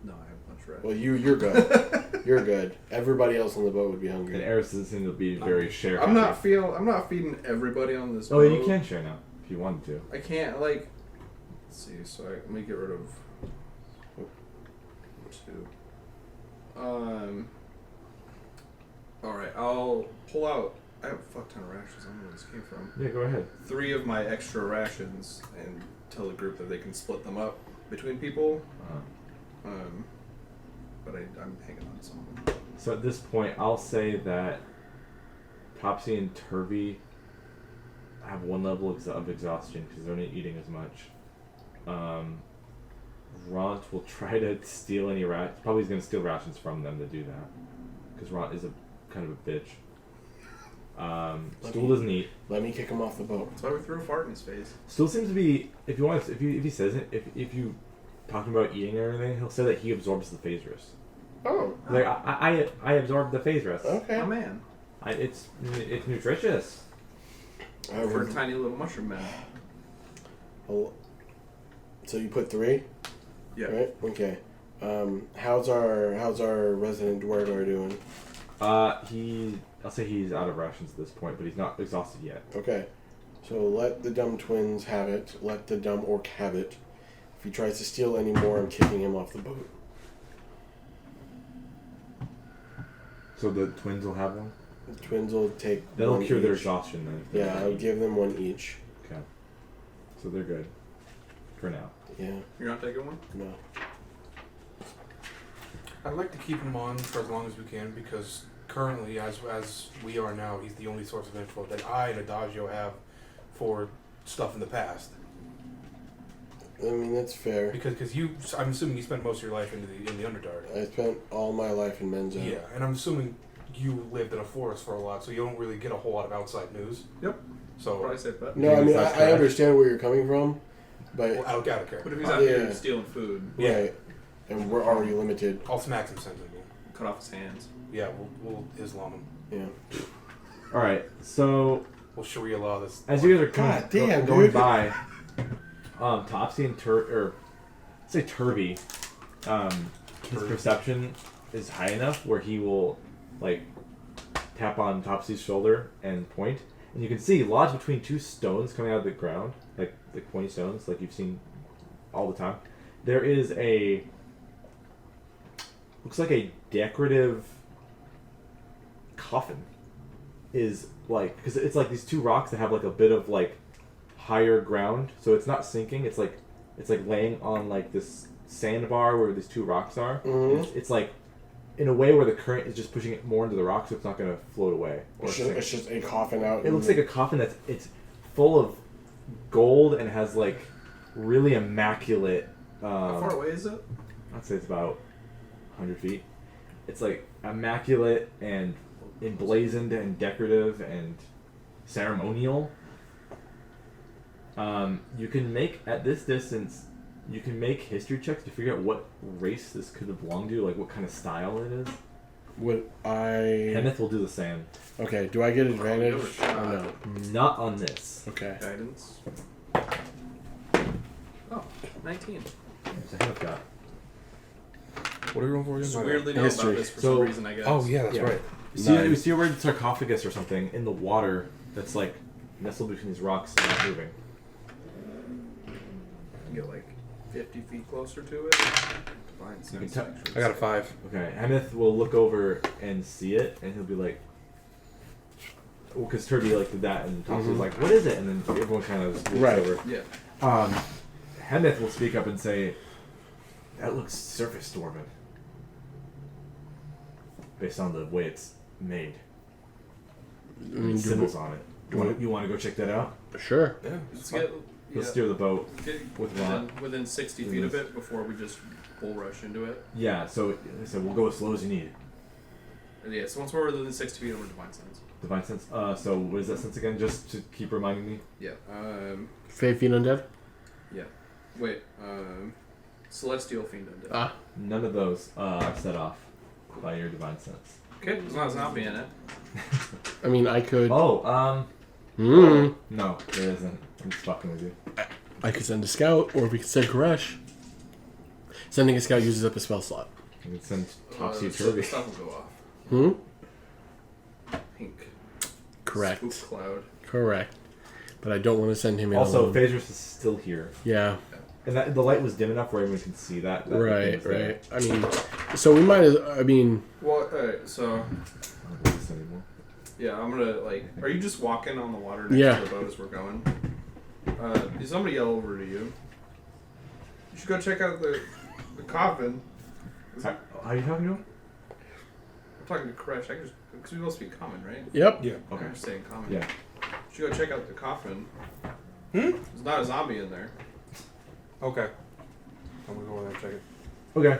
No, I have lunch ration. Well, you're good. You're good. Everybody else on the boat would be And hungry. Eris doesn't seem to be very share. I'm not feeding everybody on this Oh, boat. you can share now if you wanted to. I can't, like... Let's see, so let me get rid of... 2. Alright, I'll pull out... I have a fuck ton of rations, I don't know where this came from. Yeah, go ahead. 3 of my extra rations and tell the group that they can split them up between people. But I'm hanging on to some of them. So at this point, I'll say that Topsy and Turvy have 1 level of exhaustion because they're not eating as much. Ront will try to steal any rations. Probably he's going to steal rations from them to do that because Ront is a kind of a bitch. Stool doesn't eat. Let me kick him off the boat. That's why we threw a fart in his face. Stool seems to be, if he says it, if you talking about eating or anything, he'll say that he absorbs the phase rest. Oh. Like I absorb the phase rest. Okay. Oh man. It's nutritious. For a tiny little mushroom man. Well, so you put 3? Yeah. Right? Okay. How's our resident Dwargar doing? I'll say he's out of rations at this point, but he's not exhausted yet. Okay. So let the dumb twins have it. Let the dumb orc have it. If he tries to steal any more, I'm kicking him off the boat. So the twins will have one? The twins will take That'll one cure their each. exhaustion then. if they Yeah, don't I'll eat. give them 1 each. Okay. So they're good. For now. Yeah, You're not taking one? no. I'd like to keep him on for as long as we can because currently, as we are now, he's the only source of info that I and Adagio have for stuff in the past. I mean, that's fair. Because I'm assuming you spent most of your life in the Underdark. I spent all my life in Menzo. Yeah, and I'm assuming you lived in a forest for a lot, so you don't really get a whole lot of outside news. Yep. So, Probably said that. No, I mean, That's I correct. understand where you're coming from, but... well, I don't care. But if he's out here Yeah. stealing food, Yeah. Right. And we're already limited. I'll smack some sense into him. cut off his hands. Yeah, we'll Islam him. Yeah. Alright, so We'll Sharia law this. as you guys are God damn, going dude. by, Topsy and Turvy, his perception is high enough where he will like tap on Topsy's shoulder and point, and you can see lodged between 2 stones coming out of the ground, like pointy stones, like you've seen all the time. There is looks like a decorative coffin. Is like, because it's like these 2 rocks that have like a bit of like higher ground, so it's not sinking. It's like laying on like this sandbar where these two rocks are. Mm-hmm. It's like in a way where the current is just pushing it more into the rock, so it's not going to float away. Or It's just a coffin out. it looks like a coffin it's full of gold and has like really immaculate. How far away is it? I'd say it's about 100 feet. It's like immaculate and emblazoned and decorative and ceremonial. You can make, at this distance, you can make history checks to figure out what race this could have belonged to, like what kind of style it is. Would I... Kenneth will do the same. Okay, do I get advantage? give it a shot. Or no? Not on this. Okay. Guidance. Oh, 19. So Kenneth got. What are we rolling for Just again? weirdly know History. about this for So- some reason, I guess. Oh yeah, that's Yeah. right. You see a weird sarcophagus or something in the water that's like nestled between these rocks and not moving. Get like 50 feet closer to it. Divine You sense, can actually. I got a 5. Okay, Kenneth will look over and see it, and he'll be like, well, because Turby like did that, and Thompson's Mhm. like, "What is it?" And then everyone kind of looks Right. over. Yeah. Kenneth will speak up and say, "That looks surface dwarven, based on the way it's made. I mean, do Symbols on it. You want to go check that out? Sure. Yeah. Let's get, He'll yeah, steer the boat get with Ron. within 60 feet of it before we just bull rush into it. Yeah, so we'll go as slow as you need. And yeah, so once we're within 60 feet, we're Divine Sense. Divine sense. So what is that sense again? Just to keep reminding me. Yeah. Fae Fiend Undead? Yeah. Wait. Celestial Fiend Undead. Ah. None of those are set off by your divine sense. Okay, there's not a zombie in it. I mean, I could... Oh, Mm. no, there isn't. I'm just fucking with you. I could send a scout, or we could send Koresh. Sending a scout uses up a spell slot. I can send The Topsy Turvy. stuff will go off. Pink. Correct. Spook cloud. Correct. But I don't want to send him in Also, alone. Phasers is still here, Yeah. and the light was dim enough where everyone can see that the thing Right, was there. right. I mean, so we might as... I mean... Well, alright, so, I don't do this anymore. yeah, I'm gonna, like, are you just walking on the water next Yeah. to the boat as we're going? Did somebody yell over to you? You should go check out the coffin. How are you talking to him? I'm talking to Koresh. I can just, because we both speak common, right? Yep. Yeah. Okay. I'm just saying common. Yeah. You should go check out the coffin. Hmm? There's not a zombie in there. Okay. I'm gonna go in there and check it. Okay.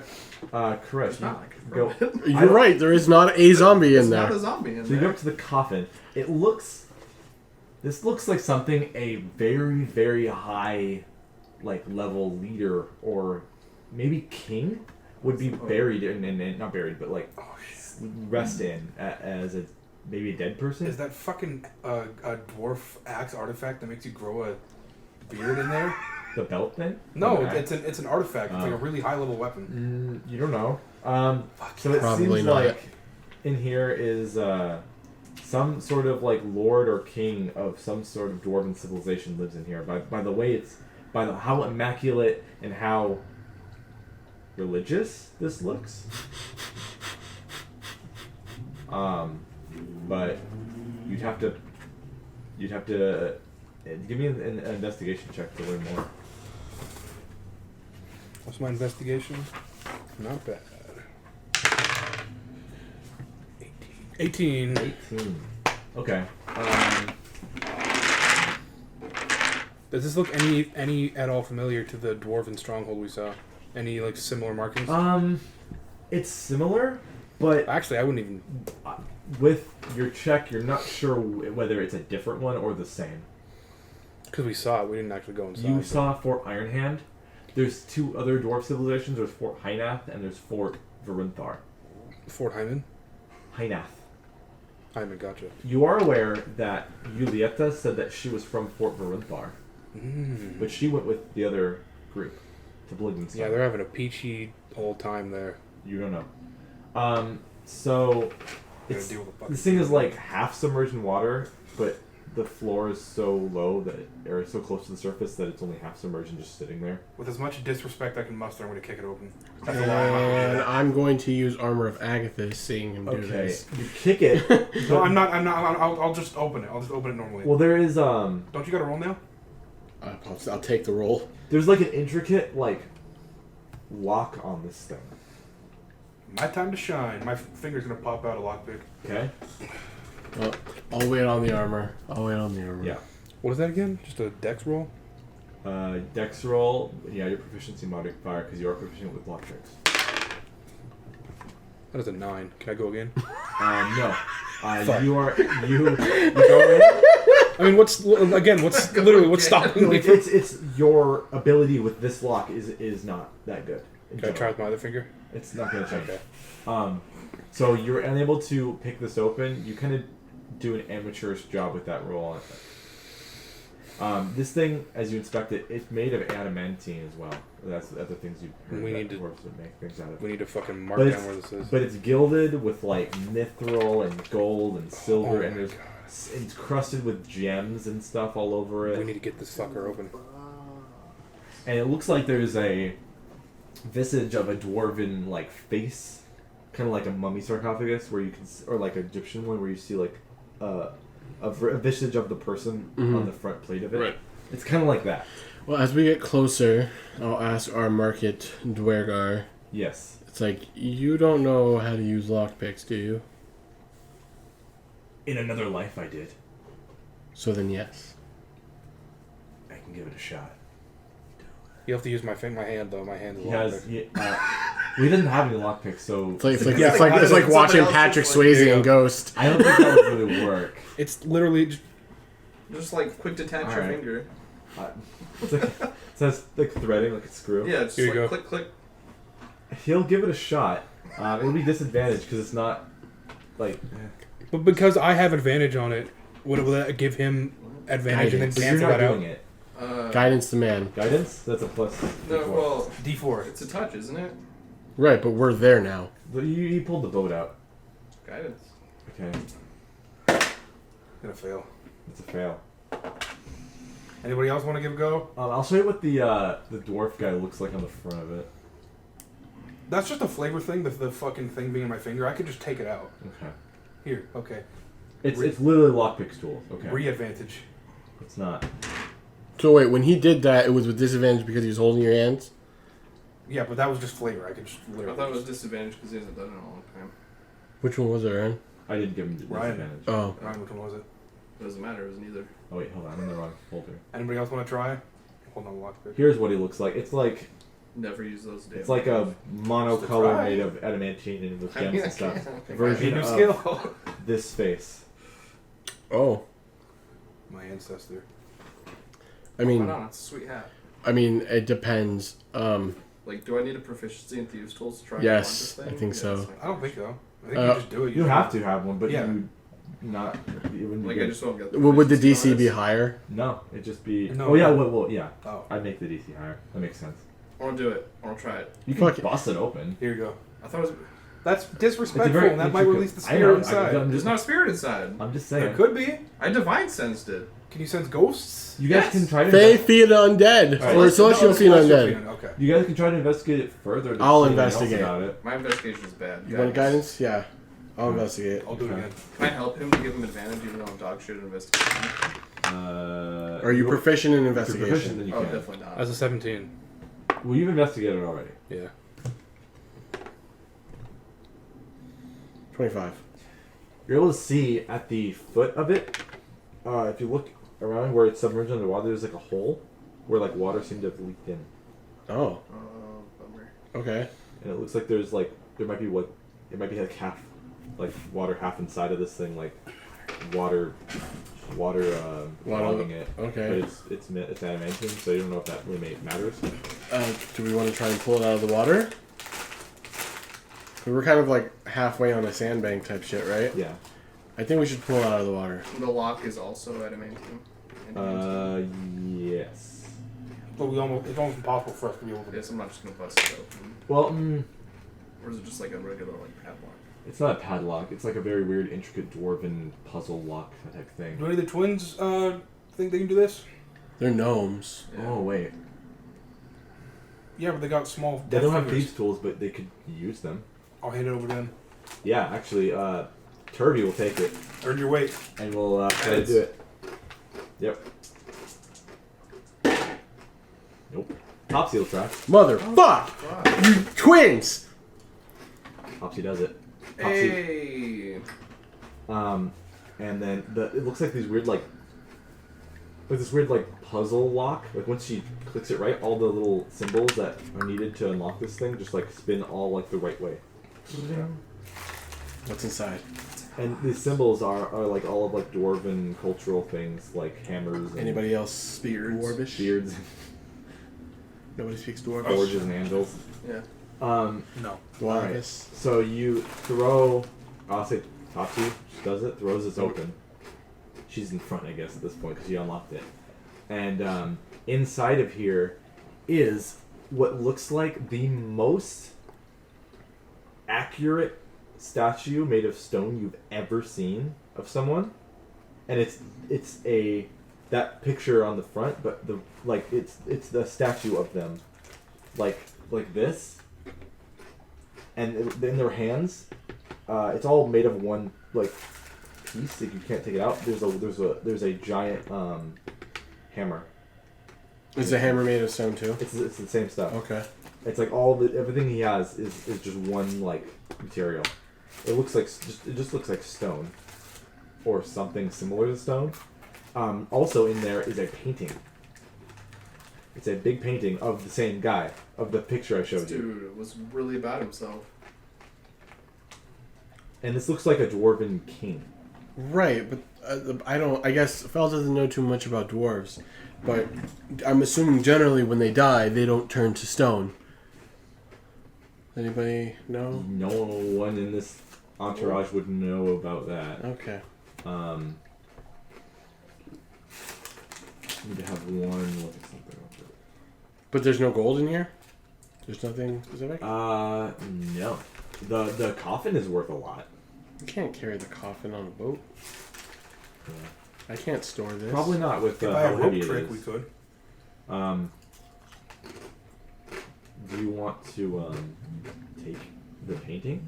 Koresh, It's not like a go. You're right. There is not a zombie There's in not there. a zombie in So you go there. up to the coffin. This looks like something a very, very high, like, level leader or maybe king would be buried in, and not buried, but like rest in as maybe a dead person. Is that fucking a dwarf axe artifact that makes you grow a beard in there? The belt thing? No, Or the it's an artifact. It's like a really high level weapon. You don't know. So it Probably seems not. like in here is some sort of like lord or king of some sort of dwarven civilization lives in here. By the way, how immaculate and how religious this looks. But you'd have to give me an investigation check to learn more. What's my investigation? Not bad. 18. 18. Okay. Does this look any at all familiar to the dwarven stronghold we saw? Any like similar markings? It's similar, but Actually, I wouldn't even. with your check, you're not sure whether it's a different one or the same. Because we saw it, we didn't actually go inside. You saw Fort Ironhand. There's two other dwarf civilizations. There's Fort Hynath and there's Fort Varunthar. Fort Hyman? Hynath. Hyman, gotcha. You are aware that Julieta said that she was from Fort Varunthar, but she went with the other group to Bliggingstone. Yeah, they're having a peachy old time there. You don't know. So Gotta it's, deal with the fucking this thing is like half submerged in water, but the floor is so low or so close to the surface that it's only half submerged and just sitting there. With as much disrespect I can muster, I'm going to kick it open. That's a lie. I'm not gonna do And that. I'm going to use Armor of Agathis, seeing him do Okay, this. you kick it. No, I'm not. I'll just open it. I'll just open it normally. Well, there is Don't you got a roll now? I'll take the roll. There's like an intricate like lock on this thing. My time to shine. My finger's gonna pop out a lockpick. Okay. Well, I'll wait on the armor. Yeah. What is that again? Just a dex roll? Dex roll. Yeah, your proficiency modifier because you are proficient with lockpicks. That is a 9. Can I go again? No. Fuck. You go in? I mean, what's stopping me? It's your ability with this lock is not that good. Can I try with my other finger? It's not gonna change. Okay. So you're unable to pick this open. You kind of do an amateurish job with that roll. This thing, as you inspect it, it's made of adamantine as well. That's the other things you heard We that need to- dwarves would make things out of. We need to fucking mark But down where this is. But it's gilded with like mithril and gold and silver, Oh and my there's it's crusted with gems and stuff all over it. We need to get this fucker open. And it looks like there's a visage of a dwarven like face, kind of like a mummy sarcophagus, where you can, or like an Egyptian one, where you see like a visage of the person on the front plate of it. Right. It's kind of like that. Well, as we get closer, I'll ask our market Dwergar. Yes. It's like, you don't know how to use lockpicks, do you? In another life, I did. So then, yes. I can give it a shot. You have to use my hand though. My hand is He locked. has. We didn't have any lockpicks, so It's like watching Patrick Swayze in Ghost. I don't think that would really work. It's literally Just like quick detach your Alright. finger. It's like, it says like threading, like a screw. Yeah, it's Here just you like go. click, click. He'll give it a shot. It'll be disadvantaged because it's not like. But because I have advantage on it, will that give him advantage and then Guidance. But you're cancel not that out? doing it. Guidance to man. Guidance? That's a plus. No, D4. well, D4. it's a touch, isn't it? Right, but we're there now. But you pulled the boat out. Guidance. Okay, Gonna fail. it's a fail. Anybody else want to give a go? I'll show you what the dwarf guy looks like on the front of it. That's just a flavor thing. The fucking thing being in my finger. I could just take it out. Okay. Here. Okay. It's literally lockpick tools. Okay. Re-advantage. It's not. So wait, when he did that, it was with disadvantage because he was holding your hands? Yeah, but that was just flavor. I could just I literally. thought it was disadvantage because he hasn't done it in a long time. Which one was it, Aaron? I didn't give him Ryan. disadvantage. Oh. Ryan, which one was it? Doesn't matter, it was neither. Oh wait, hold on. I'm in the wrong folder. Anybody else want to try? Hold on, lockpick. Here's what he looks like. It's like Never use those damn it's like a Just monocolor try. made of adamantine and with gems and stuff. Need Version new of skill. this face. Oh. My ancestor. I Why mean, not? It's a sweet hat. it depends. Like, do I need a proficiency in thieves' tools to try Yes, and launch this thing? I think so. it's like- I don't think so. I think Uh, you just do it. You have to have one, but Yeah. you not. It wouldn't Like, be I good. just don't get Would the proficiency DC be bonus. higher? No, it'd just be. No. Oh yeah, well, yeah. Oh, I'd make the DC higher. That makes sense. I want to do it. I want to try it. You can Fuck it. bust it open. here you go. I thought it was... That's disrespectful, very and that might intricate- release the I know, spirit I'm inside. just- There's not a spirit inside. I'm just There saying. could be. I divine sensed it. Can you sense ghosts? You guys Yes. can try to. Fae feed undead. Alright. Or celestial feed undead. Okay. You guys can try to investigate it further. To I'll see anything else investigate. about it. My investigation is bad. You want guidance? Yeah. I'll investigate. I'll do it Okay. again. Can I help him to give him advantage even though I'm dog shit at investigation? Are you proficient in If you're proficient, investigation? then you Oh, can. definitely not. As a 17. Well, you've investigated already. Yeah. 25. You're able to see at the foot of it. If you look around where it's submerged under water, there's like a hole where like water seemed to have leaked in, Oh, Bummer. okay. and it looks like there's like there might be it might be like half like water half inside of this thing, like water clogging it. But Okay. it's adamantine, so you don't know if that really matters. Do we want to try and pull it out of the water? We're kind of like halfway on a sandbank type shit, right? Yeah. I think we should pull it out of the water. The lock is also adamantine. Yes. But it's almost impossible for us to be able to. Yes, I'm not just gonna bust it open. Well, Or is it just like a regular like padlock? it's not a padlock. It's like a very weird, intricate dwarven puzzle lock type thing. Do any of the twins think they can do this? They're gnomes. Yeah. Oh wait, Yeah, but they got small. they don't have fingers. thieves' tools, but they could use them. I'll hand it over to them. Yeah, actually, Turvy will take it, Earn your weight. and we'll try to Guidance. do it. Yep. Nope. Topsy will try. Motherfuck! You twins! Topsy does it. Topsy. Hey. And then it looks like these weird this weird puzzle lock. Like once she clicks it right, all the little symbols that are needed to unlock this thing just spin all the right way. What's inside? And these symbols are all of dwarven cultural things like hammers. And Anybody else speak Dwarvish? beards, Nobody speaks Dwarvish. forges, and anvils. Yeah. No. Dwarvish. So you throw. I'll say Topsy. She does it. Throws this open. She's in front, I guess, at this point because she unlocked it. And inside of here is what looks like the most accurate statue made of stone you've ever seen of someone. And it's that picture on the front, but it's the statue of them, like this. And in their hands, it's all made of one piece. Like you can't take it out. There's a giant hammer. Is the hammer made of stone too? It's the same stuff. Okay. It's everything he has is just one material. It just looks like stone, or something similar to stone. Also in there is a painting. It's a big painting of the same guy, of the picture I showed you. Dude was really about himself. And this looks like a dwarven king. Right, but I guess Fel doesn't know too much about dwarves, but I'm assuming generally when they die, they don't turn to stone. Anybody know? No one in this entourage would know about that. Okay. Need to have one look at something. But there's no gold in here? There's nothing specific? No. The coffin is worth a lot. You can't carry the coffin on a boat. Yeah. I can't store this. Probably not with If I had how a rope heavy it trick, is. we could. Do you want to take the painting?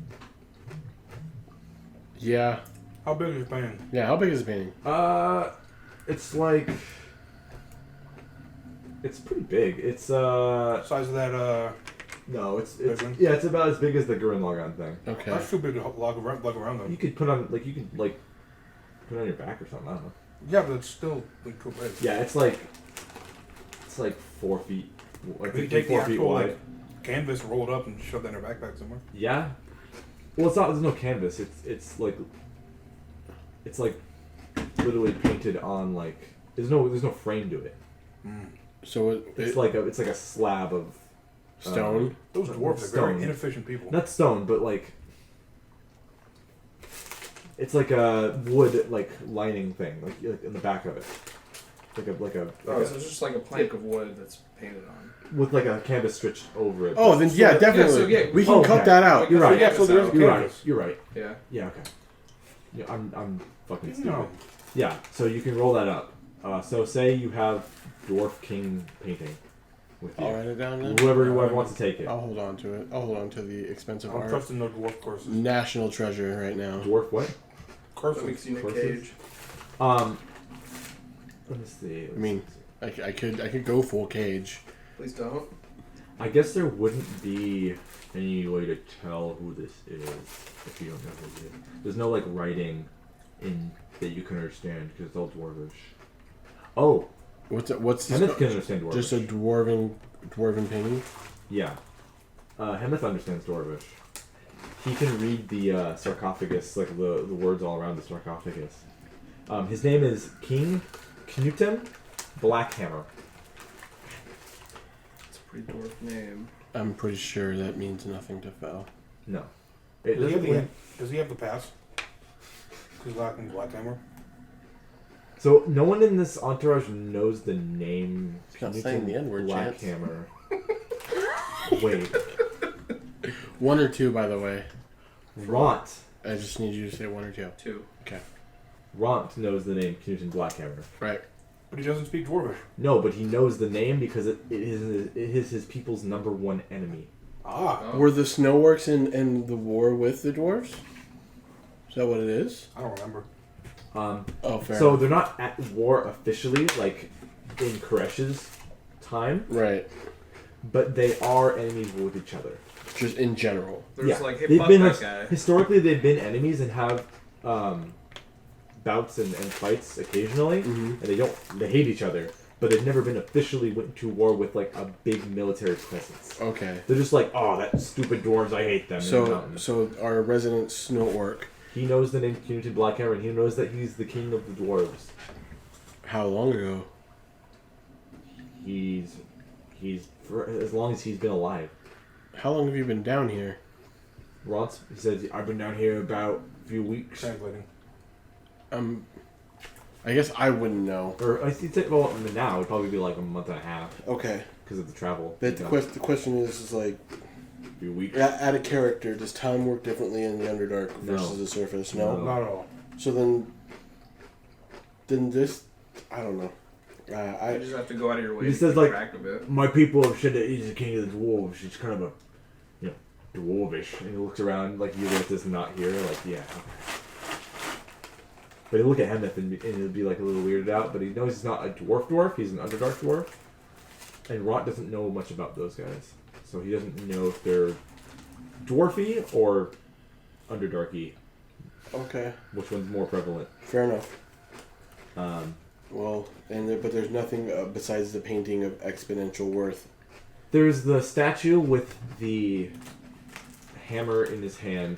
Yeah. How big is your painting? Yeah, how big is the painting? It's it's pretty big. It's Size of that, no, it's Bedroom? yeah, it's about as big as the Gurren Lagann thing. Okay. that's too big to lug around them. You could put on put it on your back or something. I don't know. Yeah, but it's still too big. Yeah, it's 4 feet, You take the 4 feet actual wide. canvas, roll it up, and shove that in her backpack somewhere. Yeah. Well, it's not. There's no canvas. It's literally painted on there's no frame to it. So It's like a slab of stone? Those dwarves are Stone. very inefficient people. not stone, but it's like a wood lining thing like in the back of it, Oh, so it's just like a plank of wood that's painted on. with a canvas stitched over it. Oh, then yeah, definitely. yeah, we can oh, cut okay. that out. You're right. Yeah, so there's You're right. canvas. You're right. Yeah. Yeah. Okay. Yeah, I'm fucking stupid. No. Yeah. So you can roll that up. So say you have dwarf king painting with you. I'll write it down then. Whoever wants to take it. I'll hold on to it. I'll hold on to the expensive I'm art. trusting no dwarf courses. National treasure right now. Dwarf what? That Courses. makes you Nick Courses? Cage. Let me see. I mean, I could go full cage. Please don't. I guess there wouldn't be any way to tell who this is if you don't know who it is. There's no writing in that you can understand because it's all dwarvish. Oh, What's this? Hemeth can understand dwarvish. Just a dwarven painting. Yeah. Hemeth understands dwarvish. He can read the sarcophagus, the words all around the sarcophagus. His name is King Knutem Blackhammer. It's a pretty dwarf name. I'm pretty sure that means nothing to Fel. No. It Does he, doesn't have mean... does he have the pass? Because lacking Blackhammer. So no one in this entourage knows the name He's not saying the N-word, Chance. Blackhammer. Wait. 1 or 2, by the way. Ront. I just need you to say 1 or 2. 2. Okay. Ront knows the name Knuten Blackhammer. Right. But he doesn't speak dwarvish. No, but he knows the name because it is his people's #1 enemy. Ah. Oh. Were the Snowworks in the war with the dwarves? Is that what it is? I don't remember. Oh, fair So enough. they're not at war officially, in Koresh's time, Right. but they are enemies with each other. Just in general. There's like, hey, they've fuck been that guy. historically they've been enemies and have bouts and fights occasionally, and they hate each other, but they've never been officially went to war with like a big military presence. Okay. They're just like, oh, that stupid dwarves, I hate them. in the mountains. So our resident snow orc. He knows the name Community Blackhammer, and he knows that he's the king of the dwarves. How long ago? He's for as long as he's been alive. How long have you been down here? He says, I've been down here about a few weeks. Translating. I guess I wouldn't know. Or he'd say, well, now it'd probably be like a month and a half Okay. because of the travel. The question is like, A few weeks. add a character. Does time work differently in the Underdark versus No. the surface? No. No. Not at all. So then this, I don't know. You just have to go out of your way He to says, keep like, track of it. my people have said that he's the king of the dwarves. He's kind of a, dwarvish. And he looks around like Ulysses is not here. Like, yeah. But he'll look at Hemeth and he'll be like a little weirded out. But he knows he's not a dwarf. He's an Underdark dwarf. And Rot doesn't know much about those guys. So he doesn't know if they're dwarfy or Underdarky. Okay. Which one's more prevalent? Fair enough. Well, but there's nothing besides the painting of exponential worth. There's the statue with the hammer in his hand.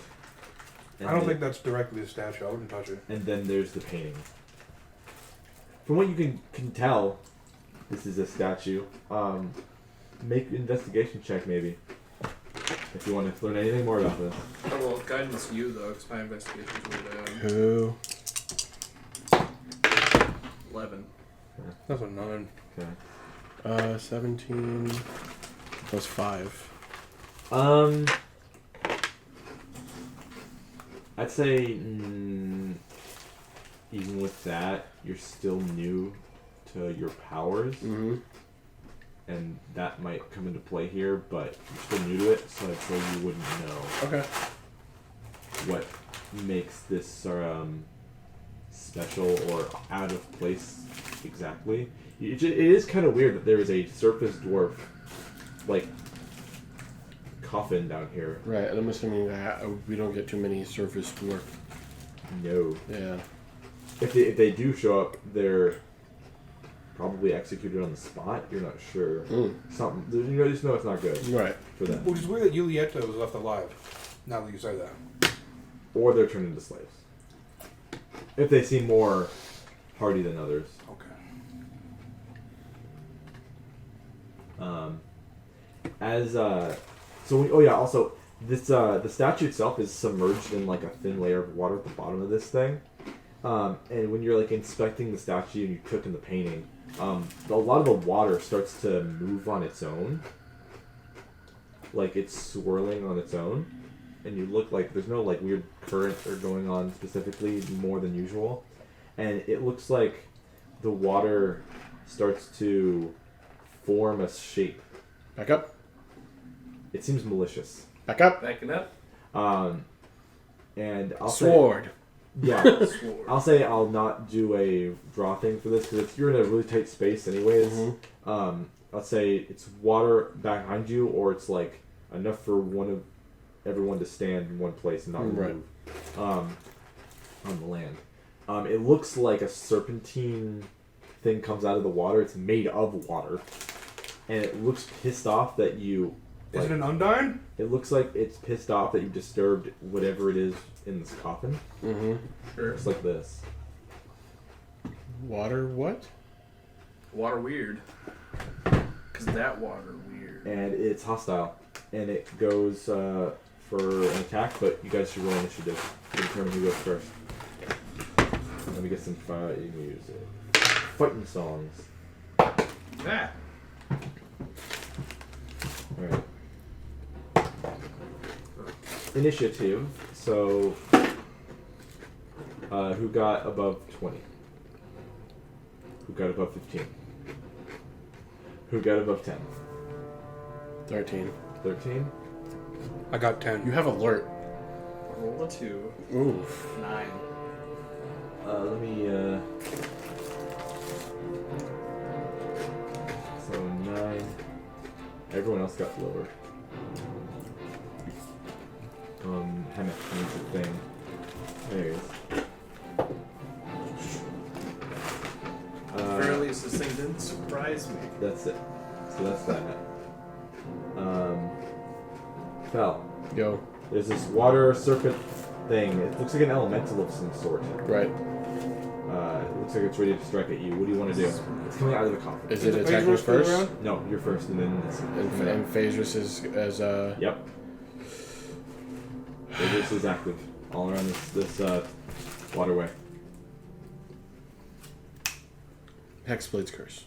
I don't think that's directly a statue. I wouldn't touch it. And then there's the painting. From what you can tell, this is a statue. Make an investigation check, maybe. If you want to learn anything more about this. Oh, well, guidance you, though, because my investigation's way down. Who? 11. That's a 9. Okay. 17 plus 5. I'd say even with that, you're still new to your powers, Mm-hmm. and that might come into play here. But you're still new to it, so I'd say you wouldn't know Okay. what makes this special or out of place exactly. It is kind of weird that there is a surface dwarf like coffin down here. Right, and I'm assuming that we don't get too many surface dwarf. No. Yeah. If they do show up, they're probably executed on the spot. You're not sure. Something. You just know it's not good Right. for them. Which is weird that Julieta was left alive. Now that you say that. Or they're turned into slaves. If they seem more hardy than others. Okay. Also this the statue itself is submerged in like a thin layer of water at the bottom of this thing. And when you're like inspecting the statue and you took in the painting, a lot of the water starts to move on its own. Like it's swirling on its own. And you look like there's no like weird current or going on specifically more than usual. And it looks like the water starts to form a shape. Back up. It seems malicious. Back up. Backing up. And I'll Sword. say, yeah, Sword. I'll say I'll not do a draw thing for this because you're in a really tight space anyways. Mm-hmm. I'll say it's water behind you, or it's like enough for everyone to stand in one place and not move on the land. It looks like a serpentine thing comes out of the water. It's made of water, and it looks pissed off that you. Is it an Undyne? It looks like it's pissed off that you disturbed whatever it is in this coffin. Mm-hmm. Sure. It's like this. Water what? Water weird. Because that water weird. And it's hostile. And it goes for an attack, but you guys should roll initiative to determine who goes first. Let me get some fighting music. Fighting songs. Ah. Alright. Initiative. So, who got above 20? Who got above 15? Who got above 10? 13. 13? I got 10. You have alert. Roll a 2. Oof. 9. Let me, so 9. else got lower? Hammett needs a thing. There he is. Apparently, this thing didn't surprise me. That's it. So that's that. Fel, Yo. there's this water serpent thing. It looks like an elemental of some sort. Right. It looks like it's ready to strike at you. What do you want to do? It's coming out of the coffin. Is it Is attacking Phasers still first? around? No, you're first, and then it's And Phasers is as Yep. So this is active all around this waterway. Hexblade's curse.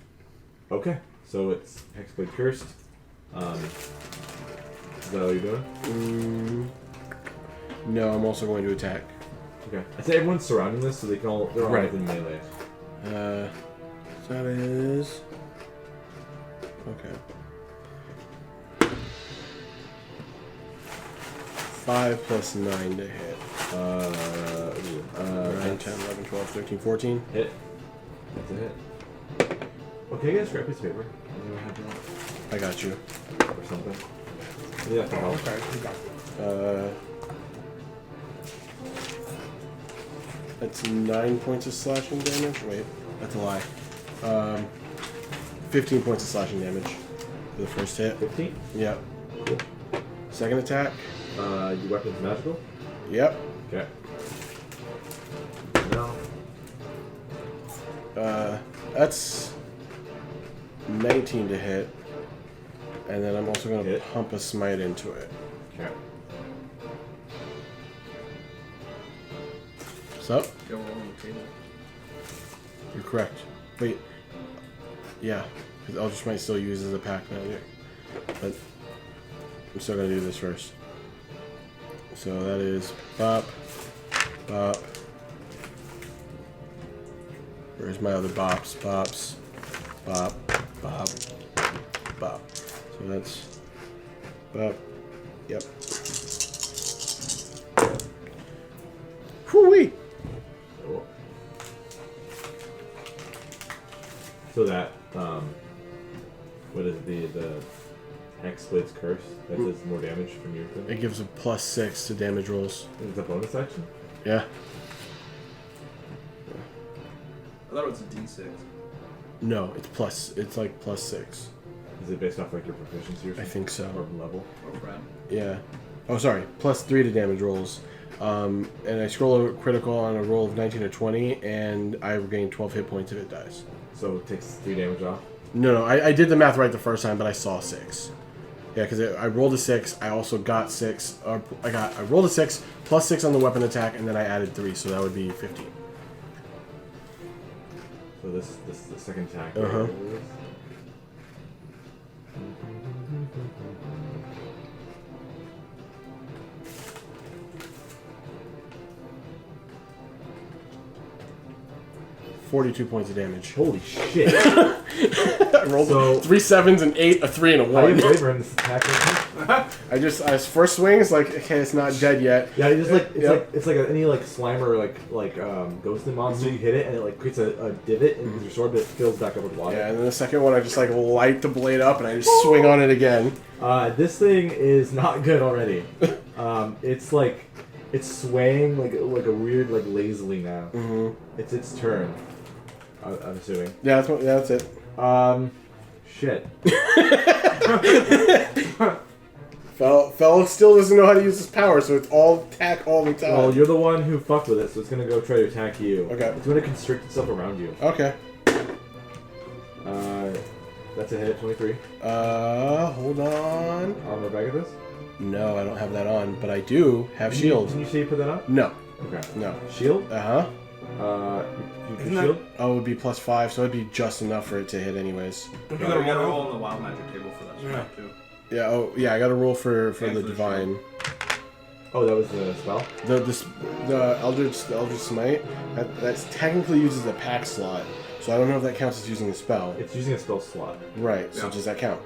Okay, so it's Hexblade cursed. Is that all you're doing? No, I'm also going to attack. Okay. I say everyone's surrounding this, so they're all Right. within melee. So that is okay. 5 plus 9 to hit. 9, 10, 11, 12, 13, 14. Hit. That's a hit. Okay, get a scrap piece of paper. I got you. Or something. Yeah, that can help. Okay, you got it. That's 9 points of slashing damage. Wait, that's a lie. 15 points of slashing damage for the first hit. 15? Yep. Cool. Second attack. Your weapon's magical? Yep. Okay. No. That's 19 to hit. And then I'm also going to Hit. pump a smite into it. Okay. What's up? Go on the table. You're correct. Wait. Yeah. Because Eldritch Might still use as a pack manager. But I'm still going to do this first. So that is bop, bop. Where's my other bops? Bops, bop, bop, bop. So that's bop. Yep. Whoo-wee! Cool. So that, what is the Hexblade's curse? That does more damage from your thing? It gives a +6 to damage rolls. Is it a bonus action? Yeah. I thought it was a D6. No, it's like +6. Is it based off like your proficiency or I something? think so. Or level? Oh, crap. Yeah. Oh, sorry. +3 to damage rolls. And I scroll a critical on a roll of 19 or 20, and I regain 12 hit points if it dies. So it takes 3 damage off? No, I did the math right the first time, but I saw 6. Yeah, because I rolled a 6. I also got 6. I rolled a 6 plus 6 on the weapon attack, and then I added 3, so that would be 15. So this is the second attack. Uh-huh. $42 points of damage. Holy shit! I rolled So- 3 7s, an 8, a 3, and a How do you 1. flavor in this attack? I first swing is like, okay, it's not dead yet. Yeah, it's just like Yep. it's like any like Slimer like ghosted monster. You hit it and it like creates a divot and with your sword, but it fills back up with water. Yeah, and then the second one, I just like light the blade up and I just swing on it again. This thing is not good already. It's like it's swaying like a weird like lazily now. Mm-hmm. It's its turn. I'm assuming. Yeah, that's it. Shit. Fel still doesn't know how to use his power, so it's all attack all the time. Well, you're the one who fucked with it, so it's gonna go try to attack you. Okay. It's gonna constrict itself around you. Okay. That's a hit, 23. Hold on. Armor bag of this. No, I don't have that on, but I do have shield. Didn't you say you put that on? No. Okay. No. Shield? Uh-huh. You Isn't can that- shield? Oh, it would be +5, so it'd be just enough for it to hit anyways. Don't You you gotta gotta roll? roll on the wild magic table for that Yeah. spell, too. Yeah, oh, yeah, I got to roll for And the for the divine. Oh, that was the spell? The Eldritch Smite, that's technically uses a pack slot, so I don't know if that counts as using a spell. It's using a spell slot. Right, so Yeah. does that count?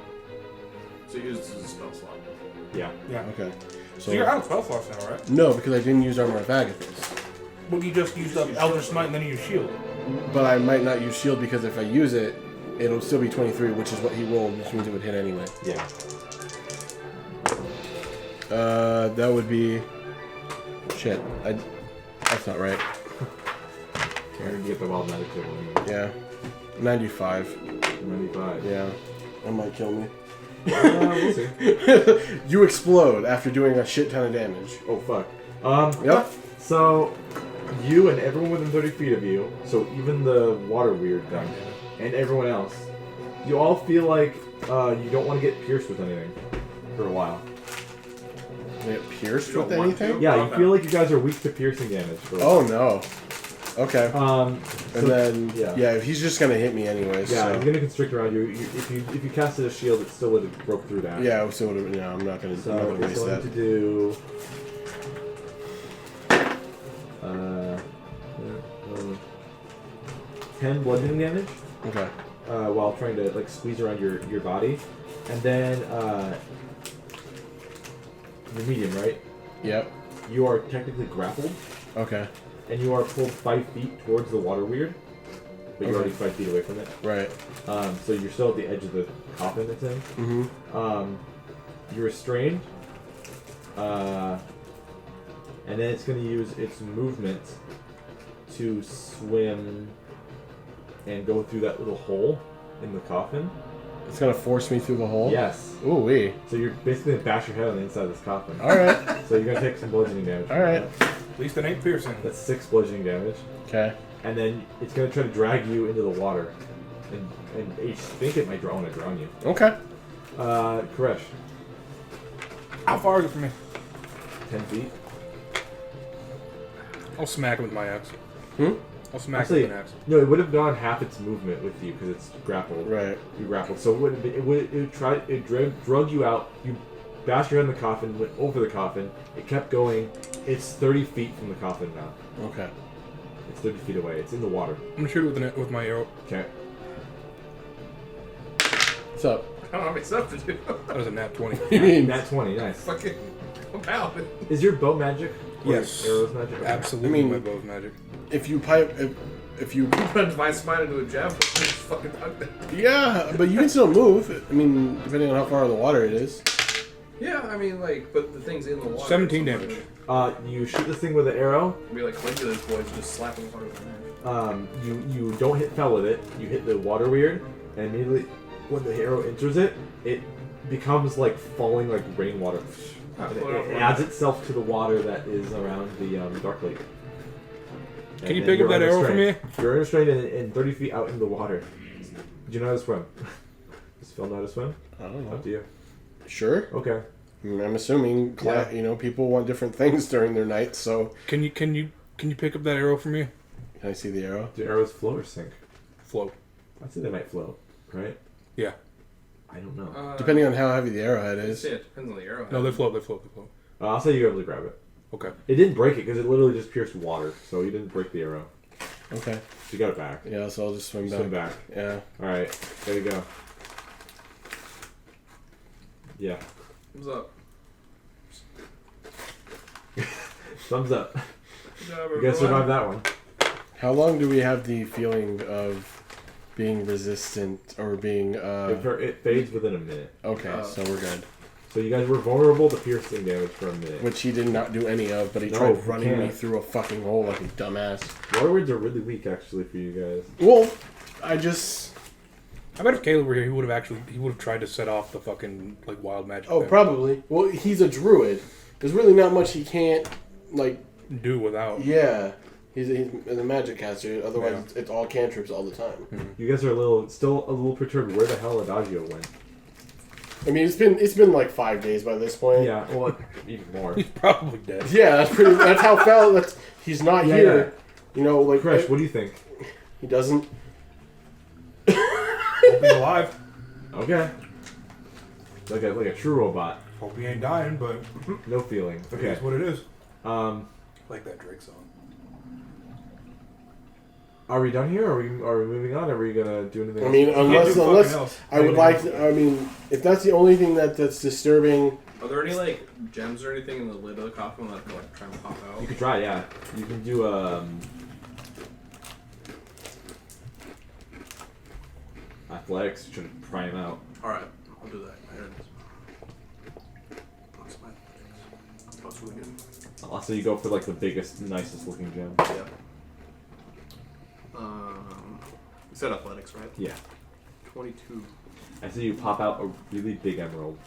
So you use this as a spell slot. Yeah. Yeah. Okay. So you're out of spell slots now, right? No, because I didn't use Armor of Agathis. But you just used up Elder Smite and then you use Shield. But I might not use shield because if I use it, It'll still be 23, which is what he rolled, which means it would hit anyway. Yeah. That would be... Shit. That's not right. Here, you get the wild magic table. Yeah. 95. 95. Yeah. That might kill me. We'll see. You explode after doing a shit ton of damage. Oh, fuck. Yep. So, you and everyone within 30 feet of you, so even the water weird thing, and everyone else, you all feel like you don't want to get pierced with anything for a while. Get pierced You don't with want to? anything? Yeah, you Okay. feel like you guys are weak to piercing damage for a while. Oh no. Okay. And And then, yeah. if he's just gonna hit me anyways. Yeah, so. he's gonna constrict around you. If you casted a shield, it still would have broke through that. Yeah, so I'm not gonna, So I'm not gonna it's waste going that. to do. Uh, 10 bludgeoning damage Okay. while trying to like squeeze around your body, and then you're medium, right? Yep. You are technically grappled, Okay. and you are pulled 5 feet towards the water weird, but you're Okay. already 5 feet away from it. Right. So you're still at the edge of the coffin it's in. Mm-hmm. You're restrained, and then it's going to use its movement to swim and go through that little hole in the coffin. It's gonna force me through the hole? Yes. Ooh wee. So you're basically going to bash your head on the inside of this coffin. Alright. So you're going to take some bludgeoning damage. Alright. At least it ain't piercing. That's 6 bludgeoning damage. Okay. And then it's going to try to drag you into the water. And I think it might want to drown you. Okay. Koresh, How far is it from me? 10 feet. I'll smack him with my axe. Hmm? I'll smack Actually, him with an axe. no, it would have gone half its movement with you because it's grappled. Right. You grappled, so it drug you out. You bashed your head in the coffin, went over the coffin. It kept going. It's 30 feet from the coffin now. Okay. It's 30 feet away. It's in the water. I'm gonna shoot it with my arrow. Okay. What's up? I don't have any stuff to do. That was a nat 20. You mean Nat 20, nice. Fucking about it. Is your bow magic? Or Yes. Arrows magic? Okay. Absolutely, I mean- my bow of magic. if you pipe if you Put a divine smite into a javelin. Just fucking done that. yeah, but you can still move. I mean, depending on how far in the water it is. Yeah, I mean, like, but the thing's in the water. 17 so damage. You shoot this thing with an arrow. It'd be like regular boys just slapping harder than that. You don't hit fell with it. You hit the water weird, and immediately when the arrow enters it, it becomes like falling like rainwater. And it adds itself to the water that is around the Dark Lake. Can you pick up that arrow for me? You're unrestrained and 30 feet out in the water. Do you know how to swim? Does Phil know how to swim? I don't Up know. to you. Sure. Okay. I mean, I'm assuming Yeah. people want different things during their nights, so Can you pick up that arrow for me? can I see the arrow? Do arrows float or sink? Float. I'd say they might float, right? Yeah. I don't know. Depending on how heavy the arrowhead Yeah, is. it depends on the arrow. No, they float. They float. I'll say you're able to grab it. Okay. It didn't break it because it literally just pierced water, so you didn't break the arrow. Okay. So you got it back. Yeah, so I'll just swim back. Swim back. Yeah. All right, there you go. Yeah, What's up? thumbs up. Good job, You guys survived that one. How long do we have the feeling of being resistant or being It fades within a minute. okay, so we're good. So you guys were vulnerable to piercing damage for a minute. Which he did not do any of, but he No, tried he running me can't. through a fucking hole like a dumbass. Waterwords are really weak, actually, for you guys. Well, I just I bet if Caleb were here, he would have tried to set off the fucking like wild magic. oh thing. probably. Well, he's a druid. There's really not much he can't like. Do without. Yeah, he's a magic caster. Otherwise, it's all cantrips all the time. You guys are still a little perturbed. Where the hell Adagio went? I mean, it's been like 5 days by this point. Yeah, well, even more. He's probably dead. Yeah, that's how fell. He's not Yeah, here. You know, like Kresh, what do you think? he doesn't. Hope he's alive. Okay. Like a true robot. Hope he ain't dying, but No feeling. it Okay. is what it is. Like that Drake song. Are we done here? Are we moving on? Are we gonna do anything? I mean, else? Can't do unless fucking else. I would like. I mean, if that's the only thing that's disturbing. Are there any like gems or anything in the lid of the coffin that I can like try and pop out? You could try, yeah. You can do I athletics to try to pry him out. Alright, I'll do that. There it is. What's my athletics? Oh, it's really good. Also, you go for like the biggest, nicest looking gem. Yeah. You said athletics, right? Yeah. 22. I see you pop out a really big emerald.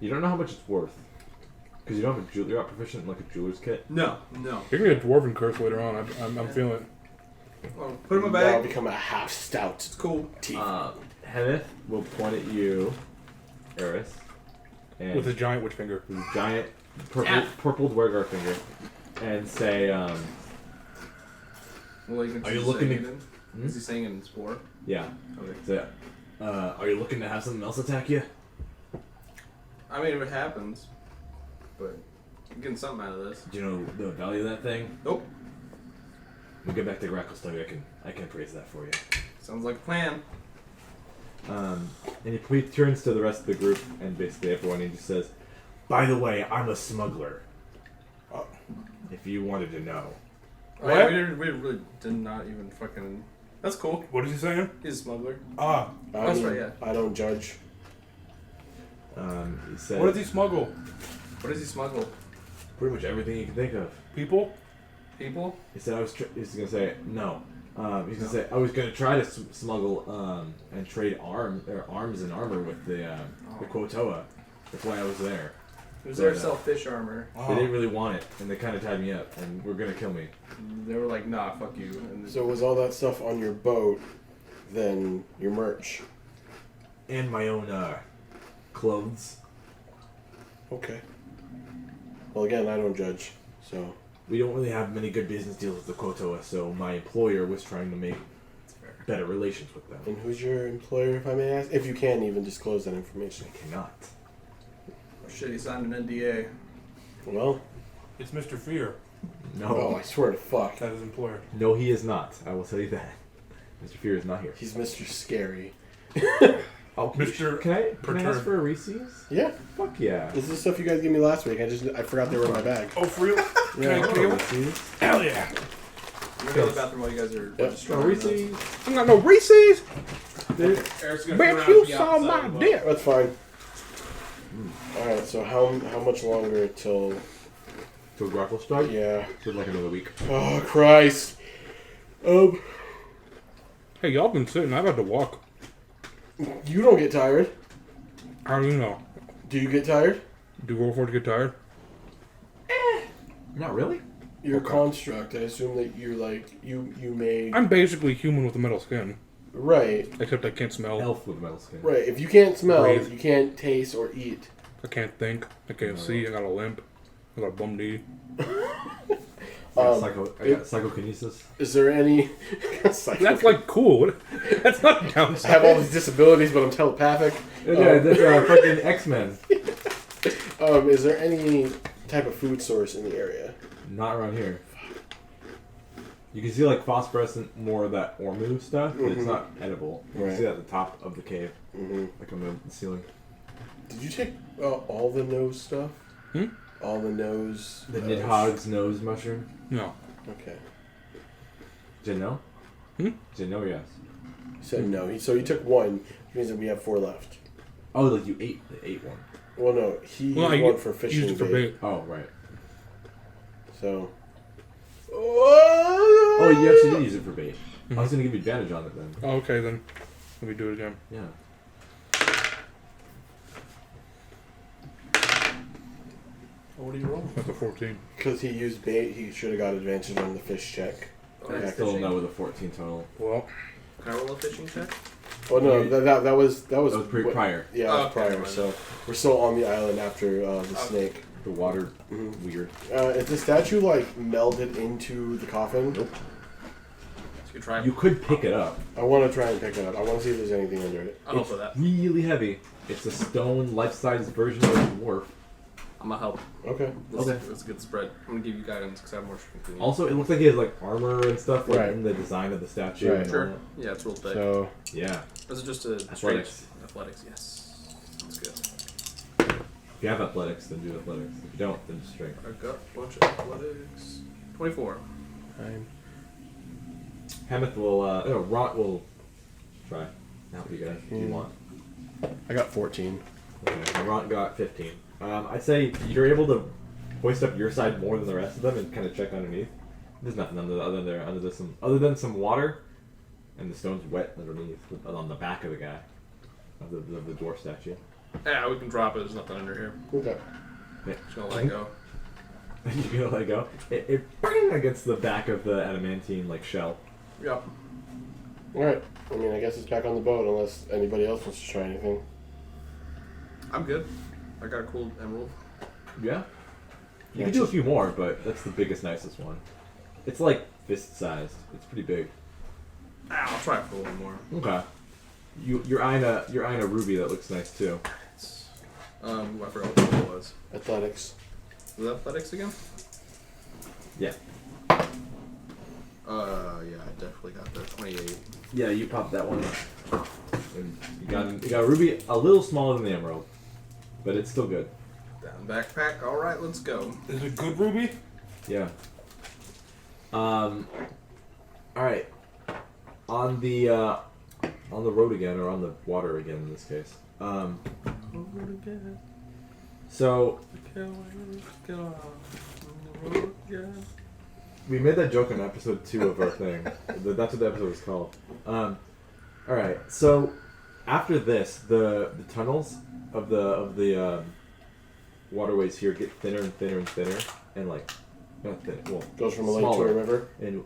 You don't know how much it's worth. Because you don't have a you're not proficient in like a jeweler's kit. No. You're gonna get a dwarven curse later on. I'm feeling it. Well, put it in my Now bag. become a half stout. It's cool. Teeth. Hemeth will point at you, Eris, and With a giant witch finger. his giant purple dwergar finger, and say, Well, Are you looking to- to... Is he saying it in spore? yeah, Okay. say, are you looking to have something else attack you? I mean, if it happens, but I'm getting something out of this. Do you know the value of that thing? Nope. When we get back to Gracklestone, I can appraise that for you. Sounds like a plan. And he turns to the rest of the group and basically everyone and he just says, by the way, I'm a smuggler. If you wanted to know. Oh, yeah, we really did not even fucking... That's cool. What is he saying? He's a smuggler. Ah. That's right, yeah. I don't judge. He said, What does he smuggle? What does he smuggle? pretty much everything you can think of. People? People? He said he's gonna say no. He's gonna say I was gonna try to smuggle and trade arms and armor with the Quotoa. That's why I was there. He was there to sell fish armor. They didn't really want it, and they kind of tied me up, and were gonna kill me. They were like, nah, fuck you. And So was all that stuff on your boat, then your merch? And my own clothes. Okay. Well, again, I don't judge, so... We don't really have many good business deals with the Quotoa, so my employer was trying to make better relations with them. And who's your employer, if I may ask? If you can even disclose that information. I cannot. oh, shit, he signed an NDA. Well, It's Mr. Fear. No. oh, I swear to fuck. That's his employer. No, he is not. I will tell you that. Mr. Fear is not here. He's Mr. Scary. Oh, Mr. Can I ask Perturb. for a Reese's? Yeah. Fuck yeah. This is the stuff you guys gave me last week. I forgot they were in my bag. Oh, for real? Yeah. Can I get one? Reese's. Hell yeah. I'm gonna go to the bathroom while you guys are Yep. destroying Reese's. I got no Reese's. Eric's gonna Bitch, you saw my dick. That's fine. Alright, so how much longer till... To a grapple start? Yeah. For like another week. Oh, Christ. Hey, y'all been sitting. I've had to walk. You don't get tired. How do you know? Do you get tired? Do roll for it to get tired? Not really. You're a construct. I assume that you're like, you made... I'm basically human with a metal skin. Right. Except I can't smell. Elf with metal skin. Right. If you can't smell, Breathe. you can't taste or eat. I can't think. I can't see. I got a limp. I got a bum knee. I got psychokinesis. Is there any... That's like cool. That's not a I downside. have all these disabilities, but I'm telepathic. Yeah, that's fucking X-Men. Is there any type of food source in the area? Not around here. You can see like phosphorescent, more of that Ormu stuff, but it's not edible. You Right. can see that at the top of the cave, Mm-hmm. like on the ceiling. Did you take all the nose stuff? Hmm? All the nose... The Nidhogg's nose mushroom. No. Okay. Did you know? Hmm? Did you know? Yes. He said no. So you took one, which means that we have 4 left. Oh, like you ate one. Well, no. He Well, used I one for fishing used it for bait. bait. Oh, right. So... Oh, you actually did use it for bait. I was gonna give you advantage on it then. Oh, okay, then. Let me do it again. Yeah. What do you roll? That's a 14. Because he used bait, he should have got advantage on the fish check. I still know with a 14 total. Well, Can I roll a fishing check? Oh no, that was That was prior. Yeah, that was Okay, prior. never mind. So we're still on the island after the snake. The water, Mhm. weird. Is the statue like melded into the coffin? Nope. Let's go try. You could pick it up. I want to try and pick it up. I want to see if there's anything under it. I'll help It's with that. really heavy. It's a stone, life-size version of a dwarf. I'm gonna help. Okay. Let's get the spread. I'm gonna give you guidance because I have more strength than you. Also, it looks like he has like armor and stuff like Right. in the design of the statue. Right. and all Sure. that. Yeah, it's real thick. So Yeah. Is it just a Athletics. straight athletics? Yes. That's good. If you have athletics, then do athletics. If you don't, then just strength. I got a bunch of athletics. 24. I'm Hemeth will, Rot will try. That would be good. If you want. I got 14. Okay. Ron got 15. I'd say you're able to hoist up your side more than the rest of them and kind of check underneath. There's nothing other than some water, and the stone's wet underneath on the back of the guy, of the dwarf statue. Yeah, we can drop it. There's nothing under here. Okay. Yeah. Just gonna let go. You're gonna let go. It bang against the back of the adamantine shell. Yep. Alright. I mean, I guess it's back on the boat unless anybody else wants to try anything. I'm good. I got a cool emerald. Yeah. You can do a few more, but that's the biggest, nicest one. It's like fist sized. It's pretty big. I'll try it for a little more. Okay. You're eyeing a ruby that looks nice too. I forgot what it was. Athletics. Was it athletics again? Yeah. Yeah, I definitely got that. 28. Yeah, you popped that one up. And you got a ruby a little smaller than the emerald, but it's still good. Down backpack. All right, let's go. Is it good, Ruby? Yeah. All right. On the road again, or on the water again in this case. So we made that joke in episode 2 of our thing. That's what the episode was called. All right. So after this, the tunnels of the waterways here get thinner and thinner and thinner, and not thin. Well, Goes from a lake smaller. to a river. And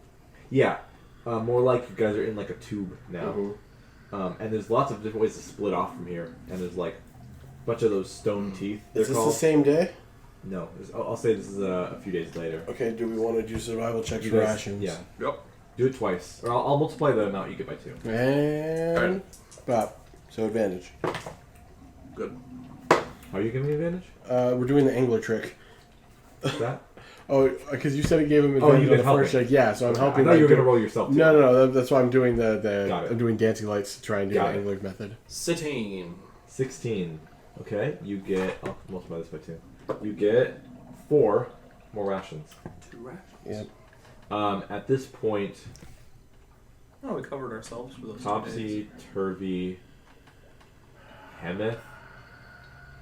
yeah, more like you guys are in a tube now. Mm-hmm. And there's lots of different ways to split off from here. And there's a bunch of those stone teeth. Is this the same day? No, I'll say this is a few days later. Okay, do we want to do survival checks You for guys- rations? Yeah, Yep. do it twice, or I'll multiply the amount you get by 2. And pop. So advantage. Good. How are you giving me advantage? We're doing the angler trick. What's that? Oh, because you said it gave him Oh, advantage you on did the help first me. check. Yeah, so I'm helping. I thought you were do- gonna roll yourself. Too. No. That's why I'm doing Got it. I'm doing dancing lights to try and do Got the it. angler method. 16. 16. Okay, you get. I'll multiply this by 2. You get 4 more rations. 2 rations. Yep. At this point, Oh, we covered ourselves for those 2 days. Topsy, Turvy, Hemeth,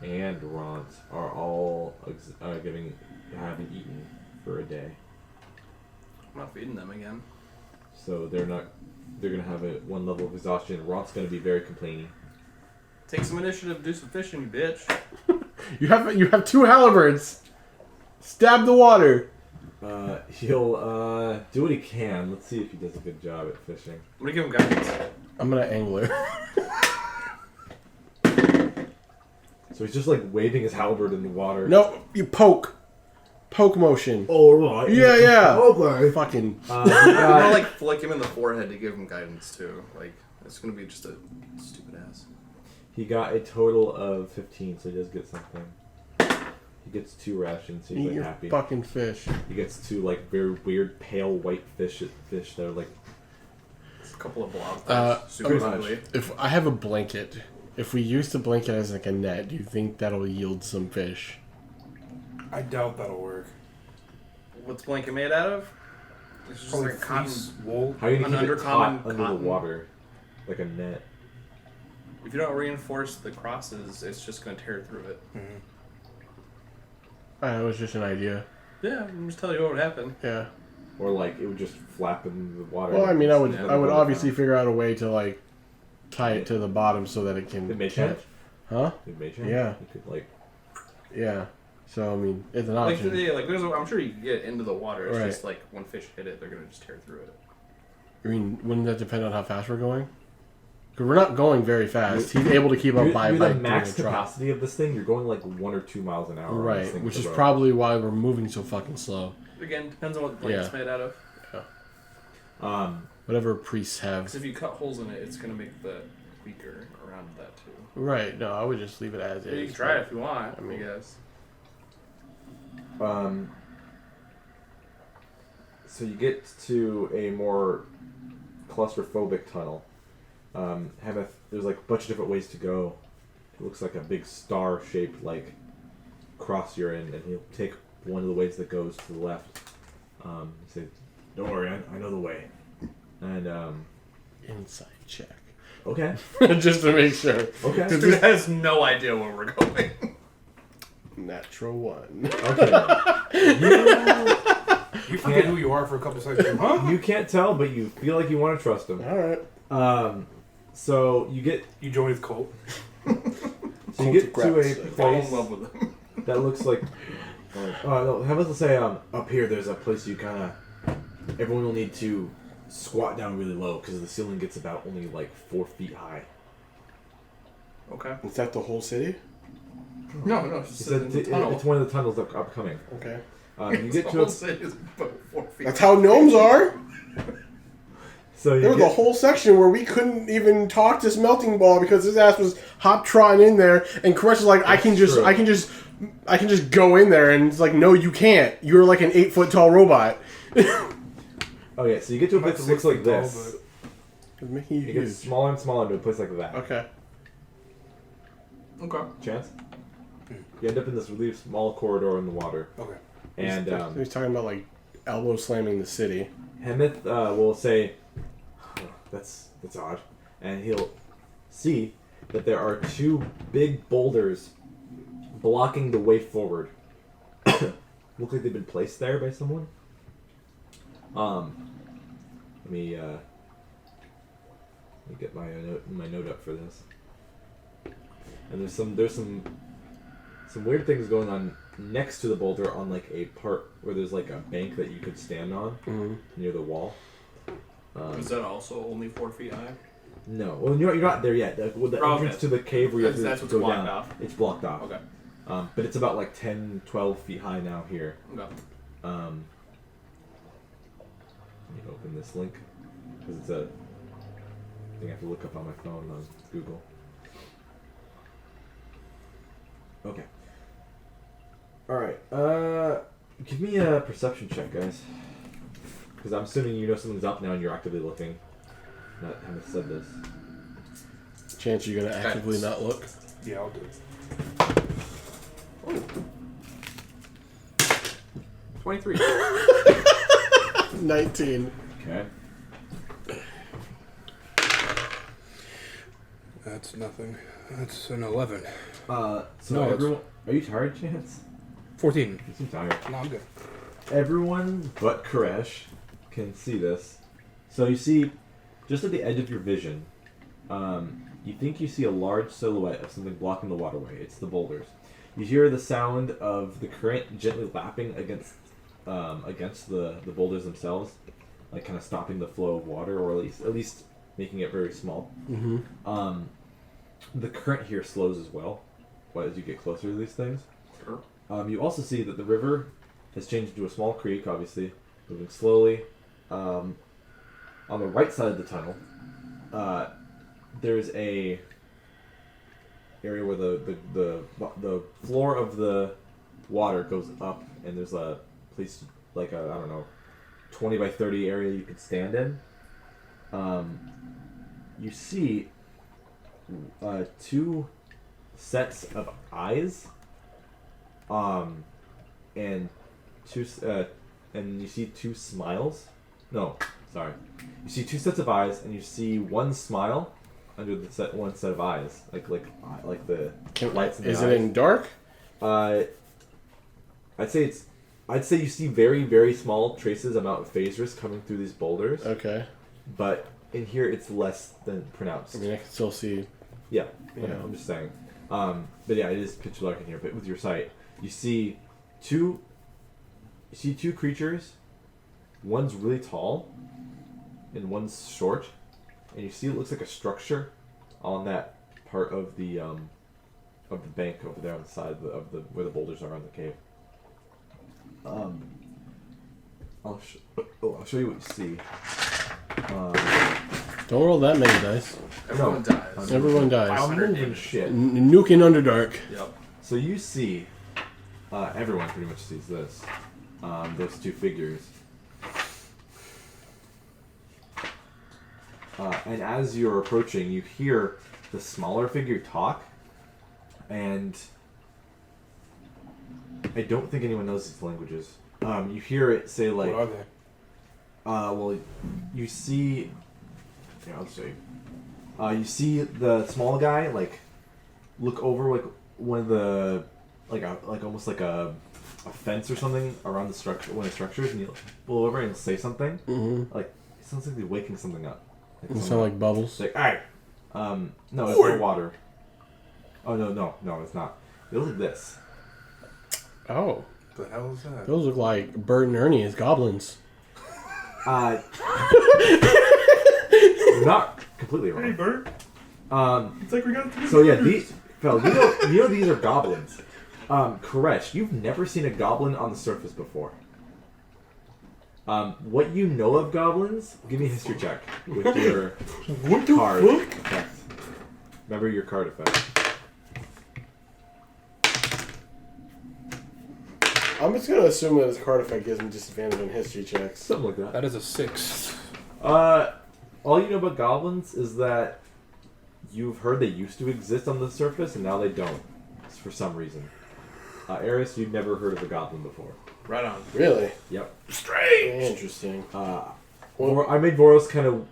and Ront are all having eaten for a day. I'm not feeding them again. So they're gonna have one level of exhaustion. Ront's gonna be very complaining. Take some initiative, do some fishing, you bitch. You have 2 halberds. Stab the water. He'll do what he can. Let's see if he does a good job at fishing. I'm gonna give him guidance. I'm gonna angler. So he's just waving his halberd in the water. No, you poke. Poke motion. Oh right. Yeah. Okay. Fucking. I'm gonna flick him in the forehead to give him guidance too. It's gonna be just a stupid ass. He got a total of 15, so he does get something. He gets 2 rations. So Eat he's your happy. fucking fish. He gets 2 very weird pale white fish that are It's a couple of blob Okay. ugly. If I have a blanket, if we use the blanket as a net, do you think that'll yield some fish? I doubt that'll work. What's blanket made out of? It's just Probably like cotton. fleece, wool. How are you gonna An keep it undercommon caught under the cotton. water, like a net? If you don't reinforce the crosses, it's just gonna tear through it. It was just an idea. Yeah, I'm just telling you what would happen. Yeah. Or it would just flap in the water. Well, I mean, I would Yeah. obviously figure out a way to tie it to the bottom so that it can It may catch. change. Huh? It may change. Yeah. You could Yeah. So I mean, it's an Like, option. yeah, I'm sure you can get into the water. It's Right. just when fish hit it, they're gonna just tear through it. I mean, wouldn't that depend on how fast we're going? Because we're not going very fast. He's able to keep up You're by the doing max a drop. capacity of this thing. You're going 1 or 2 miles an hour. on this Right, thing which with is the rope. probably why we're moving so fucking slow. Again, depends on what the blanket's made out of. Whatever priests have. Because if you cut holes in it, it's gonna make the weaker around that too. Right. No, I would just leave it as You is. can try it if you want. I mean- I guess. So you get to a more claustrophobic tunnel. Hemeth, there's a bunch of different ways to go. It looks like a big star-shaped cross you're in, and he'll take one of the ways that goes to the left. He says, "Don't worry, I know the way." And Insight check. Okay. Just to make sure. Okay. Dude has no idea where we're going. Natural 1. Okay. You forget who you are for a couple seconds, huh? You can't tell, but you feel like you want to trust him. Alright. So you get You join his cult. to a Fall in place love with him. that looks like. No, have us say up here. There's a place you kind of. Everyone will need to squat down really low because the ceiling gets about only like 4 feet high. Okay. Is that the whole city? No, it's just in the tunnel. It's one of the tunnels that are upcoming. Okay. You get the to whole a, city is about 4 feet. That's how gnomes are. so There you was a get, whole section where we couldn't even talk to Smelting Ball because his ass was hop trotting in there, and Crush was like, I can just go in there, and it's like, no, you can't. You're like an 8-foot tall robot. okay, so you get to a place that looks like this. It's making you It gets huge. smaller and smaller to a place like that. Okay. Okay. Chance? You end up in this really small corridor in the water. Okay. And He's talking about like elbow slamming the city. Hemeth will say, oh, that's odd. And he'll see that there are 2 big boulders blocking the way forward. Look like they've been placed there by someone. Let me get my note up for this. And there's some weird things going on next to the boulder on like a part where there's like a bank that you could stand on near the wall. Is that also only 4 feet high? No, well you're not there yet. The entrance to the cave where you have to That's what's go blocked down, off. it's blocked off. Okay. But it's about like 10, 12 feet high now here. Okay. Let me open this link because it's a thing I have to look up on my phone on Google. Okay. Alright, give me a perception check, guys. Because I'm assuming you know something's up now and you're actively looking. Not having said this. Chance you're gonna actively not look. Yeah, I'll do it. 23. 19. Okay. That's nothing. That's an 11. So No, everyone... Are you tired, Chance? 14. You seem tired. No, I'm good. Everyone but Koresh can see this. So you see, just at the edge of your vision, you think you see a large silhouette of something blocking the waterway. It's the boulders. You hear the sound of the current gently lapping against the boulders themselves, like kind of stopping the flow of water, or at least making it very small. Mm-hmm. The current here slows as well, as you get closer to these things. Sure. You also see that the river has changed into a small creek, obviously, moving slowly. On the right side of the tunnel, there's a area where the floor of the water goes up, and there's a place like a, I don't know, 20 by 30 area you could stand in. You see 2 sets of eyes, and you see 2 smiles. No, sorry. You see 2 sets of eyes, and you see 1 smile under the one set of eyes, like the lights in the eyes. Is it in dark? I'd say you see very, very small traces about phase risk coming through these boulders. Okay. But in here, it's less than pronounced. I mean, I can still see. Yeah, Yeah. I'm just saying. But yeah, it is pitch dark in here. But with your sight, you see 2 creatures. One's really tall, and one's short. And you see it looks like a structure on that part of the bank over there on the side of the where the boulders are on the cave. I'll show you what you see. Don't roll that many dice. Everyone dies. Everyone dies. I'm 500 moving damage. shit. Nuking Underdark. Yep. So you see, everyone pretty much sees this. Those 2 figures. And as you're approaching, you hear the smaller figure talk, and I don't think anyone knows these languages. You hear it say like, What are they? well, you see. Yeah, I'll show you. You see the small guy like look over like one of the like almost like a fence or something around the structure, one of the structures, and you pull over and say something. Mm-hmm. Like it sounds like they're waking something up. It sound like bubbles. It's like, alright. No, it's no water. Oh no, it's not. It looks like this. Oh, What the hell is that? those look like Bert and Ernie as goblins. You're not completely wrong. Bert. It's like we got three. So yeah, these fellas, you know these are goblins. Koresh, you've never seen a goblin on the surface before. What you know of goblins? Give me a history check with your card effect. Remember your card effect. I'm just gonna assume that his card effect gives him disadvantage on history checks. Something like that. That is a 6. All you know about goblins is that you've heard they used to exist on the surface and now they don't, for some reason. Eris, you've never heard of a goblin before. Right on. Really? Yep. Interesting. I made Voros kind of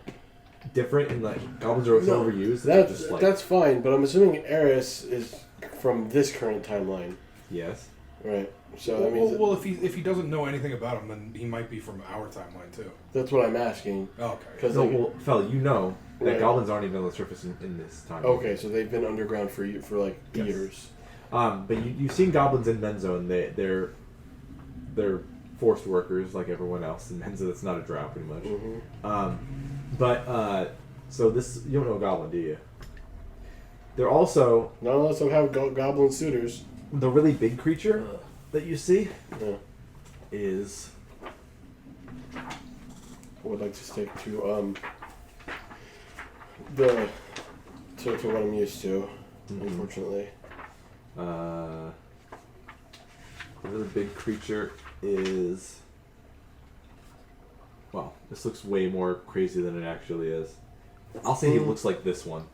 different in that goblins are so overused. That's fine, but I'm assuming Eris is from this current timeline. Yes. Right. So that means Well, if he doesn't know anything about him, then he might be from our timeline too. that's what I'm asking. Oh, okay. Because fella, you know that Right. goblins aren't even on the surface in this time. okay, so they've been underground for like Yes. years. But you've seen goblins in Menzo, and they're forced workers like everyone else in Menzo. That's not a drow, pretty much. Mm-hmm. So this you don't know a goblin, do you? They're also Not unless I have goblin suitors. the really big creature that you see Yeah. is I would like to stick to to what I'm used to, unfortunately. the really big creature is. Well, this looks way more crazy than it actually is. I'll say he looks like this one.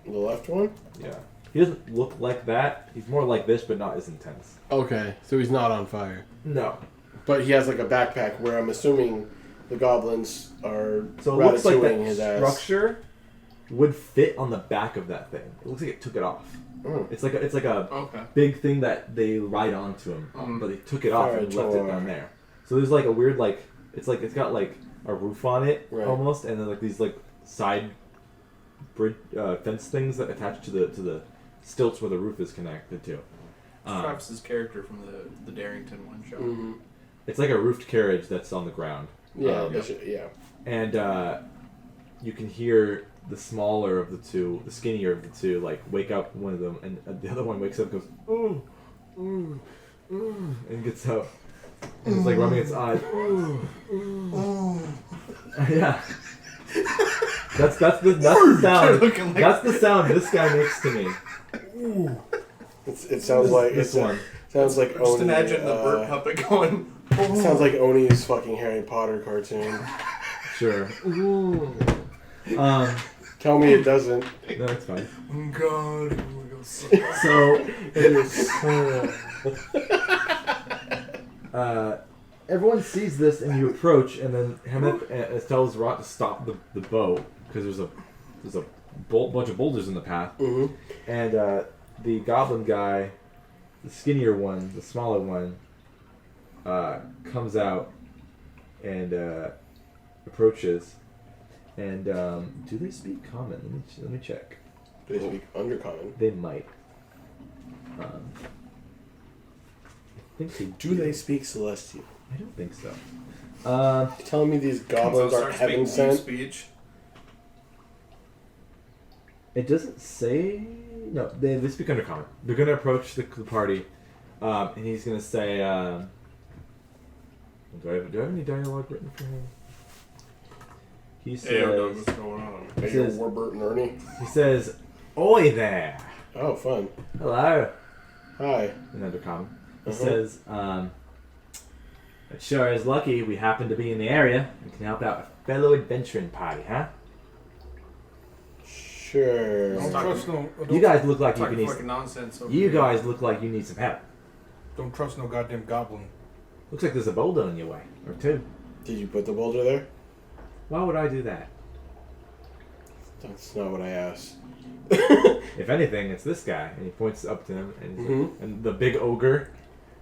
The left one? Yeah. He doesn't look like that. He's more like this, but not as intense. Okay, so he's not on fire. No. But he has like a backpack where I'm assuming the goblins are So it looks like that his ass. structure would fit on the back of that thing. It looks like it took it off. Mm. It's like a Okay. big thing that they ride onto him, but they took it off and left it Fire down there. So there's like a weird it's got like a roof on it Right. almost, and then like these like side bridge fence things that attach to the stilts where the roof is connected to. Travis's character from the Darrington one show. Mm-hmm. It's like a roofed carriage that's on the ground. Yeah, Yeah. And you can hear the smaller of the two, the skinnier of the two, like wake up one of them, and the other one wakes up and goes, ooh, ooh, ooh, and gets up. And it's like rubbing its eyes. Ooh, ooh. Yeah. That's the sound. Looking like- That's the sound this guy makes to me. It sounds like This one. Sounds like Just Oni, imagine the bird puppet going. Sounds like Oni's fucking Harry Potter cartoon. Sure. Ooh. Tell me it doesn't. No, it's fine. God. So, everyone sees this, and you approach, and then Hemeth tells Rot to stop the boat because there's a bunch of boulders in the path, Mm-hmm. and the goblin guy, the skinnier one, the smaller one, comes out and approaches. And do they speak common? Let me check. Do they speak undercommon? They might. I think they Do they speak celestial? I don't think so. You telling me these goblins aren't heaven sent? Speech. It doesn't say. No, they speak undercommon. They're gonna approach the party, and he's gonna say, do I have any dialogue written for him? He says. What's going on? Hey, says- Warbert and Ernie. He says, "Oi there! Oh, fun. Hello." Hi. In undercommon. He Uh-huh. says, "It sure is lucky we happen to be in the area and can help out a fellow adventuring party, huh? Sure. Don't trust no. You guys look like you Talking need. fucking nonsense. Over You here. guys look like you need some help. Don't trust no goddamn goblin. Looks like there's a boulder in your way, or two. Did you put the boulder there? Why would I do that? That's not what I asked. If anything, it's this guy, and he points up to him, and, he's like, and the big ogre,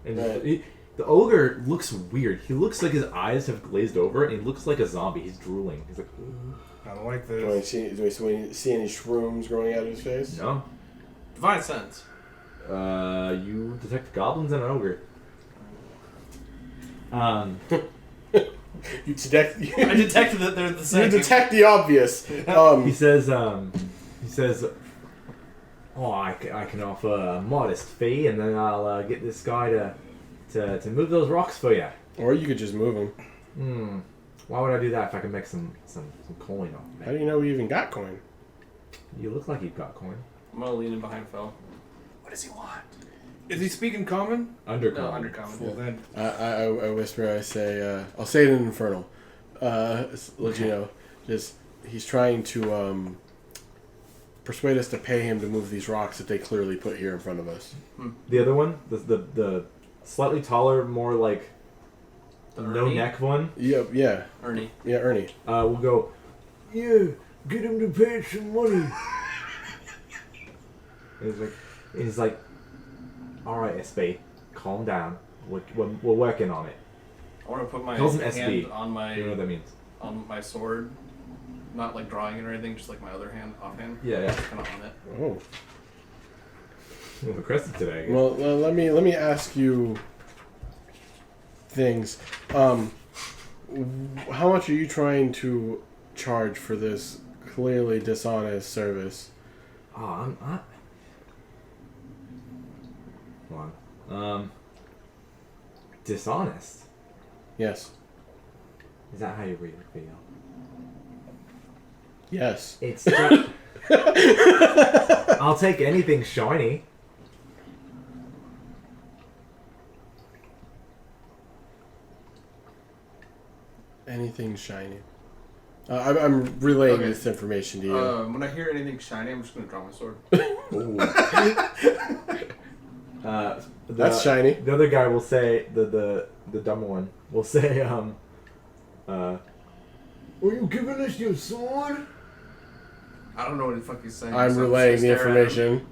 and Right. the ogre looks weird. He looks like his eyes have glazed over, and he looks like a zombie. He's drooling. He's like, I don't like Do this. we see any shrooms growing out of his face? no. Divine sense. You detect goblins and an ogre. You detect. I detected that they're the same. You detect the obvious. He says, oh, I can offer a modest fee, and then I'll get this guy to move those rocks for you. Or you could just move him. Why would I do that if I can make some coin off How of do it? you know we even got coin? You look like you've got coin. I'm gonna lean in behind Phil. What does he want? Is he speaking common? No, Undercommon. undercommon. Well then, I whisper. I say. I'll say it in Infernal. Let you know. Just he's trying to persuade us to pay him to move these rocks that they clearly put here in front of us. The other one, the slightly taller, more like The no Ernie? neck one, Yeah, Ernie. Ernie. will go, yeah, get him to pay some money. And he's like, all right, SB, calm down. We're working on it. I want to put my Calls him hand SB. on You know what that means? my sword, not like drawing it or anything, just like my other hand, offhand. Yeah. Kind of on it. Oh. Well, crested today. I guess. Well, let me ask you things. How much are you trying to charge for this clearly dishonest service? Oh, I'm not. Hold on. Dishonest. Yes. Is that how you read the video? Yes. It's just... I'll take anything shiny. Anything shiny. I'm relaying Okay. this information to you. When I hear anything shiny, I'm just gonna draw my sword. That's shiny. The other guy will say, the dumb one will say, are you giving us your sword? I don't know what the fuck he's saying. I'm so relaying just the gonna stare at him. information.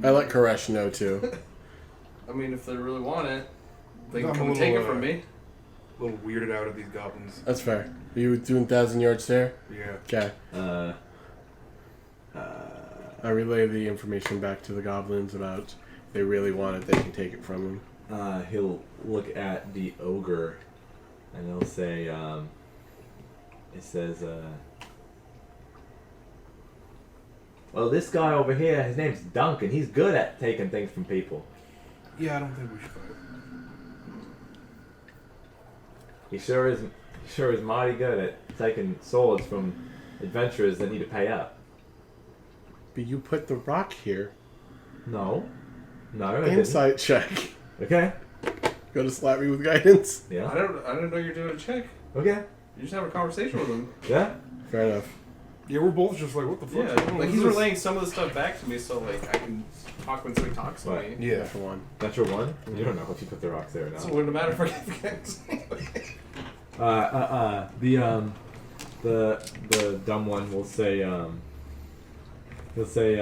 I let Koresh know too. I mean, if they really want it, they I'm can a come little, take it from me. a little weirded out of these goblins. That's fair. Are you doing 1,000-yard stare? Yeah. Okay. I relay the information back to the goblins about if they really want it, they can take it from him. He'll look at the ogre, and he'll say, it says, well, this guy over here, his name's Duncan. He's good at taking things from people. Yeah, I don't think we should fight. He sure is mighty good at taking swords from adventurers that need to pay up. But you put the rock here. No, I didn't. Insight check. Okay. Go to slap me with guidance. Yeah. I didn't know you were doing a check. Okay. You just have a conversation with him. Yeah. Fair enough. Yeah, we're both just like, what the fuck? Yeah, like he's relaying some of the stuff back to me, so like I can talk when somebody talks to Right. me. Yeah. For one. Natural one. You don't know if you put the rocks there or not. So it wouldn't matter if I get The dumb one will say, he'll say,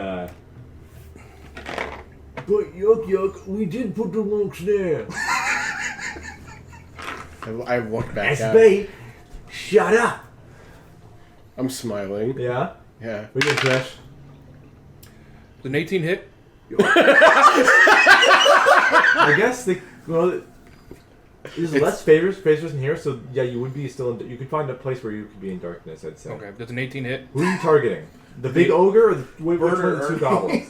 but yuck, we did put the rocks there. I walk back out. SB, shut up. I'm smiling. Yeah? Yeah. We can crash. An 18 hit? I guess there's less phasers in here, so yeah, you would be still in, you could find a place where you could be in darkness, I'd say. Okay, that's an 18 hit. Who are you targeting? The big ogre or which one of the two goblins?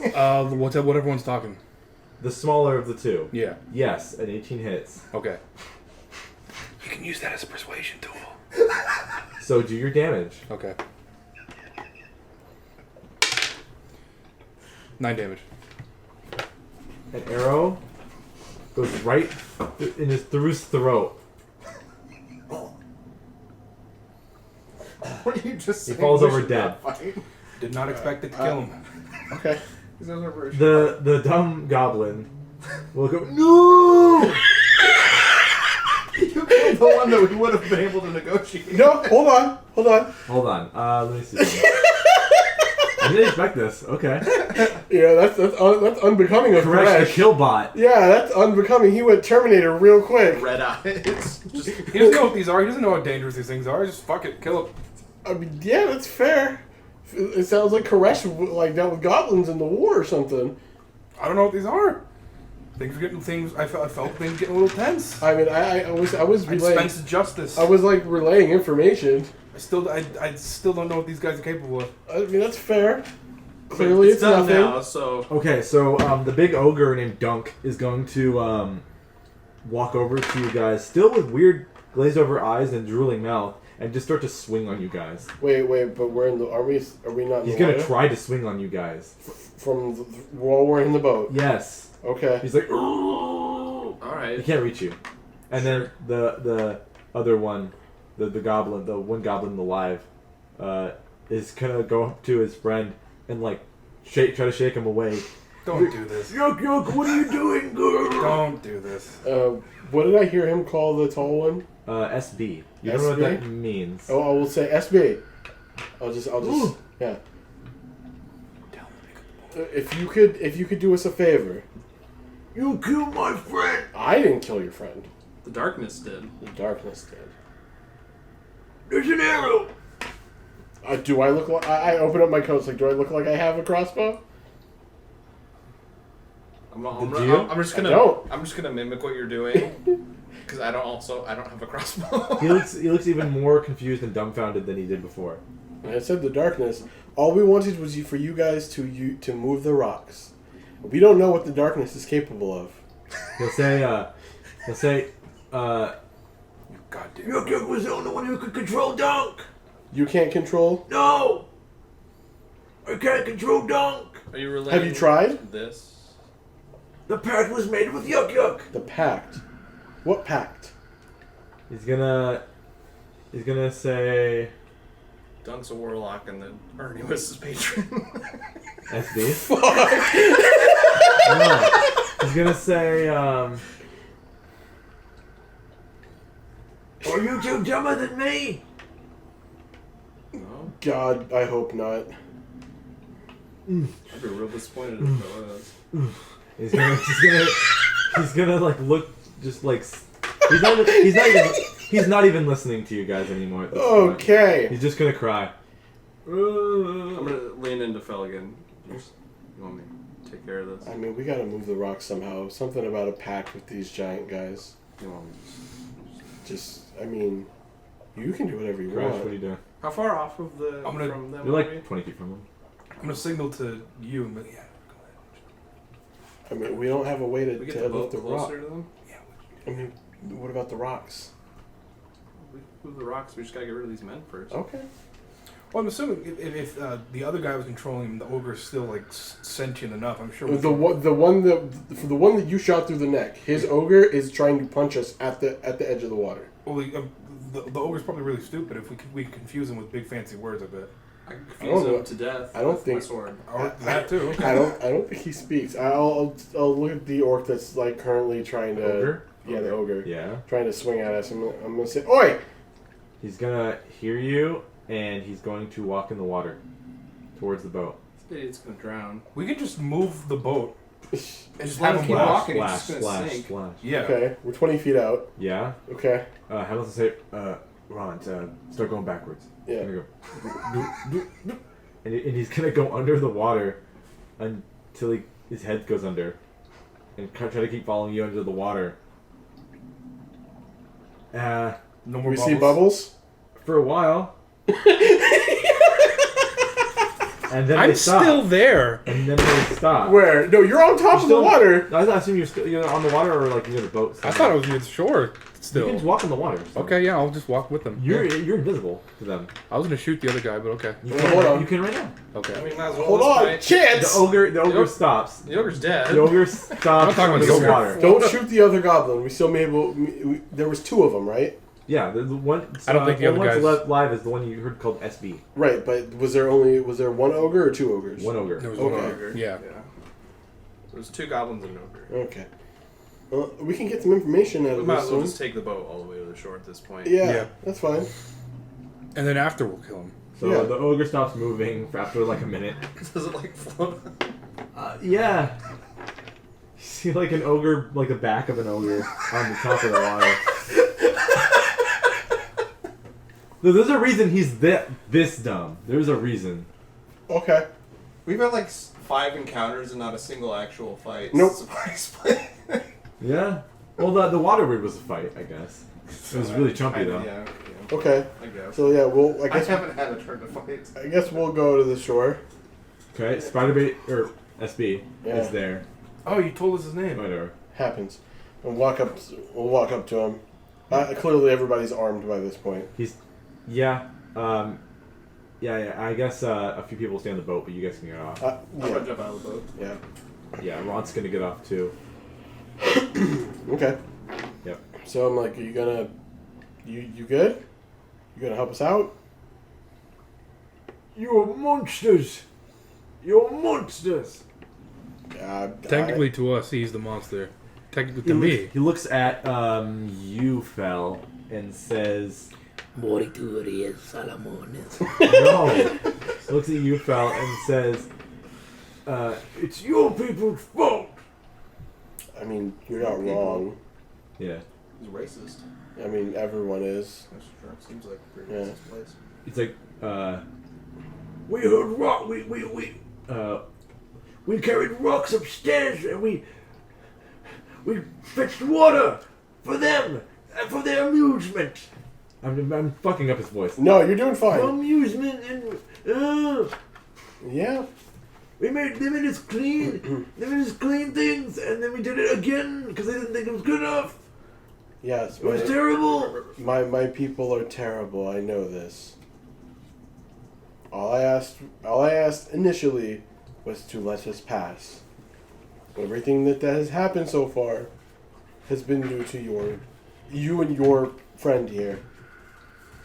What everyone's talking. The smaller of the two. Yeah. Yes, an 18 hits. Okay. You can use that as a persuasion tool. So do your damage. Okay. 9 damage. An arrow goes right through his throat. What are you just He saying? falls We over should dead. not fight? Did not expect it to kill him. Okay. These guys are very The dumb goblin will go, no! You can't the one that we would have been able to negotiate. No, hold on. Hold on. Let me see. I didn't expect this. Okay. Yeah, that's unbecoming of Correct Koresh. the kill bot. Yeah, that's unbecoming. He went Terminator real quick. Red eyes. Just He doesn't know what these are. He doesn't know how dangerous these things are. Just fuck it, kill him. I mean, yeah, that's fair. It sounds like Koresh like dealt with goblins in the war or something. I don't know what these are. Things are getting I felt things getting a little tense. I mean, I was I relaying. dispense justice. I was like relaying information. I still don't know what these guys are capable of. I mean, that's fair. Clearly, it's done nothing. now, so Okay, so the big ogre named Dunk is going to walk over to you guys, still with weird glazed over eyes and drooling mouth, and just start to swing on you guys. Wait, but we're in the. Are we not? In He's the gonna water? try to swing on you guys. While we're in the boat. Yes. Okay. He's like, all he right. can't reach you. And then the other one, the goblin, the one goblin alive, is gonna go up to his friend and like try to shake him away. Don't do this. Yuck, what are you doing, girl? Don't do this. What did I hear him call the tall one? SB. You don't know what that means. Oh, I will say SB. I'll just yeah. If you could do us a favor. You killed my friend. I didn't kill your friend. The darkness did. The darkness did. There's an arrow. Do I look like I open up my coat? Like, do I look like I have a crossbow? I'm just I don't. gonna mimic what you're doing because I don't have a crossbow. He looks even more confused and dumbfounded than he did before. I said the darkness. All we wanted was for you guys to move the rocks. We don't know what the darkness is capable of. He'll say, Goddamn. Yuck was the only one who could control Dunk. You can't control. No. I can't control Dunk. Are you relating? Have you tried? This? The pact was made with Yuck. The pact. What pact? he's gonna say, Dunk's a warlock and then Ernie was his patron. SB. No, he's gonna say, Are you two dumber than me? No, God, I hope not. I'd be real disappointed if it was. he's gonna like look just like he's not even listening to you guys anymore at this point. Okay. He's just gonna cry. I'm gonna lean into Felligan. You want me to take care of this? I mean, we gotta move the rocks somehow. Something about a pact with these giant guys. You want me I mean, you can do whatever you Crash, want. what are you doing? How far off of the I'm gonna- from them? You're are like we? 20 feet from him. I'm gonna signal to you and be like, yeah, I mean, we don't have a way to We get the boat lift the rock. closer to them. I mean, what about the rocks? We move the rocks. We just gotta get rid of these men first. Okay. Well, I'm assuming if the other guy was controlling him, the ogre's still like sentient enough. I'm sure. The one that you shot through the neck, his ogre is trying to punch us at the edge of the water. Well, the ogre's probably really stupid. If we confuse him with big fancy words, I bet. I can I confuse don't him know. to death. I don't with think- my sword. Or that too. I don't think he speaks. I'll look at the orc that's like currently trying to. Ogre? Yeah, the ogre. Yeah. Trying to swing at us. I'm gonna say, "Oi!" He's gonna hear you, and he's going to walk in the water towards the boat. This idiot's gonna drown. We could just move the boat and just let have him him keep walk. walking. He's Splash, just gonna splash, sink. splash. Yeah. Okay, we're 20 feet out. Yeah. Okay. Hamilton say, Ron, start going backwards. Yeah. Gonna go. And he's gonna go under the water until his head goes under, and try to keep following you under the water. No more We bubbles. see bubbles. For a while. And then I'm they stop. still there. And then they stop. Where? No, you're on top of the still- water. I assume you're on the water or like near the boat. I thought I was near the shore You still. can just walk on the water. so. Okay, yeah, I'll just walk with them. You're invisible to them. I was gonna shoot the other guy, but okay. You Well, can, hold on. You can right now. I Okay. mean, might as well. Hold let's on, fight. chance. The ogre stops. The ogre's dead. The ogre stops I'm talking about under the the ogre. water. Don't shoot the other goblin. We still may able. There was two of them, right? Yeah, the one. I don't think the other one guy's- left live is the one you heard called SB. Right, but was there one ogre or two ogres? One ogre. There was Okay. one ogre. Yeah. There's two goblins and an ogre. Okay. We can get some information out We of might this as well one. just take the boat all the way to the shore at this point. Yeah, Yeah. that's fine. And then after we'll kill him. So Yeah. the ogre stops moving after like a minute. Does it like float? Yeah. You see like an ogre, like the back of an ogre on the top of the water. No, there's a reason he's this dumb. There's a reason. Okay. We've had like 5 encounters and not a single actual fight. Nope. Surprise play. Yeah. Well, the water weird was a fight, I guess. It was really chumpy though. Yeah. Okay. I guess. So yeah, I haven't had a turn to fight. I guess we'll go to the shore. Okay, Spiderbait or SB Yeah. is there. Oh, you told us his name. Whatever. Happens. We'll walk up to him. Clearly, everybody's armed by this point. Yeah. Yeah. I guess a few people stay on the boat, but you guys can get off. I'm gonna Yeah. jump out of the boat. Yeah. Yeah, Ron's gonna get off too. Okay. Yep. So I'm like, are you gonna, you good? You gonna help us out? You're monsters! You're monsters! Technically, to us, he's the monster. Technically, to me. He looks at you, Fel, and says, Morituri es Salamones. "No." He looks at you, Fel, and says, It's your people's fault! I mean, you're not wrong. "Yeah." He's racist. I mean, everyone is. That's true. Seems like a pretty Yeah. racist place. It's like, We heard rock. We carried rocks upstairs and we fetched water for them and for their amusement. I'm fucking up his voice. No, you're doing For fine. amusement and Yeah. they made us clean. They made us clean things, and then we did it again because they didn't think it was good enough. Yes. It was terrible. My people are terrible. I know this. All I asked initially was to let us pass. Everything that has happened so far has been due to you and your friend here.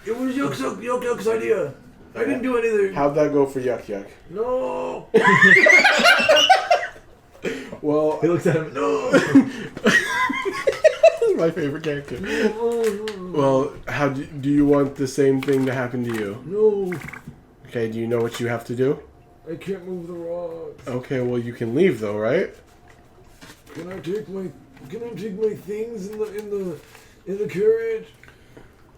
It was Yuck's idea. I didn't do anything. How'd that go for Yuck Yuck? No. Well, He looks at him. No. my favorite character. Well, how do you want the same thing to happen to you? No. Okay, do you know what you have to do? I can't move the rocks. Okay, well you can leave though, right? Can I take my things in the carriage?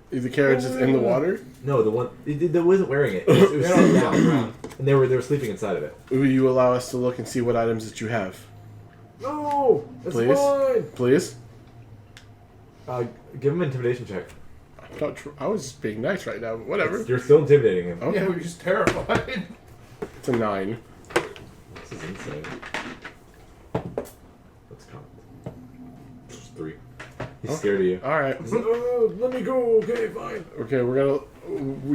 The carriage is in the water. No, the one that wasn't wearing it. It was sitting down, and they were sleeping inside of it. Will you allow us to look and see what items that you have? No. That's Please? mine. Please? Give him an intimidation check. I was just being nice right now, but whatever. You're still intimidating him. Okay. Yeah, we're just terrified. It's a 9. This is insane. Let's count. Just 3. He's Okay. scared of you. Alright. Let me go. Okay, fine. Okay,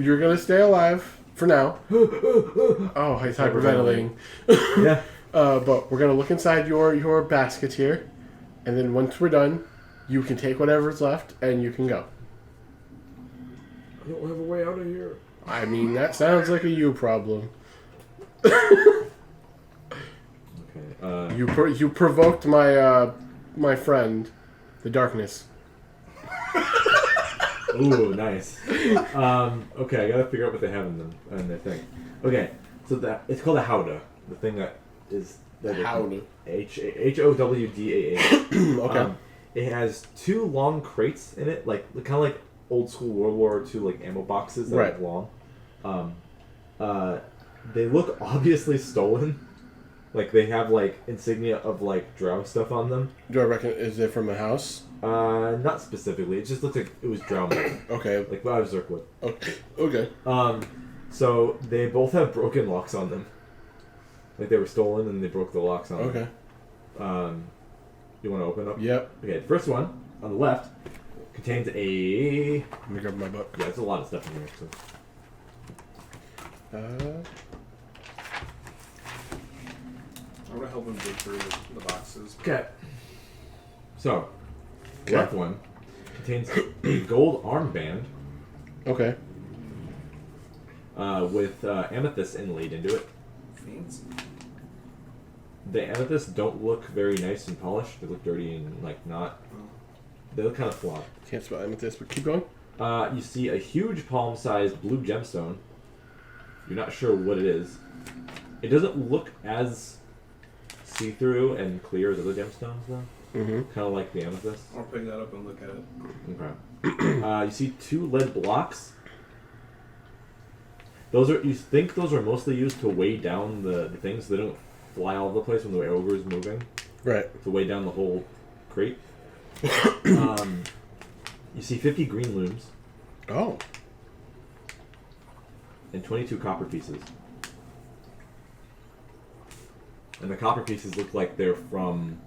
you're gonna stay alive for now. Oh, he's hyperventilating. Yeah. But we're gonna look inside your basket here, and then once we're done, you can take whatever's left and you can go. I don't have a way out of here. I mean, that sounds like a you problem. Okay. You provoked my friend, the darkness. Ooh, nice. Okay, I gotta figure out what they have in their thing. Okay, so it's called a howdah. The thing that is Howdah. HOWDAH. Okay. It has 2 long crates in it, like kind of like old school World War II like ammo boxes that Right. are long. They look obviously stolen. Like they have like insignia of like drow stuff on them. Do I reckon is it from a house? Not specifically. It just looks like it was drow made. Okay. Like out of Zerkwood. Okay. So they both have broken locks on them. Like they were stolen and they broke the locks on them. Okay. You want to open up? Yep. Okay, the first one on the left contains a. Let me grab my book. Yeah, there's a lot of stuff in here. So. I'm gonna help him dig through the boxes. Okay. So, the Okay. left one contains a gold armband Okay. with amethyst inlaid into it. Fiends. The amethysts don't look very nice and polished. They look dirty and like not. They look kind of flawed. Can't spell amethyst, but keep going. You see a huge palm-sized blue gemstone. You're not sure what it is. It doesn't look as see-through and clear as other gemstones, though. Mm-hmm. Kind of like the amethyst. I'll pick that up and look at it. Okay. You see 2 lead blocks. You think those are mostly used to weigh down the things so they don't fly all over the place when the ogre is moving. Right. To weigh down the whole crate. You see 50 green looms. Oh. And 22 copper pieces. And the copper pieces look like they're from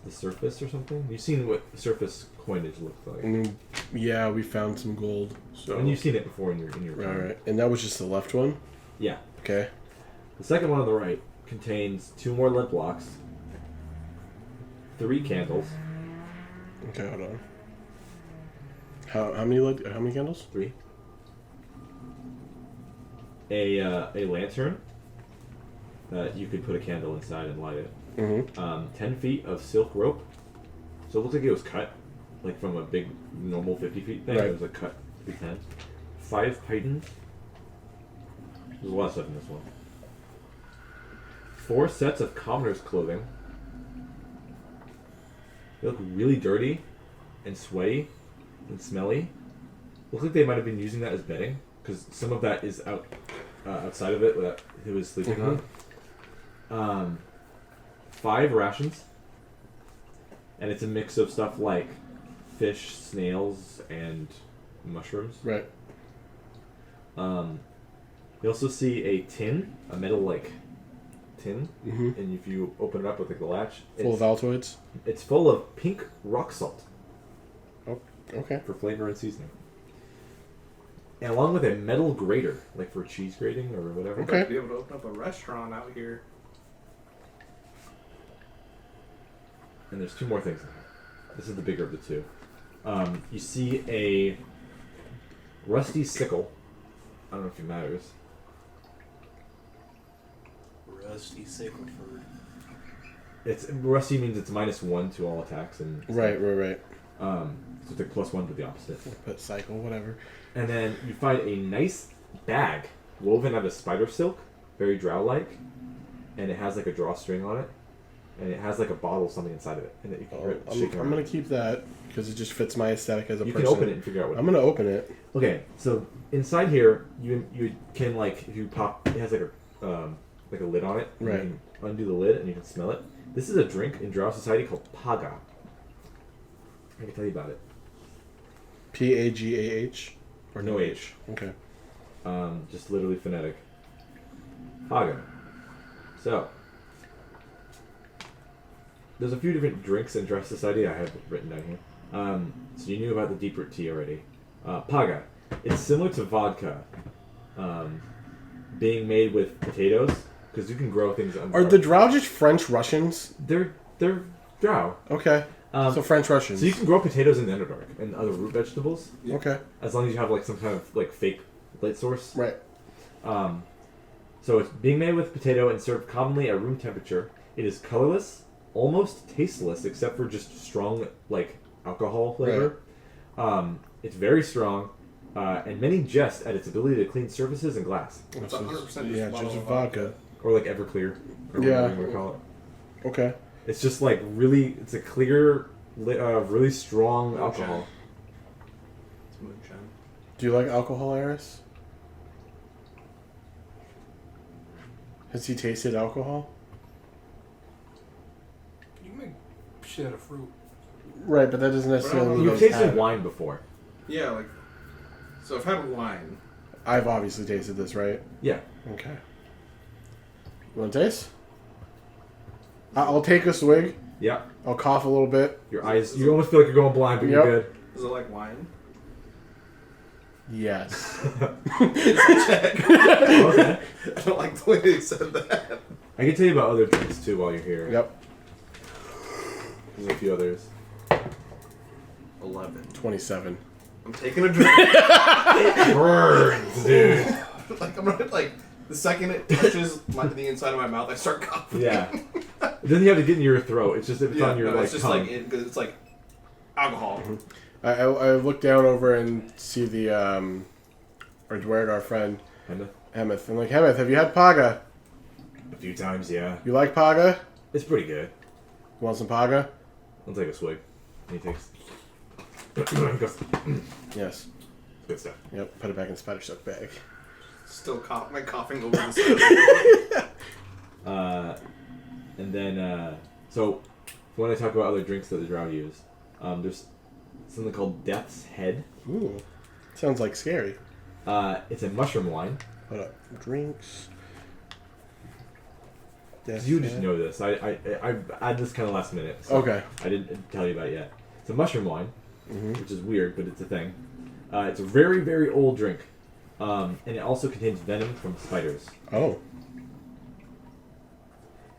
the surface or something. You've seen what surface coinage looks like. Yeah, we found some gold. So. And you've seen it before in your Right, right. And that was just the left one? Yeah. Okay. The second one on the right contains 2 more lead blocks, 3 candles. Okay, hold on. How many candles? 3. A lantern that you could put a candle inside and light it. Mm-hmm. 10 feet of silk rope. So it looks like it was cut, like from a big normal 50 feet thing. Right. It was like cut to be 10. 5 pitons. There's a lot of stuff in this one. 4 sets of commoner's clothing. They look really dirty and sweaty and smelly. Looks like they might have been using that as bedding, because some of that is outside of it that he was sleeping on. 5 rations, and it's a mix of stuff like fish, snails, and mushrooms. Right. You also see a tin, a metal tin, and if you open it up with the latch, Full of Altoids? It's full of pink rock salt. Oh, okay. For flavor and seasoning. And along with a metal grater, like for cheese grating or whatever. Okay. I'd be able to open up a restaurant out here. And there's 2 more things in here. This is the bigger of the 2. You see a rusty sickle. I don't know if it matters. Rusty sickle for... It's rusty means it's -1 to all attacks and Right. so it's like +1 to the opposite. Put cycle, whatever. And then you find a nice bag woven out of spider silk, very drow-like, and it has like a drawstring on it, and it has like a bottle of something inside of it, and that you can shake I'm around. gonna keep that because it just fits my aesthetic as a You person. can open it and figure out what. I'm gonna open it. Okay, so inside here, you can if you pop, it has like a lid on it. Right. You can undo the lid and you can smell it. This is a drink in Drow society called Paga. I can tell you about it. Pagah or No H. Okay. Just literally phonetic. Paga. So there's a few different drinks in Drow society I have written down here. So you knew about the deep root tea already. Paga. It's similar to vodka. Being made with potatoes, because you can grow things. Are the Drow just French Russians? They're Drow. Okay. So French Russians. So you can grow potatoes in the Underdark and other root vegetables. Okay. As long as you have some kind of fake light source. Right. So it's being made with potato and served commonly at room temperature. It is colorless, almost tasteless, except for just strong alcohol flavor. Right. It's very strong. And many jest at its ability to clean surfaces and glass. It's 100% just vodka. Or Everclear. Or Yeah. whatever you want to call it. Okay. It's just it's a clear, really strong alcohol. It's moonshine. Do you like alcohol, Eris? Has he tasted alcohol? You can make shit out of fruit. Right, but that doesn't necessarily mean You've he's tasted had it. wine before. Yeah, so I've had wine. I've obviously tasted this, right? Yeah. Okay. You want to taste? I'll take a swig. Yeah. I'll cough a little bit. Your eyes, you almost feel like you're going blind, but you're good. Is it like wine? Yes. Check. Okay. I don't like the way they said that. I can tell you about other drinks too while you're here. Yep. There's a few others. 11. 27. I'm taking a drink. Burns, dude. I'm gonna The second it touches the inside of my mouth, I start coughing. Yeah. Then you have to get in your throat. It's just if it's on your it's just tongue. it's like alcohol. I look down over and see the our dwerg, our friend Hemeth. I'm like, Hemeth, have you had Paga? A few times, yeah. You like Paga? It's pretty good. You want some Paga? I'll take a swig. And he takes. Yes. Good stuff. Yep. Put it back in the spider silk bag. Still coughing over the side. And then, so when I talk about other drinks that the drow use, there's something called Death's Head. Ooh. Sounds like scary. It's a mushroom wine. Hold up. Drinks. Death's You just Head. know this. I add this kind of last minute. So Okay. I didn't tell you about it yet. It's a mushroom wine, Mm-hmm. which is weird, but it's a thing. It's a very, very old drink. And it also contains venom from spiders. Oh.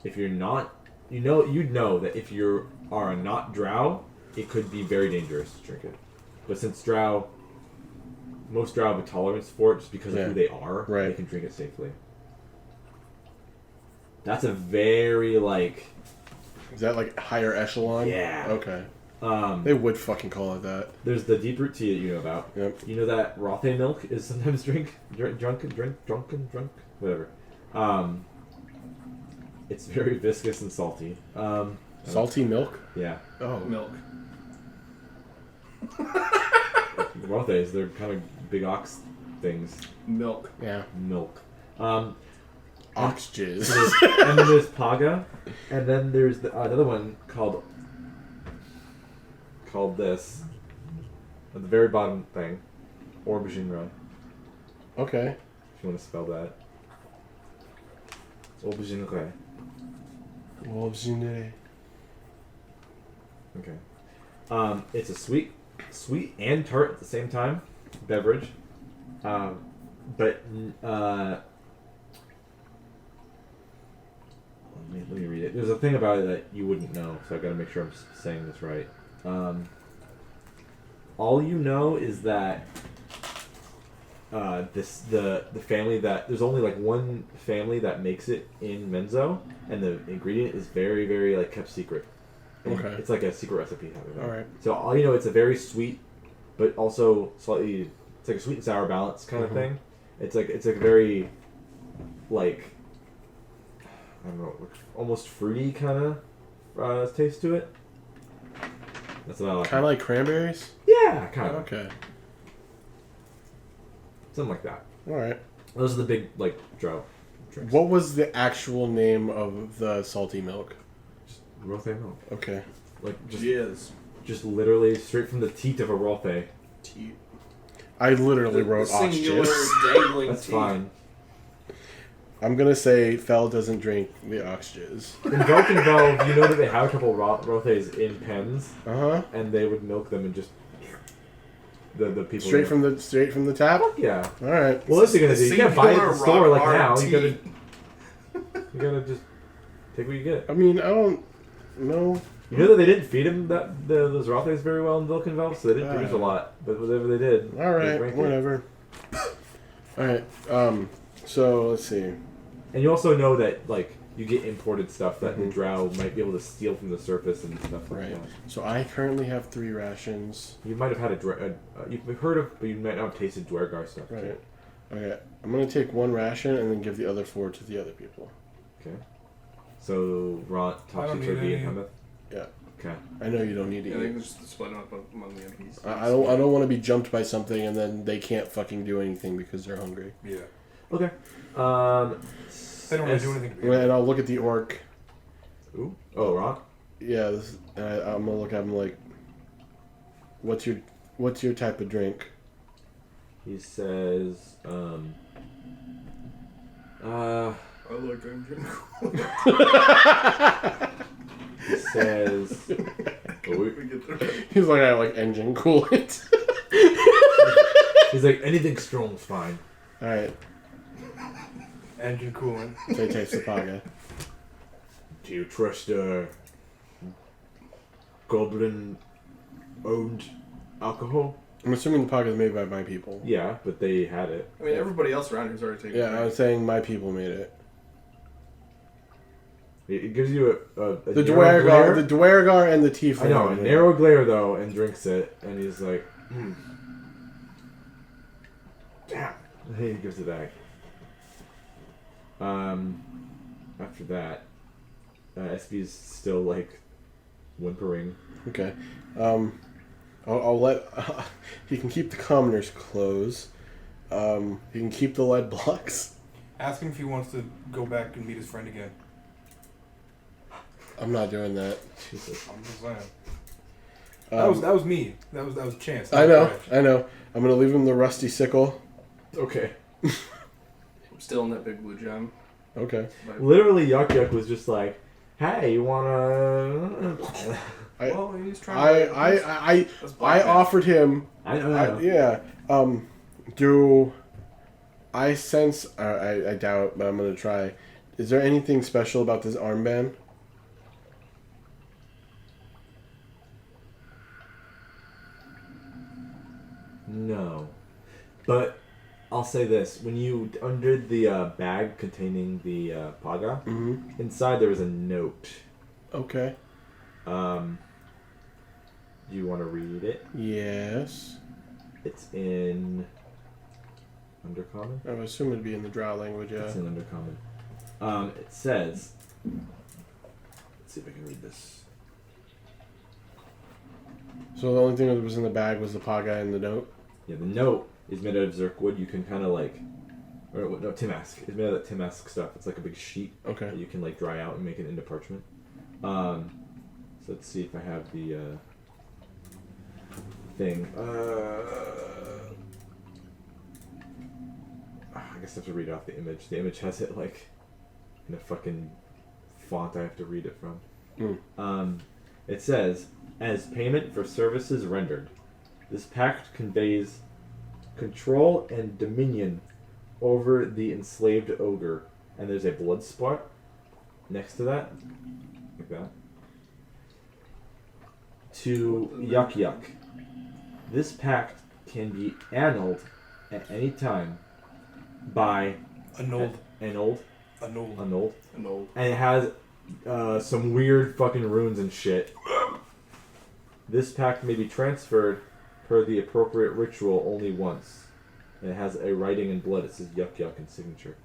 If you're not, you'd know that if you are not drow, it could be very dangerous to drink it. But since most drow have a tolerance for it just because of who they are, Right. they can drink it safely. That's a very, Is that like higher echelon? Yeah. Okay. They would fucking call it that. There's the deep root tea that you know about. Yep. You know that Rothe milk is sometimes drunken, whatever. It's very viscous and salty. Salty milk? Yeah. Oh. Milk. The Rothes, they're kind of big ox things. Milk. Yeah. Milk. Ox jizz. And then there's Paga, and then there's another one called this, at the very bottom thing, Aubergine. Okay. If you want to spell that. It's Aubergine. Aubergine. Okay. It's a sweet and tart at the same time beverage. But let me read it. There's a thing about it that you wouldn't know, so I got to make sure I'm saying this right. All you know is that the family that there's only like one family that makes it in Menzo, and the ingredient is very, very kept secret. And Okay. It's like a secret recipe. All right. So all you know, it's a very sweet, but also slightly. It's like a sweet and sour balance kind of thing. It's like a very, I don't know, almost fruity kind of taste to it. That's what I like. Kind of like cranberries? Yeah, kind of. Okay. Something like that. All right. Those are the big drow drinks. What was the actual name of the salty milk? Rothe milk. Okay. Just literally straight from the teat of a Rothe. Teat. I literally wrote ox singular jizz. dangling That's teat. fine. I'm gonna say Fel doesn't drink the ox jizz. In Valkenveld, you know that they have a couple Rothes in pens, Uh-huh. and they would milk them and just the people Straight from the tap? yeah. All right. Well, what's he gonna do? You can't buy it at the store like now. Singular You gotta just take what you get. I mean, I don't know. You know that they didn't feed him those Rothes very well in Valkenveld, so they didn't produce a lot. But whatever they did, All they right. drank it. Whatever. All right. So let's see. And you also know that you get imported stuff that the Mhm. drow might be able to steal from the surface and stuff like Right. that. So I currently have 3 rations. You might have had you've heard of, but you might not have tasted Dwergar stuff. too. Right. Okay. I'm gonna take 1 ration and then give the other 4 to the other people. Okay. So Ront, I don't Topsy-Turvy, need and any. Hemeth. Yeah. Okay. I know you don't need to Yeah, they eat. can just split them up among the NPCs. I don't want to be jumped by something and then they can't fucking do anything because they're hungry. Yeah. Okay. They don't really do anything to me. And I'll look at the orc. Ooh. Oh, Ront. Yeah, I'm gonna look at him like, what's your type of drink? He says, I like engine. he says, He's like, I like engine coolant. he's like, anything strong is fine. All right, Engine coolant. so he takes the paga. Do you trust goblin-owned alcohol? I'm assuming the pocket is made by my people. Yeah, but they had it. I mean, everybody else around here's already taken. Yeah, I was saying my people made it. It gives you a The narrow glare. Dwergar and the Tiefling. I know, a narrow glare though, and drinks it, and he's like, damn. And he gives it back. After that, SB's still like whimpering. Okay. I'll let he can keep the commoner's clothes. He can keep the lead blocks. Ask him if he wants to go back and meet his friend again. I'm not doing that. Jesus. I'm just saying. That was me. That was Chance. I know. I'm gonna leave him the rusty sickle. Okay. I'm still in that big blue gem. Okay. Literally, Yuck Yuck was just like, "Hey, you wanna?" Well, he's trying. I offered him. I know. Yeah. Do I sense? I doubt, but I'm gonna try. Is there anything special about this armband? No, but I'll say this: when you undid the bag containing the paga, inside there was a note. Okay. Do you want to read it? Yes. It's in Undercommon. I would assume it'd be in the Drow language. Yeah. It's in Undercommon. It says. Let's see if I can read this. So the only thing that was in the bag was the paga and the note. Yeah, the note is made out of Zerkwood. You can kind of like, or no, Timask. It's made out of that Timask stuff. It's like a big sheet Okay. that you can like dry out and make it into parchment. So let's see if I have the thing. I guess I have to read off the image. The image has it like in a fucking font I have to read it from. It says, as payment for services rendered, this pact conveys control and dominion over the enslaved ogre. And there's a blood spot next to that. Like that. To Yuck Yuck. This pact can be annulled at any time by Annulled. Annulled. Annulled. And it has some weird fucking runes and shit. This pact may be transferred per the appropriate ritual only once. And it has a writing in blood. It says Yuck Yuck and signature.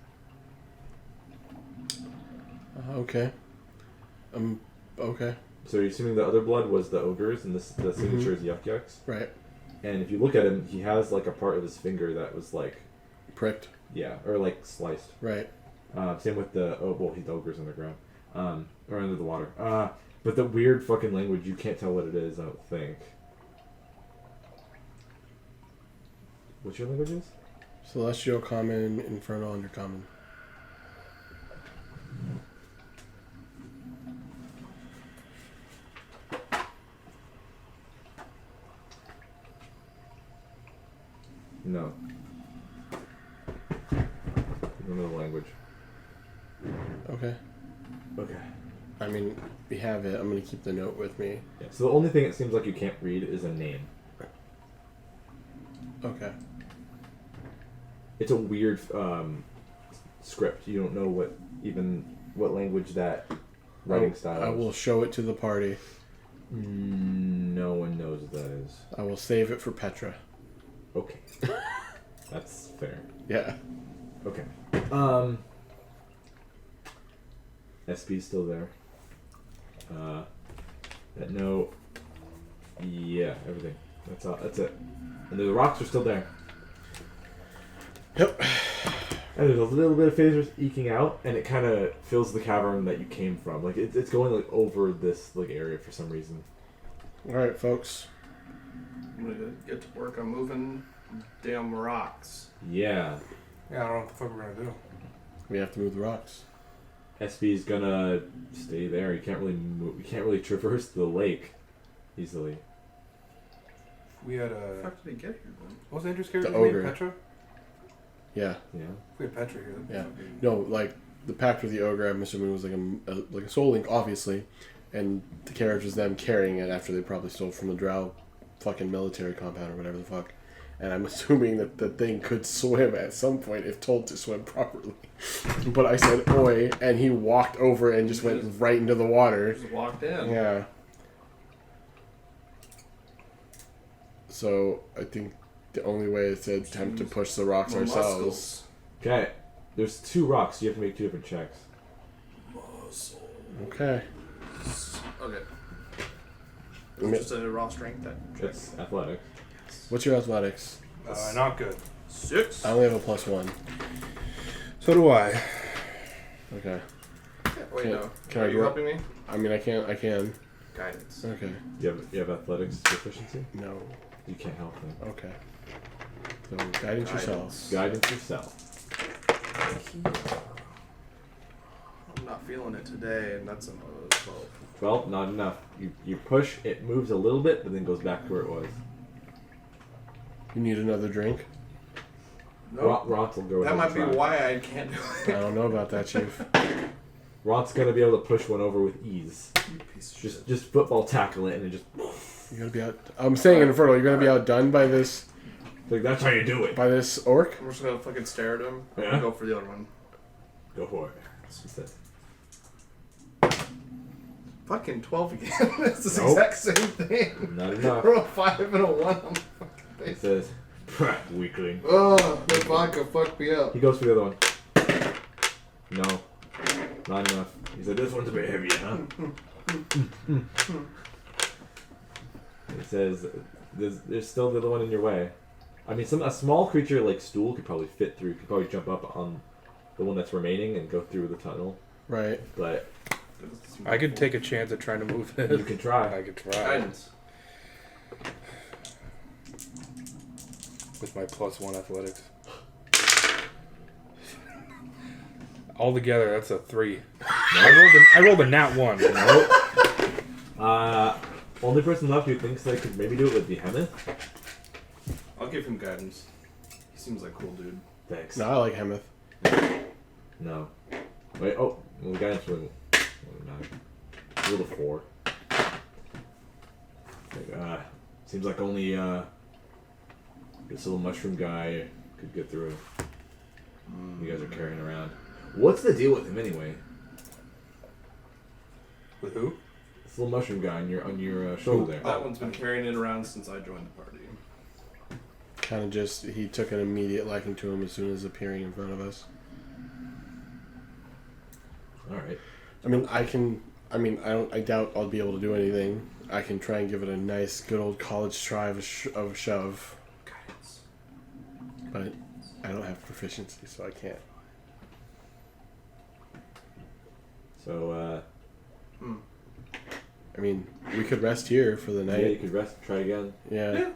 Okay. Okay. So you're assuming the other blood was the ogre's and the signature is Yuck Yuck's? Right. And if you look at him, he has like a part of his finger that was like... Pricked. Yeah, or like sliced. Right. Same with the... Oh, well, he's the ogre's underground. Or under the water. But the weird fucking language, you can't tell what it is, I don't think. What's your language is? Celestial, Common, Infernal, Undercommon. No. You don't know the language. Okay. Okay. I mean, we have it. I'm going to keep the note with me. Yeah, so the only thing it seems like you can't read is a name. Okay. It's a weird script. You don't know what language that writing style is. I will show it to the party. No one knows what that is. I will save it for Petra. Okay. That's fair. Yeah. Okay. SP's still there. That note. Yeah, everything. That's all. That's it. And the rocks are still there. Yep. And there's a little bit of phasers eking out, and it kind of fills the cavern that you came from. Like it's going like over this like area for some reason. All right, folks. I'm gonna get to work on moving damn rocks. Yeah. Yeah, I don't know what the fuck we're gonna do. We have to move the rocks. SB's gonna stay there. You can't really move. You can't really traverse the lake easily. We had How the a. fuck did he get here then? What's the interest character The name? ogre. Petra? Yeah. Yeah. We had Petra here. Yeah. No, like the pact with the ogre, I'm assuming was like a soul link, obviously, and the carriage was them carrying it after they probably stole from the drow fucking military compound or whatever the fuck. And I'm assuming that the thing could swim at some point if told to swim properly. But I said, oi, and he walked over and just went right into the water. Just walked in. Yeah. So I think the only way is to attempt to push the rocks More ourselves. muscles. Okay. There's 2 rocks. You have to make 2 different checks. Okay. Okay. I mean- Just a raw strength that check. That's athletics. What's your athletics? Not good. 6. I only have a +1. So do I. Okay. Wait, Can- no. can Are I you grow- helping me? I mean, I can. Guidance. Okay. You have athletics proficiency? No. You can't help them. Okay. So, guidance yourself. Guidance yourself. I'm not feeling it today, and that's another 12. Well, not enough. You push, it moves a little bit, but then goes back to where it was. You need another drink? No. Ront will go That ahead might and be try. why I can't do I it. don't know about that, Chief. Ront's gonna be able to push one over with ease. You piece of shit. Just football tackle it and it just You're gonna be out. I'm saying Infernal, you're gonna be outdone by this like that's how you do it. orc? I'm just gonna fucking stare at him. I'm Yeah? gonna go for the other one. Go for it. She said. Fucking 12 again. It's the Nope. exact same thing. Not enough. Roll a 5 and a 1 on the fucking It face. says, weakling. Oh, the vodka fucked me up. He goes for the other one. No. Not enough. He said, this one's a bit heavier, huh? It says, there's still the other one in your way. I mean, a small creature like Stool could probably fit through. Could probably jump up on the one that's remaining and go through the tunnel. Right. But I could take a chance at trying to move you this. can try. I could try Guidance. with my +1 athletics. Altogether, that's a 3. I rolled a nat 1. Nope. Only person left who thinks they could maybe do it would be Hemeth. I'll give him guidance. He seems like a cool dude. Thanks. No, I like Hemeth. No. Wait, well, the guidance really a little 4. Like, seems like only this little mushroom guy could get through. You guys are carrying around. What's the deal with him anyway? With who? This little mushroom guy on your shoulder there. That one's been carrying it around since I joined the party. Kind of just, he took an immediate liking to him as soon as appearing in front of us. All right. I doubt I'll be able to do anything. I can try and give it a nice, good old college try of a shove. Guidance. But I don't have proficiency, so I can't. So, I mean, we could rest here for the yeah, you night. could rest. Try again. Yeah.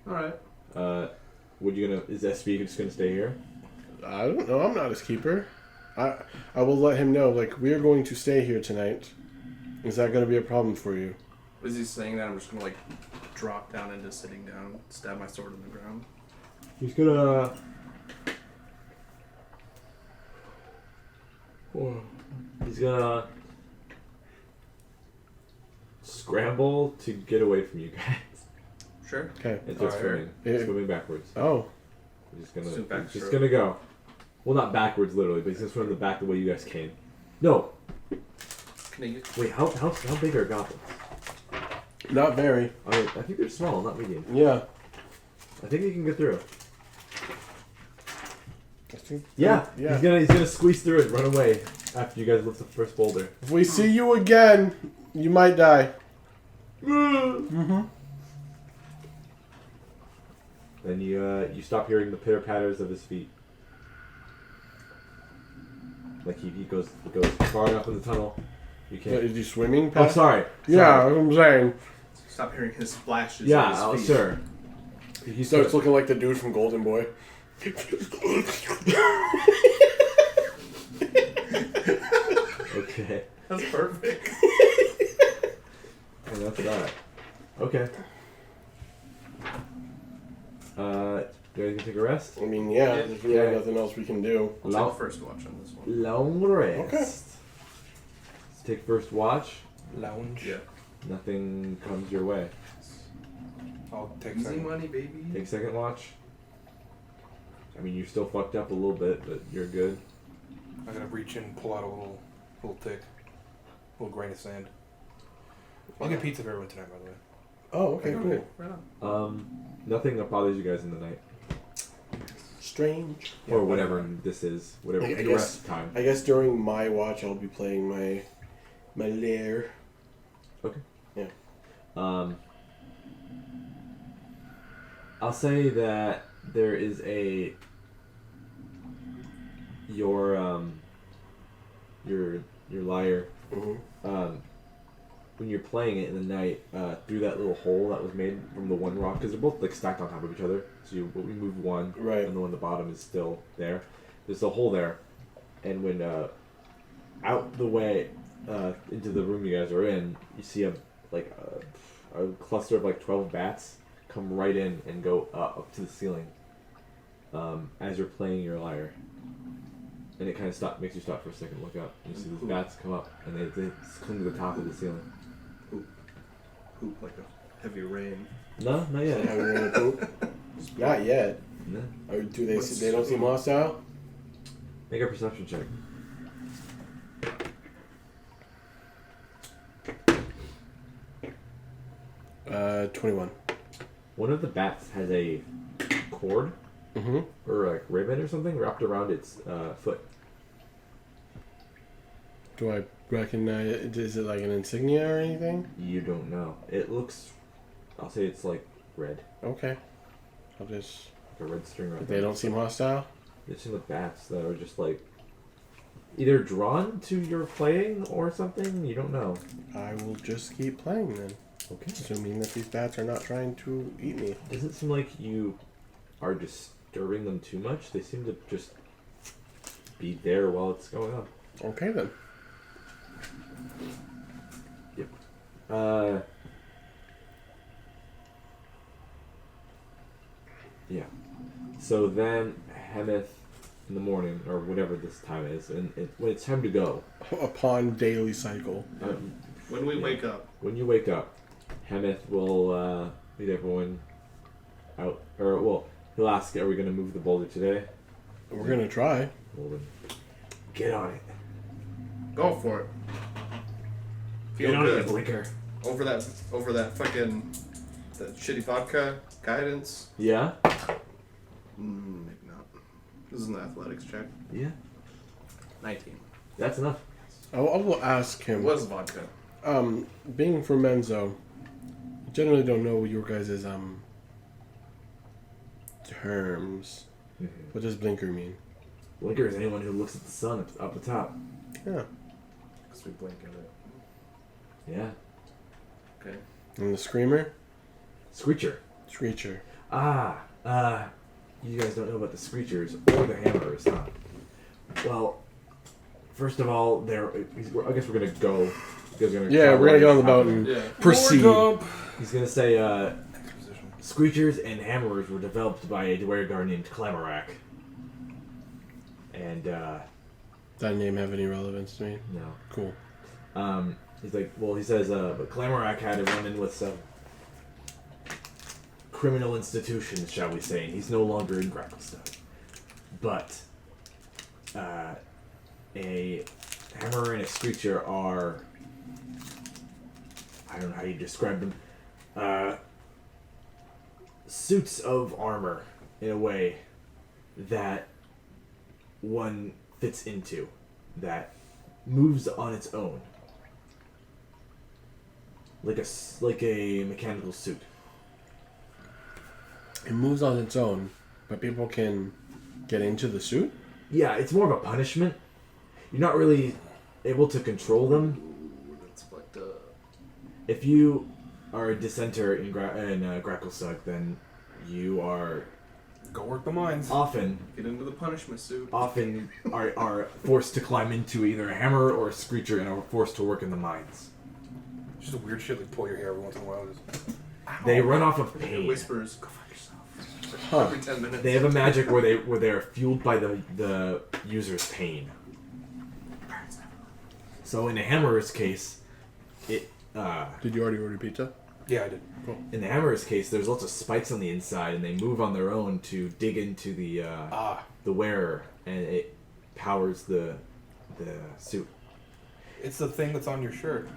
Alright. Is SB just gonna stay here? I don't know. I'm not his keeper. I will let him know, like, we are going to stay here tonight. Is that going to be a problem for you? Is he saying that I'm just gonna, like, drop down into sitting down, stab my sword in the ground? He's gonna. He's gonna scramble to get away from you guys. Sure. Okay. And start Alright. swimming. Swimming backwards. Oh. He's Swim just backstroke. gonna go. Well, not backwards literally, but he's gonna swim the back the way you guys came. No. Can I get... Wait, how big are goblins? Not very. I mean, I think they're small, not medium. Yeah. I think he can get through. I think, Yeah. Yeah. He's gonna squeeze through it and run away after you guys lift the first boulder. If we see you again, you might die. Mm-hmm. Then you stop hearing the pitter patters of his feet. Like he goes far enough in the tunnel. You can't. Is he swimming Oh, past? sorry. Yeah, that's what I'm saying. Stop hearing his splashes Yeah, on his feet. sure. He starts looking like the dude from Golden Boy. Okay. That's perfect. And that's that. Okay. Do you guys take a rest? I mean, yeah, there's really nothing else we can do. I'll take the first watch on this one. Long rest. Okay. Let's take first watch. Lounge. Yeah. Nothing comes your way. I'll take Easy second. money, baby. Take second watch. I mean, you're still fucked up a little bit, but you're good. I'm gonna reach in and pull out a little tick. A little grain of sand. I'll get pizza for everyone tonight, by the way. Oh, okay, cool. Right on. Nothing that bothers you guys in the night. Strange. Or whatever this is. Whatever I the guess- rest of time. I guess during my watch, I'll be playing my lair. I'll say that there is your lyre. Mm-hmm. When you're playing it in the night, through that little hole that was made from the one rock, because they're both like stacked on top of each other. So we move one, Right. and the one at the bottom is still there. There's a hole there, and when out the way into the room you guys are in, you see a cluster of like 12 bats come right in and go up to the ceiling as you're playing your lyre. And it kind of makes you stop for a second, look up, and you see these bats come up, and they come to the top of the ceiling. Poop like a heavy rain. No, not yet. Have you really poop? Not yet. No. Or do they? They don't seem hostile. Make a perception check. Uh, 21. One of the bats has a cord Mm-hmm. or like ribbon or something wrapped around its foot. Do I recognize it? Is it like an insignia or anything? You don't know. It looks. I'll say it's like red, Okay. I'll just. like a red string around. They don't seem hostile. They seem like bats that are just like either drawn to your playing or something. You don't know. I will just keep playing then, Okay. assuming that these bats are not trying to eat me. Doesn't seem like you are disturbing them too much. They seem to just be there while it's going on. Okay then. Yeah. So then, Hemeth in the morning, or whatever this time is, and when it's time to go, Upon daily cycle. When we wake up, when you wake up, Hemeth will lead everyone out, or well, he'll ask, "Are we going to move the boulder today?" We're gonna try. Well, then, get on it. go for it. Feel Get on good. it, Blinker. Over that fucking that shitty vodka guidance. Yeah. Maybe not. This is an athletics check. Yeah. 19. That's enough. I will ask It him. was vodka. Being from Menzo, I generally don't know your guys' terms. Mm-hmm. What does blinker mean? Blinker is anyone who looks at the sun up the top. Yeah. Because we blink at it. Yeah. Okay. And the screamer? Screecher. Screecher. You guys don't know about the Screechers or the Hammerers, huh? Well, first of all, I guess we're gonna go. You guys are gonna Yeah, we're gonna get on the boat and Yeah. proceed. He's gonna say, Screechers and Hammerers were developed by a dweller named Clamorak. And, That name have any relevance to me? no. Cool. He's like, well, he says, but Clamorak had a run-in with some criminal institutions, shall we say, and he's no longer in Gracklestone. But a Hammerer and a Screecher are, I don't know how you describe them, suits of armor, in a way, that one fits into, that moves on its own. Like a mechanical suit. It moves on its own, but people can get into the suit? Yeah, it's more of a punishment. You're not really able to control them. Ooh, that's fucked up. If you are a dissenter in Gracklestone, then you are Go work the mines. often Get into the punishment suit. are forced to climb into either a hammer or a screecher and are forced to work in the mines. Just a weird shit like pull your hair every once in a while. They run off of It pain. whispers, go fuck yourself. Huh. Every 10 minutes. They have a magic where they are fueled by the user's pain. So in a hammerer's case, it Did you already order pizza? Yeah, I did. In the hammer's case, there's lots of spikes on the inside, and they move on their own to dig into the wearer, and it powers the suit. It's the thing that's on your shirt.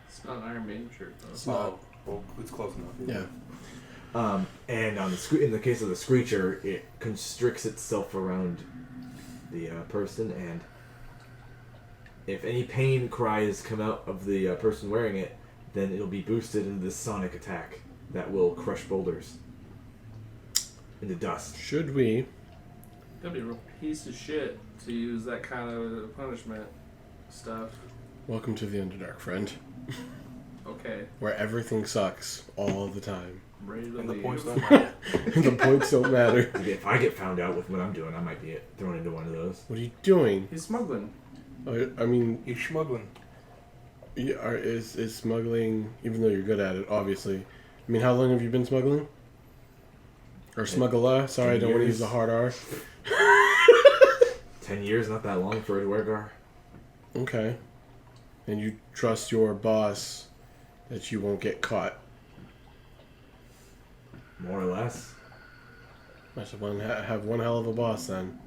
It's not an Iron Maiden shirt, though. It's not. Well, it's close enough. Yeah. And on in the case of the screecher, it constricts itself around the person, and if any pain cries come out of the person wearing it, then it'll be boosted into this sonic attack that will crush boulders into dust. Should we? Gotta be a real piece of shit to use that kind of punishment stuff. Welcome to the Underdark, friend. Okay. Where everything sucks all the time. I'm ready to And the leave. points don't matter. The points don't matter. If I get found out with what I'm doing, I might be thrown into one of those. What are you doing? He's smuggling. I mean, He's smuggling. is smuggling, even though you're good at it, obviously. I mean, how long have you been smuggling? Or smuggler? Sorry, I don't want to use the hard R. 10 years, not that long for a Dwergar. Okay. And you trust your boss that you won't get caught. More or less. Must have one hell of a boss then.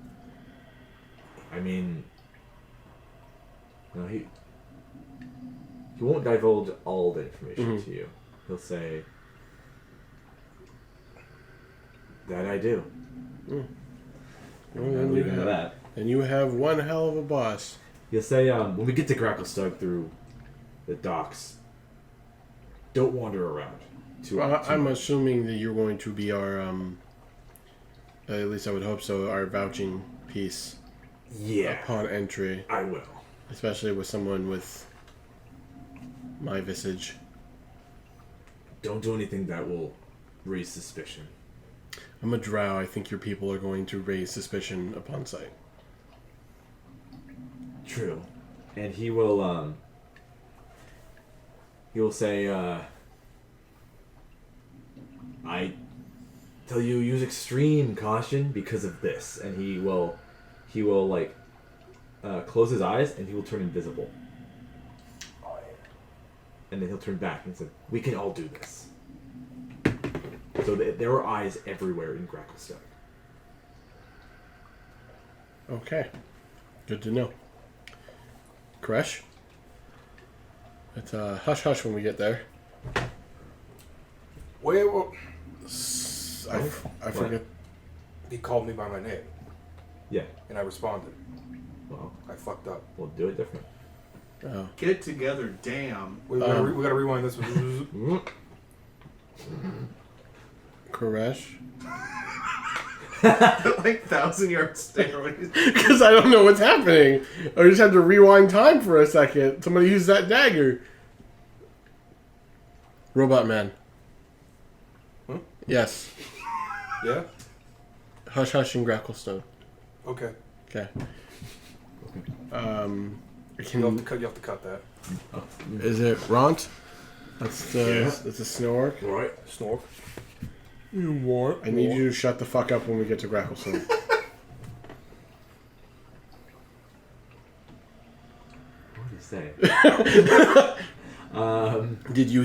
I mean, no, he won't divulge all the information to you. He'll say, that I do. Well, And then, leave it at that. and you have one hell of a boss. He'll say, when we get to Gracklestug through the docks, don't wander around. I'm assuming that you're going to be our, at least I would hope so, our vouching piece Yeah, upon entry. I will. Especially with someone with my visage. Don't do anything that will raise suspicion. I'm a drow. I think your people are going to raise suspicion upon sight. True. And he will say, I tell you, use extreme caution because of this. And he will like, close his eyes and he will turn invisible. And then he'll turn back and say, we can all do this. So there are eyes everywhere in Gracklestug. Okay. Good to know. Koresh? It's hush hush when we get there. Wait, well, I forget. he called me by my name, Yeah. and I responded. Well, I fucked up. we'll do it different. Oh. Get it together, damn. We gotta rewind this. Koresh? Like 1,000-yard stairways. Because I don't know what's happening. I just had to rewind time for a second. Somebody use that dagger. Robot man. Huh? Yes. Yeah. Hush hush and Gracklestone. Okay. Okay. You have to cut that. Is it Ront? That's the Snork. Right. Snork. You want? I need you to shut the fuck up when we get to Gracklestone. What did he say? Did you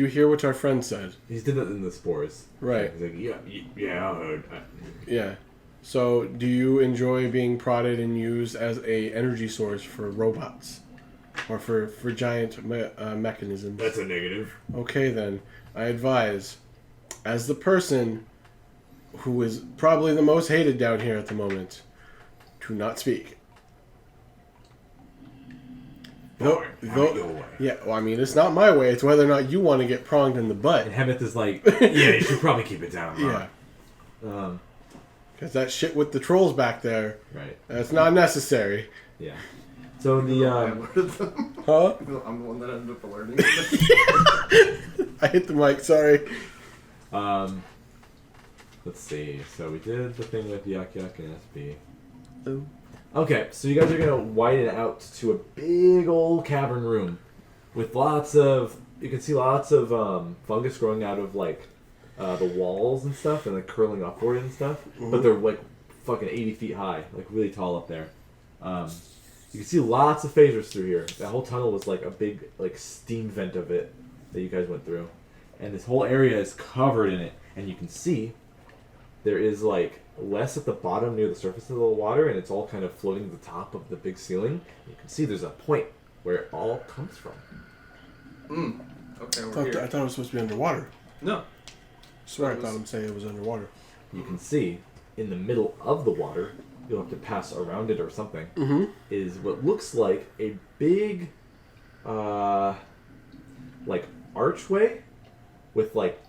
hear what our friend said? He did that in the spores. Right. He's like, yeah, I heard. Yeah. So, do you enjoy being prodded and used as a energy source for robots? Or for giant mechanisms? That's a negative. Okay, then. I advise, as the person who is probably the most hated down here at the moment, to not speak. Though, your way. yeah, well, I mean, it's not my way. It's whether or not you want to get pronged in the butt. And Hemeth is like, yeah, you should probably keep it down. Yeah. Huh? Because that shit with the trolls back there, Right. that's not necessary. Yeah. So the Huh? I'm the one that ended up alerting. I hit the mic, sorry. let's see. So we did the thing with Yuck Yuck and SB. Oh. Okay, so you guys are gonna widen out to a big old cavern room with you can see lots of fungus growing out of like the walls and stuff and like curling upward and stuff. But they're like fucking 80 feet high, like really tall up there. You You can see lots of phasers through here. That whole tunnel was like a big like steam vent of it that you guys went through. And this whole area is covered in it. And you can see there is like less at the bottom near the surface of the water, and it's all kind of floating to the top of the big ceiling. You can see there's a point where it all comes from. Okay, I we're thought, here. I thought it was supposed to be underwater. No. Swear, I thought him say it was underwater. You can see in the middle of the water, you'll have to pass around it or something, is what looks like a big like archway with like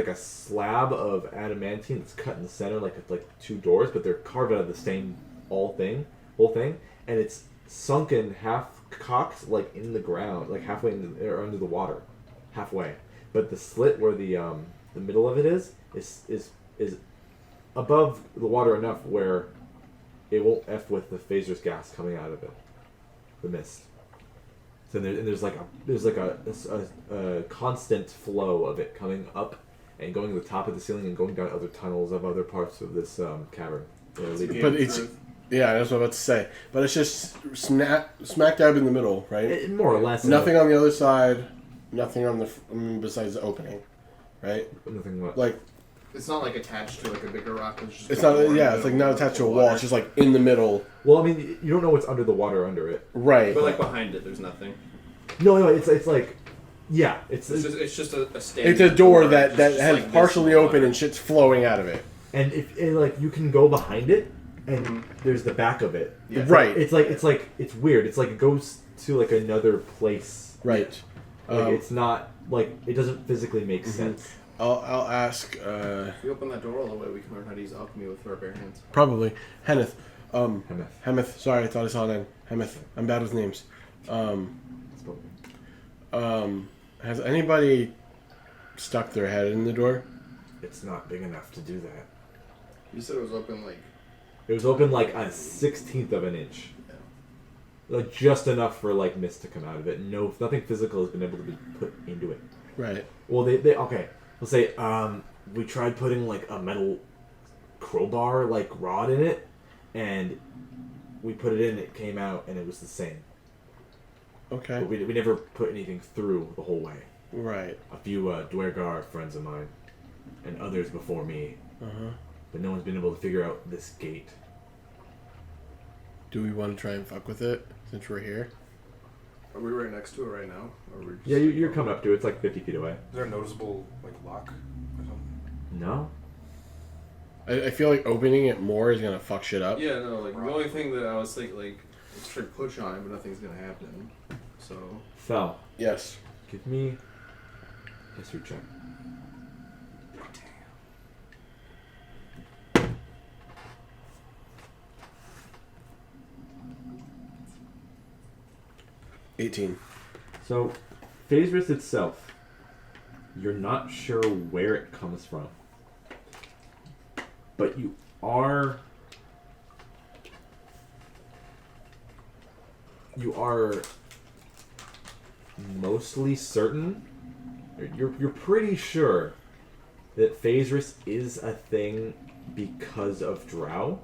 a slab of adamantine that's cut in the center like two doors, but they're carved out of the same whole thing, and it's sunken half cocked like in the ground, like halfway or under the water, halfway. But the slit where the middle of it is above the water enough where it won't f with the phaser's gas coming out of it, the mist. So there's like a constant flow of it coming up and going to the top of the ceiling and going down other tunnels of other parts of this cavern. But it's yeah, that's what I'm about to say. But it's just smack dab in the middle, right? More or less. Nothing on the other side. Nothing on the besides the opening, right? Nothing what? Like It's not like attached to like a bigger rock. it's not. Yeah, it's like not attached to a wall. It's just like in the middle. Well, I mean, you don't know what's under the water under it. Right. But like behind it, there's nothing. No, it's like, yeah, it's just a standing It's a door that just has like partially this open water. and shit's flowing out of it. and like you can go behind it, and there's the back of it. Yeah. Right. It's weird. It's like it goes to like another place. Right. Like it's not like it doesn't physically make sense. I'll ask. If we open that door all the way, we can learn how to use alchemy with our bare hands. Probably Henneth. Hemeth. Hemeth. Sorry, I thought I saw that. Hemeth. I'm bad with names. Has anybody stuck their head in the door? It's not big enough to do that. You said it was open like. It was open like a 1/16 of an inch. Like just enough for like mist to come out of it. No, nothing physical has been able to be put into it. Right. Well, they okay. Let's say we tried putting like a metal crowbar like rod in it, and we put it in. It came out, and it was the same. Okay. But we never put anything through the whole way. Right. A few Dwergar friends of mine, and others before me, but no one's been able to figure out this gate. Do we want to try and fuck with it since we're here? Are we right next to it right now? Or are we just Yeah, you're coming up to it. It's like 50 feet away. Is there a noticeable like lock or something? No. I feel like opening it more is gonna fuck shit up. Yeah, no. Like the only thing that I was thinking, like, let's try to push on it, but nothing's gonna happen. So. Fel, Yes. give me a history check. Damn. 18. So, Phaserus itself, you're not sure where it comes from, but you are mostly certain. You're pretty sure that Phaserus is a thing because of Drow,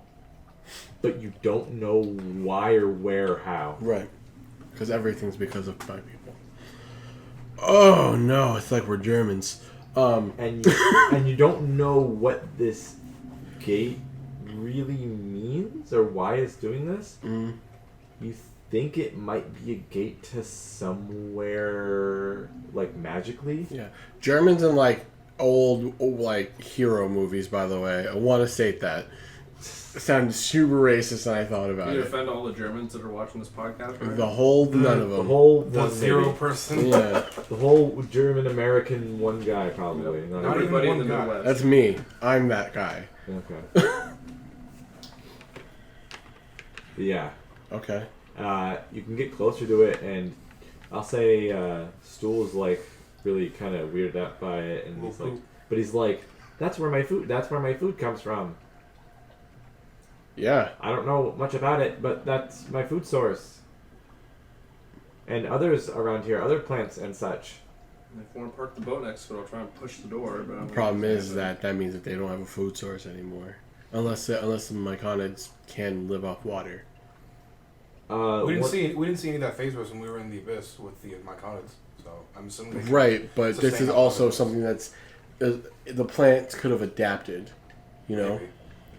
but you don't know why or where or how. Right. Because everything's because of my people. Oh no, it's like we're Germans. And you don't know what this gate really means or why it's doing this. You think it might be a gate to somewhere like magically. Yeah. Germans in like old like hero movies, by the way. I want to state that. It sounded super racist when I thought about Can you it. offend all the Germans that are watching this podcast? Right? The whole none of The them. whole The one, zero maybe. person. Yeah. The whole German American one guy probably. Not Not even everybody in one the guy. Midwest. That's me. I'm that guy. Okay. Yeah. Okay. You can get closer to it, and I'll say Stool is like really kind of weirded out by it, and he's like, that's where my food comes from. Yeah. I don't know much about it, but that's my food source. And others around here, other plants and such. And if I want to park the boat next to it, I'll try and push the door. But I don't The problem think is that means that they don't have a food source anymore. Unless the Myconids can live off water. We didn't see any of that phase when we were in the abyss with the myconids. So I'm assuming. Right, but it's the this same is also myconids. something that's the plants could have adapted, you know, Maybe.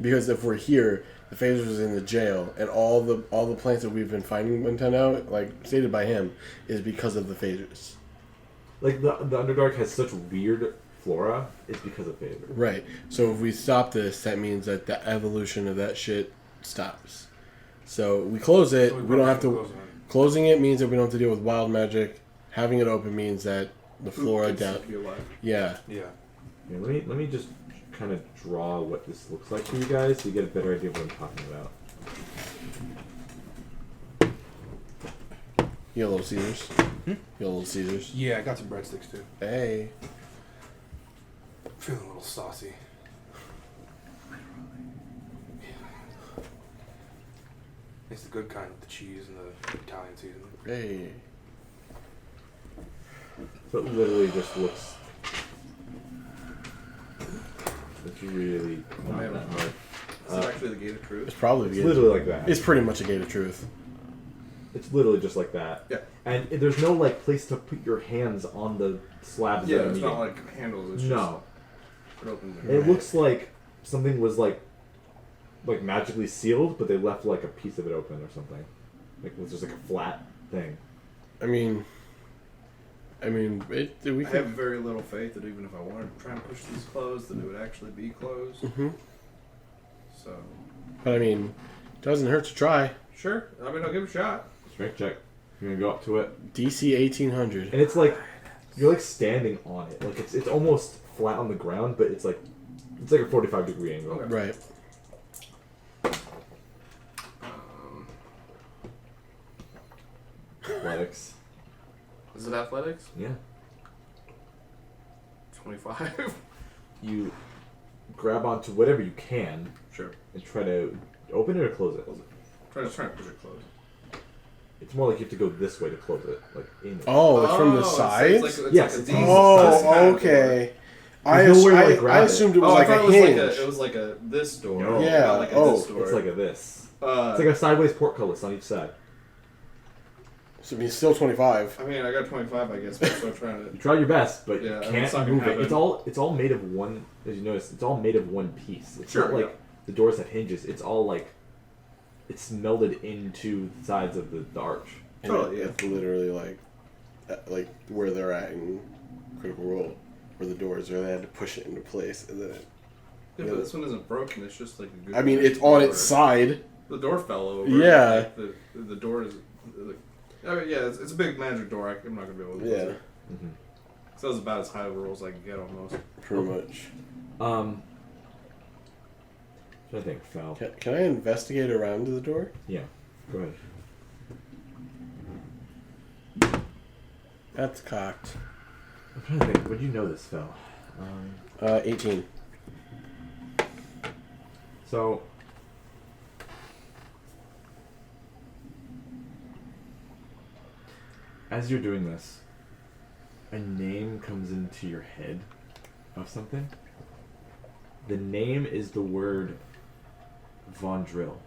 because if we're here, the phasers is in the jail, and all the plants that we've been finding Nintendo, like stated by him, is because of the phasers. Like the Underdark has such weird flora, it's because of phasers. Right. So if we stop this, that means that the evolution of that shit stops. So we close it. So we don't have to. close it. Closing it means that we don't have to deal with wild magic. Having it open means that the flora down. Be alive. Yeah. Yeah. Yeah, let me just kind of draw what this looks like for you guys so you get a better idea of what I'm talking about. You got Little Caesars. You got Little Caesars. Yeah, I got some breadsticks too. Hey. Feeling a little saucy. It's the good kind with the cheese and the Italian seasoning. Hey. So it literally just looks. It's really Oh, not man. that hard. Is it actually the Gate of Truth? It's probably It's the literally like that. It's pretty much a gate of truth. It's literally just like that. Yeah. And there's no like place to put your hands on the slabs. Yeah, that are it's meeting. not like handles. It's No. just it opens. It looks like something was like magically sealed, but they left like a piece of it open or something. Like it was just like a flat thing. I mean, we I have could. very little faith that even if I wanted to try and push these closed, that it would actually be closed. Mhm. So, But I mean, doesn't hurt to try. sure. I mean, I'll give it a shot. Strength check. You're gonna go up to it, DC 1800. and it's like you're like standing on it. Like it's almost flat on the ground, but it's like a 45-degree angle. Okay. Right. Athletics. Is it athletics? Yeah. 25. You grab onto whatever you can Sure. and try to open it or close it. Try to push it closed. It's more like you have to go this way to close it, like in it. Oh, it's from the it's sides. like Yes, like a it's D on the Oh, kind of okay. door. I, There's nowhere to, like, I grab it. assumed it was Oh, like I thought a it was hinge. it was like a this door. No. Yeah, Not like a oh. this door. It's like a this. Uh, It's like a sideways portcullis on each side. So I mean, still 25. I mean, I got 25, I guess. But I'm still trying You to. try your best, but Yeah, I you mean, can't it's not gonna move it. happen. It's all made of one. As you notice, it's all made of one piece. It's Sure, not like yeah. the doors have hinges. It's all like it's melded into the sides of the arch. And Totally, it's literally like where they're at in Critical Role, where the doors are. They had to push it into place, and then. Yeah, but this one isn't broken. It's just like a good. I mean, it's on its door. side. The door fell over. Yeah. Like, the door is. I mean, yeah, it's a big magic door. I'm not gonna be able to close Yeah, it. So that was about as high of a roll as I could get almost. pretty much. I think fell. Can I investigate around to the door? Yeah. Go ahead. That's cocked. I'm trying to think. When did you know this fell? 18. So. As you're doing this, a name comes into your head of something. The name is the word Von Drill.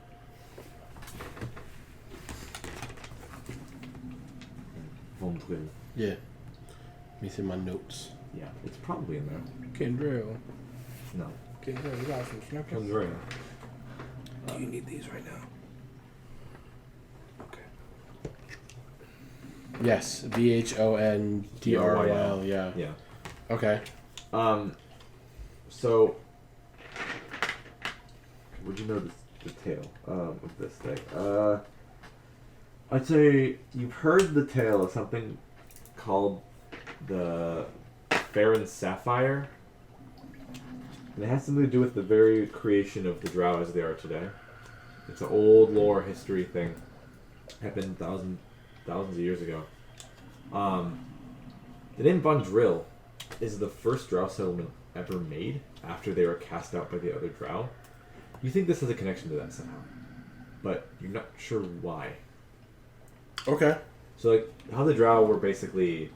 Von Drill. Yeah. Let me see my notes. Yeah, it's probably in there. Kendrill. No. Kendrill, you got some Von snippets. Drill. Do you need these right now? Okay. Yes, VHONDRYL. Yeah. Yeah. Okay. So, would you know the tale of this thing? I'd say you've heard the tale of something called the Farron Sapphire. And it has something to do with the very creation of the Drow as they are today. It's an old lore history thing. Happened thousands of years ago. The name Von Drill is the first Drow settlement ever made after they were cast out by the other Drow. You think this has a connection to that somehow, but you're not sure why. Okay. So like how the Drow were basically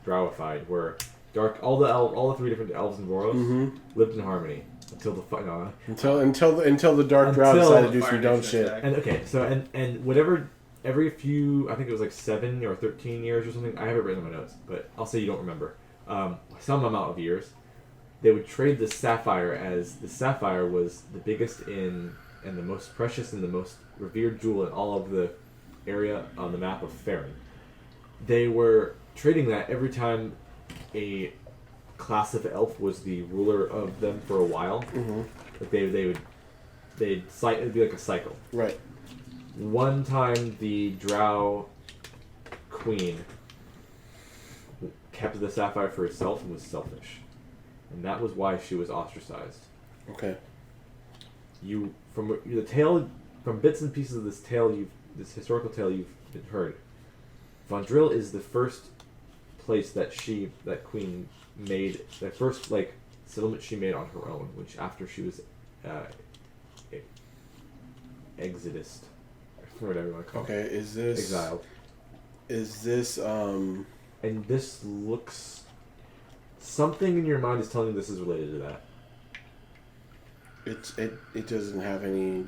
Drowified, were dark. All the three different elves in Voros lived in harmony. until the fight. No, Until the dark drow Until decided to do Fire some dumb Nation shit. attack. and okay, so and whatever. Every few, I think it was like 7 or 13 years or something. I have it written in my notes, but I'll say you don't remember. Some amount of years, they would trade the sapphire, as the sapphire was the biggest and the most precious and the most revered jewel in all of the area on the map of Faerun. They were trading that every time a class of elf was the ruler of them for a while. Mm-hmm. Like it'd be like a cycle. Right. One time, the Drow queen kept the sapphire for herself and was selfish, and that was why she was ostracized. Okay. From bits and pieces of this historical tale you've heard, Vondril is the first place that queen made, the first settlement she made on her own, which after she was exodus. Whatever you want to call it. Okay, is this... Exiled. Is this, And this looks... Something in your mind is telling you this is related to that. It doesn't have any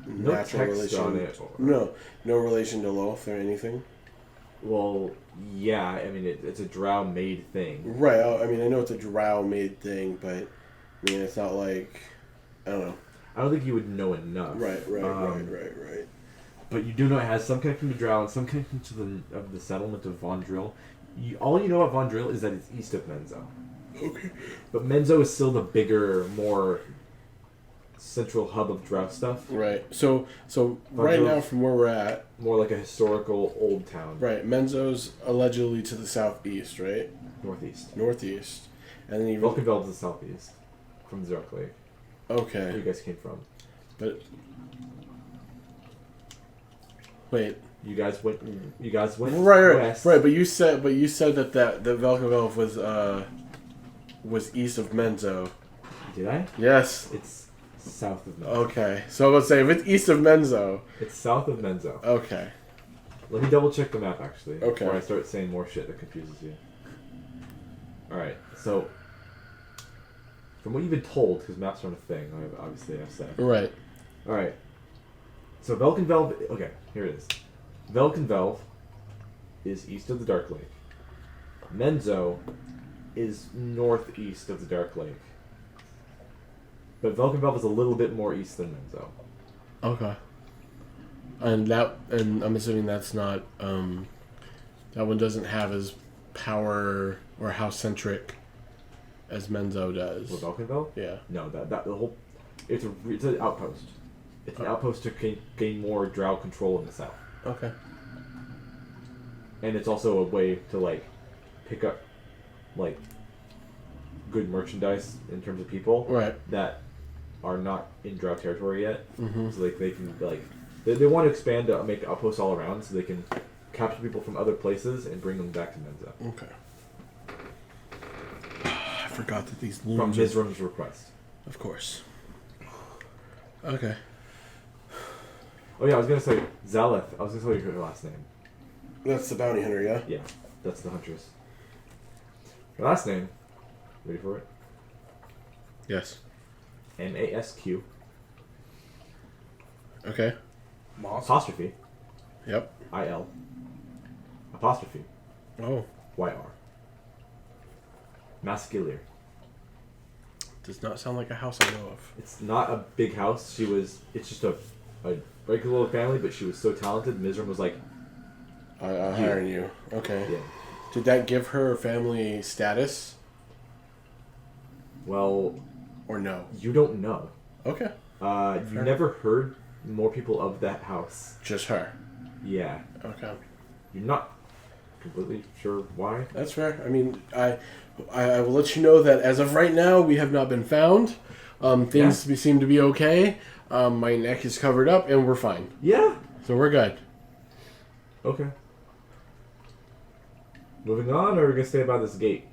No natural text relation... on it. No relation to Loth or anything? Well, yeah, I mean, it's a drow-made thing. Right, I mean, I know it's a drow-made thing, but, I mean, it's not like... I don't know. I don't think you would know enough. Right. But you do know it has some connection to Drow and some connection to the settlement of Vondril. All you know about Vondril is that it's east of Menzo. Okay. But Menzo is still the bigger, more central hub of Drow stuff. Right. So right now, from where we're at... More like a historical old town. Right. Menzo's allegedly to the southeast, right? Northeast. Northeast. And then you... Vulcanveld is the southeast. From Zark Lake. Okay. Where you guys came from. But... Wait. You guys went Right. west. But you said that the Velkavelv was east of Menzo. Did I? Yes. It's south of Menzo. Okay. So let's say if it's east of Menzo. It's south of Menzo. Okay. Let me double check the map actually. Okay. Before I start saying more shit that confuses you. Alright, so from what you've been told, because maps aren't a thing, obviously I've said. Right. Alright. So Velcanvelv, okay, here it is. Velcanvelv is east of the Dark Lake. Menzo is northeast of the Dark Lake. But Velcanvelv is a little bit more east than Menzo. Okay. And I'm assuming that's not that one doesn't have as power or how centric as Menzo does. What, Velcanvelv? Yeah. No, that the whole it's an outpost. It's an outpost to gain more Drow control in the south. Okay. And it's also a way to pick up good merchandise in terms of people Right. that are not in Drow territory yet. Mm-hmm. So they can they want to expand to make outposts all around so they can capture people from other places and bring them back to Menzo. Okay. I forgot that these From looms... Mizram's request. Of course. Okay. Oh yeah, I was gonna say Zaleth. I was gonna tell you her last name. That's the bounty hunter, yeah? Yeah, that's the huntress. Her last name. Ready for it? Yes. Masq. Okay. Moss. Apostrophe. Yep. Il. Apostrophe. Oh. YR. Masculier. Does not sound like a house I know of. It's not a big house. It's just a regular little family, but she was so talented. Mizram was like, I'll hire you. Okay. yeah. Did that give her family status? Well, Or no? you don't know. Okay. You never heard more people of that house. Just her. Yeah. Okay. You're not completely sure why. That's fair. I mean, I will let you know that as of right now, we have not been found. Things seem to be okay. My neck is covered up, and we're fine. Yeah. So we're good. Okay. Moving on, or are we gonna stay by this gate?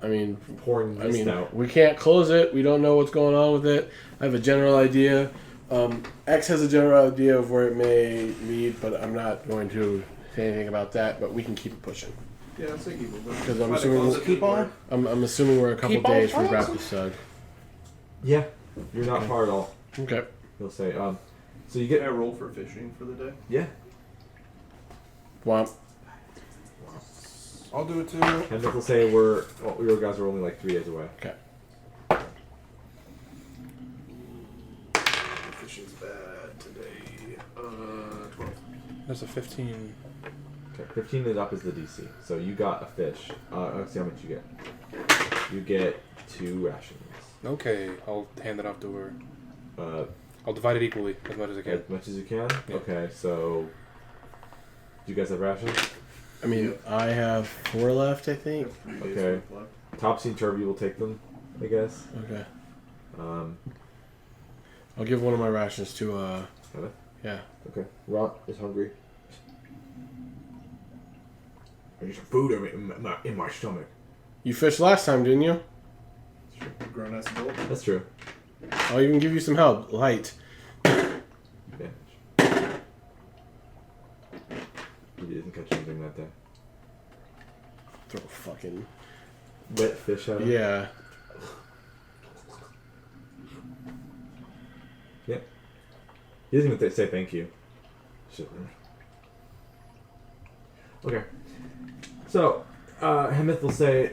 I mean, Pouring mist out. we can't close it. We don't know what's going on with it. I have a general idea. X has a general idea of where it may lead, but I'm not going to say anything about that. But we can keep it pushing. Yeah, let's keep moving. Because I'm Try to assuming close we'll it to the board. I'm assuming we're a couple Keep on days from closing. wrap this up. Yeah. You're not far at all. Okay. He'll say, so you Can I get... roll for fishing for the day? Yeah. Womp. I'll do it too. And will say your guys are only like 3 days away. Okay. Fishing's bad today. 12. That's a 15. Okay, 15 is up is the DC. So you got a fish. Let's see how much you get. You get 2 rations. Okay, I'll hand it off to her. I'll divide it equally as much as I can. As much as you can? Yeah. Okay, so... Do you guys have rations? I mean, I have 4 left, I think. Okay. Topsy and Turvy will take them, I guess. Okay. I'll give one of my rations to, Heather? Yeah. Okay. Rot is hungry. I need some food in my stomach. You fished last time, didn't you? Grown ass adult. That's true. I'll even give you some help. Light. Advantage. He didn't catch anything that day. Throw a fucking... Wet fish at him? Yeah. Yep. He doesn't even say thank you. Shit. Okay. So, Hemeth will say,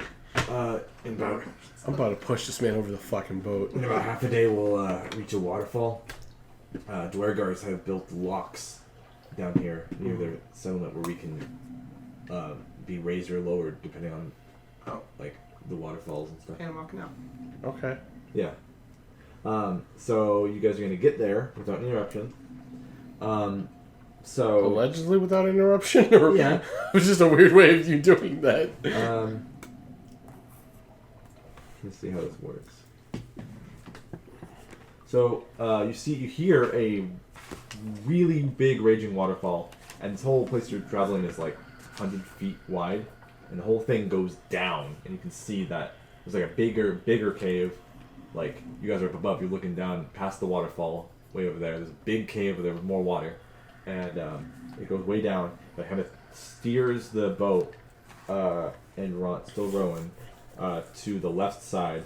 in about... I'm about to push this man over the fucking boat. In about half a day, we'll reach a waterfall. Dwergars have built locks down here near their settlement where we can be raised or lowered depending on like the waterfalls and stuff. Panama Canal. Okay. Yeah. So you guys are gonna get there without interruption. So allegedly without interruption, or yeah, it was just a weird way of you doing that. Let's see how this works. So you hear a really big raging waterfall, and this whole place you're traveling is like 100 feet wide, and the whole thing goes down, and you can see that there's like a bigger cave. Like you guys are up above, you're looking down past the waterfall way over there. There's a big cave over there with more water, and it goes way down. But Hemeth steers the boat, and Ron's still rowing, to the left side,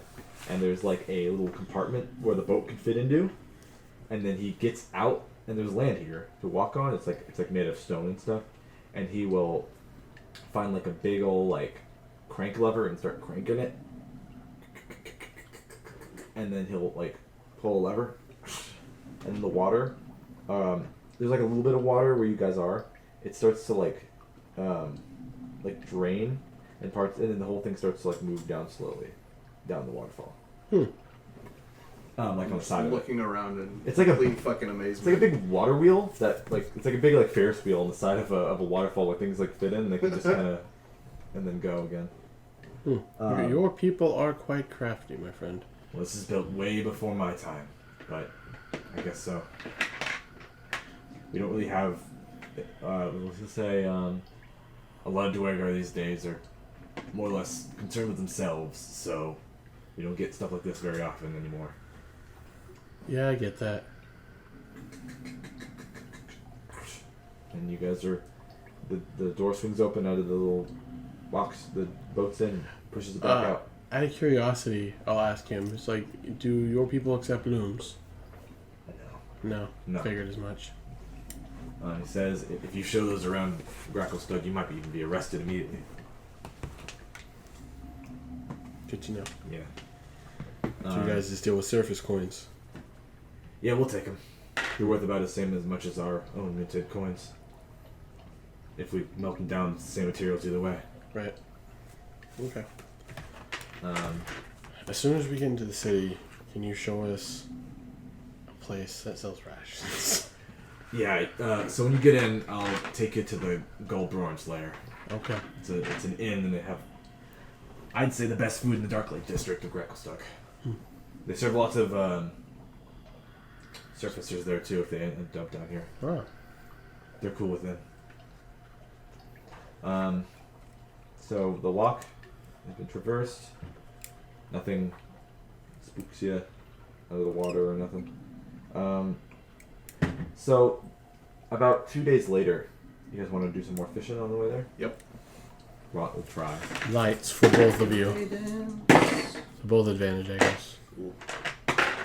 and there's like a little compartment where the boat can fit into, and then he gets out, and there's land here to walk on. It's like made of stone and stuff, and he will find like a big old like crank lever and start cranking it, and then he'll like pull a lever, and the water, there's like a little bit of water where you guys are. It starts to like drain in parts, and then the whole thing starts to like move down slowly down the waterfall. Like on the side of it. Looking around and it's like a complete fucking amazement. It's like a big water wheel that it's like a big like Ferris wheel on the side of a waterfall where things like fit in, and they can just kind of and then go again. Your people are quite crafty, my friend. Well, this is built way before my time, but I guess so. We don't really have, let's just say, a lot of Dwergar these days are more or less concerned with themselves, so we don't get stuff like this very often anymore. Yeah, I get that. And you guys are, the door swings open out of the little box the boat's in, pushes it back out. Out of curiosity, I'll ask him. It's like, do your people accept looms? No. Figured as much. He says, if you show those around Gracklestug, you might even be arrested immediately. Good to know. Yeah. So you guys just deal with surface coins? Yeah, we'll take them. They're worth about the same as much as our own minted coins. If we melt them down, it's the same materials either way. Right. Okay. As soon as we get into the city, can you show us a place that sells rations? Yeah, so when you get in, I'll take you to the Goldbronze lair. Okay. It's an inn, and they have, I'd say, the best food in the Dark Lake district of Gracklestug. They serve lots of surfacers there too if they end up down here. Oh. They're cool with it. So the lock has been traversed. Nothing spooks you out of the water or nothing. So about 2 days later, you guys want to do some more fishing on the way there? Yep. Rot will try. Lights for both of you. For both advantage, I guess. Cool.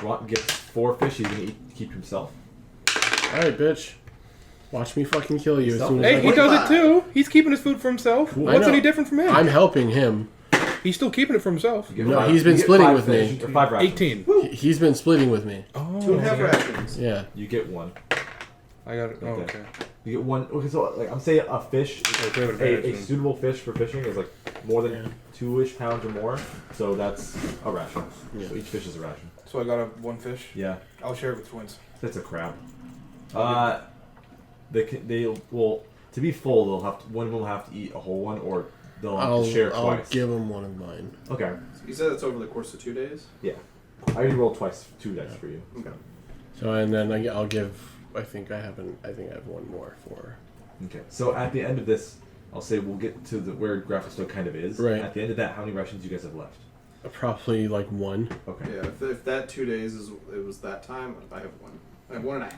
Ront gets 4 fish. He's gonna keep himself. All right, bitch. Watch me fucking kill you as soon as Hey, I he does it too. He's keeping his food for himself. I What's know. any different from him? I'm helping him. He's still keeping it for himself. You get No, 5 he's been you get splitting 5 with me. fish, or 5 rations. 18. He's been splitting with me. Oh, 2.5 okay. rations. Yeah. You get 1. I got it. Oh, Okay. okay. You get 1. Okay, so like I'm saying, a fish, Okay, with advantage a then. suitable fish for fishing is like more than Yeah. 2-ish pounds or more. So that's a ration. Yeah. So each fish is a ration. So I got 1 fish. Yeah, I'll share it with twins. that's a crab. They will to be full. They'll have to, one of them will have to eat a whole one, or they'll have to share I'll twice. give him one of mine. Okay. You said it's over the course of 2 days? Yeah. I already rolled twice, 2 dice for you. Okay. So and then I'll give. I think I have one more for. Okay. So at the end of this, I'll say we'll get to where Graphic Store kind of is. Right. At the end of that, how many rations you guys have left? Probably like 1. Okay. Yeah, if that 2 days it was that time, I have 1. I have 1.5.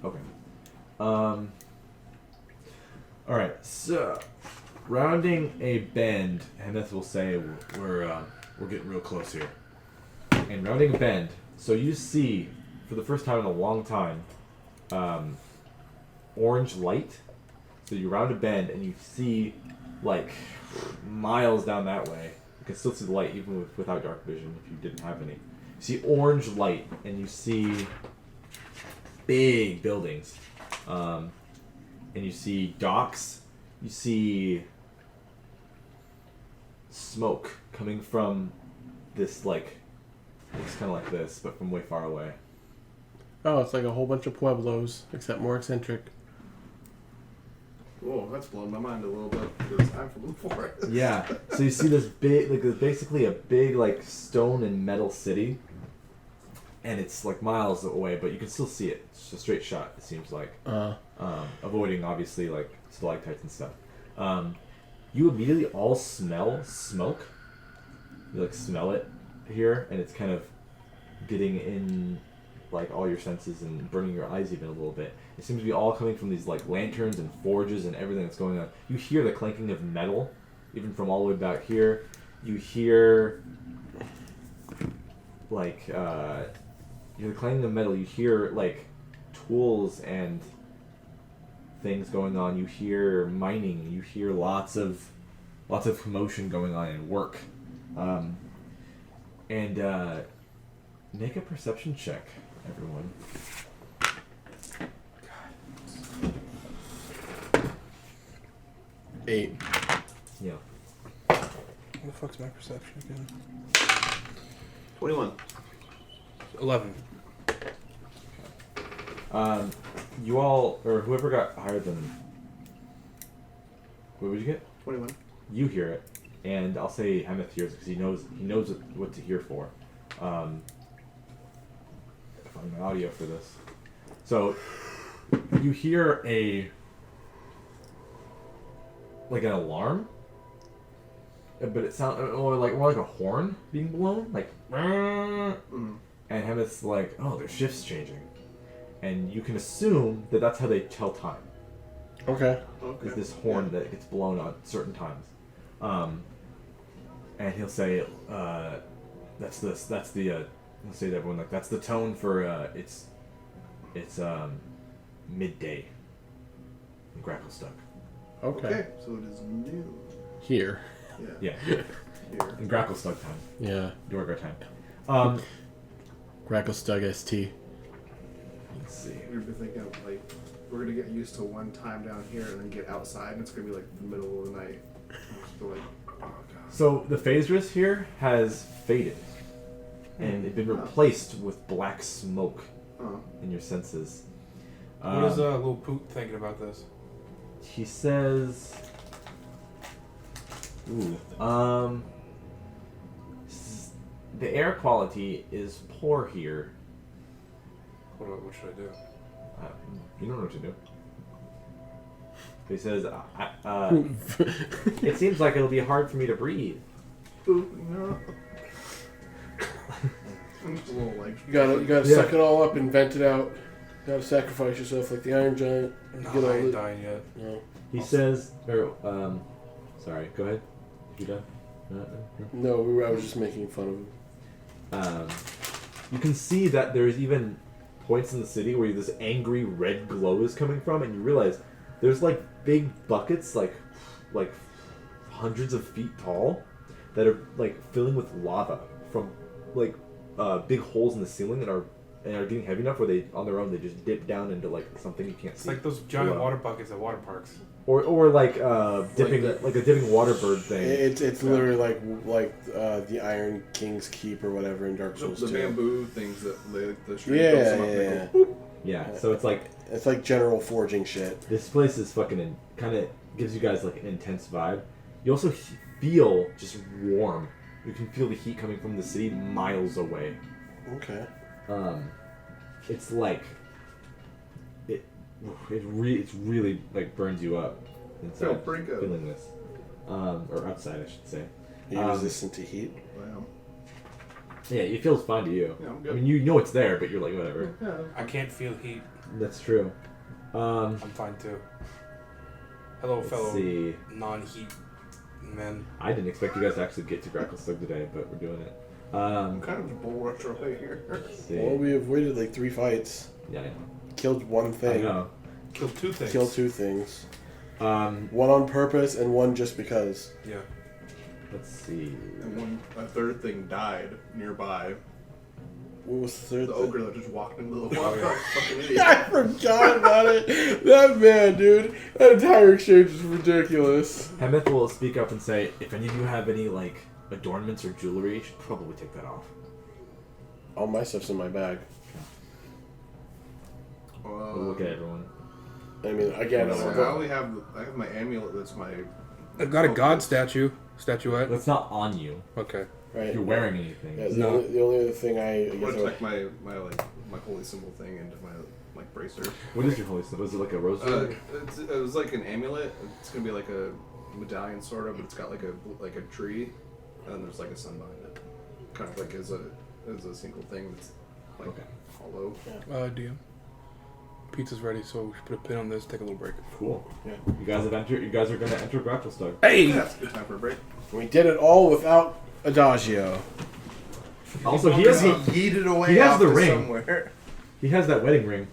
Okay. All right. So, rounding a bend, Henneth will say we're getting real close here. And rounding a bend, so you see for the first time in a long time, orange light. So you round a bend and you see like miles down that way. You can still see the light even without dark vision if you didn't have any. You see orange light and you see big buildings. And you see docks. You see smoke coming from this, like, looks kind of like this, but from way far away. Oh, it's like a whole bunch of pueblos, except more eccentric. Whoa, that's blown my mind a little bit because I'm from the forest. Yeah. So you see this big, like, it's basically a big, like, stone and metal city. And it's, like, miles away, but you can still see it. It's a straight shot, it seems like. Avoiding, obviously, like, stalactites and stuff. You immediately all smell smoke. You, like, smell it here, and it's kind of getting in, like, all your senses and burning your eyes even a little bit. It seems to be all coming from these, like, lanterns and forges and everything that's going on. You hear the clanking of metal, even from all the way back here. You hear, like, you're the clanking of metal. You hear, like, tools and things going on. You hear mining. You hear lots of commotion going on and work. And make a perception check, everyone. 8. Yeah. What the fuck's my perception again? 21. 11. You all, or whoever got higher than. What would you get? 21. You hear it, and I'll say Hemeth hears it because he knows what to hear for. Find my audio for this. So you hear like an alarm, but it sounds more like a horn being blown, like. Mm. And Hemeth's like, oh, their shift's changing, and you can assume that that's how they tell time. Okay. Okay. Is this horn that gets blown on certain times. And he'll say, he'll say to everyone, like, that's the tone for, it's midday in Gracklestuck. Okay. So it is noon. Here. Yeah. Yeah, Here. in Gracklestuck time, Yeah. Dorgar time. Gracklestug ST. Let's see. We've been thinking of, like, we're gonna get used to one time down here and then get outside and it's gonna be like the middle of the night. So like, oh god. So the Phaedrus here has faded, and it's been replaced with black smoke Oh. in your senses. What is little Poot thinking about this? He says, the air quality is poor here. What should I do? You don't know what to do. He says, it seems like it'll be hard for me to breathe. Ooh, no. I'm just a little like. You gotta suck it all up and vent it out. You gotta sacrifice yourself like the Iron Giant. No, Get all I ain't the- dying yet. No. He says, sorry, go ahead. You done? No, I was just making fun of him. You can see that there's even points in the city where this angry red glow is coming from, and you realize there's like big buckets, like hundreds of feet tall, that are like filling with lava from like big holes in the ceiling and are getting heavy enough where they on their own they just dip down into like something you can't It's see. like those giant water buckets at water parks. Or like dipping like a dipping water bird thing. It's literally like the Iron King's Keep or whatever in Dark Souls The 2. bamboo things that the street Yeah, builds them up, yeah. they go, boop. Yeah, so it's like It's like general forging shit. this place is fucking kind of gives you guys like an intense vibe. You also feel just warm. You can feel the heat coming from the city miles away. Okay. It's like it's really like burns you up inside. Feel pretty good. Feeling this, or outside, I should say. Are you resistant to heat? Wow. Yeah, it feels fine to you. Yeah, I'm I good. mean, you know it's there, but you're like whatever. I can't feel heat. That's true. I'm fine too. Hello, Let's fellow see. non-heat men. I didn't expect you guys to actually get to Gracklestug today, but we're doing it. I'm kind of a bull rush right here. Let's see. Well, we avoided like 3 fights. Yeah, I know. Killed one I thing. know. Kill 2 things. Killed 2 things. Um, One on purpose and one just because. Yeah. let's see. And a third thing died nearby. What was the third The thing? ogre that just walked into the water. Fucking idiot. I forgot about it. That man, dude. That entire exchange is ridiculous. Hemeth will speak up and say, if any of you have any like adornments or jewelry, you should probably take that off. All my stuff's in my bag. We'll look at everyone. I mean, again, I I'm only have my amulet. That's my. I've got a god statuette. That's not on you. Okay. right. If you're wearing anything. Yeah, No. the only other thing I I guess want to check my holy symbol thing into my like bracer. What is your holy symbol? Is it like a rose? It was like an amulet. It's gonna be like a medallion sort of, but it's got like a tree, and then there's like a sun behind it, kind of like as a single thing that's like Okay. hollow. DM. Pizza's ready, so we should put a pin on this. Take a little break. Cool. Yeah. You guys are going to enter Gracklestug. Hey. Yeah, it's a good time for a break. we did it all without Adagio. Also, he has yeeted away. he has off the to ring. somewhere. He has that wedding ring.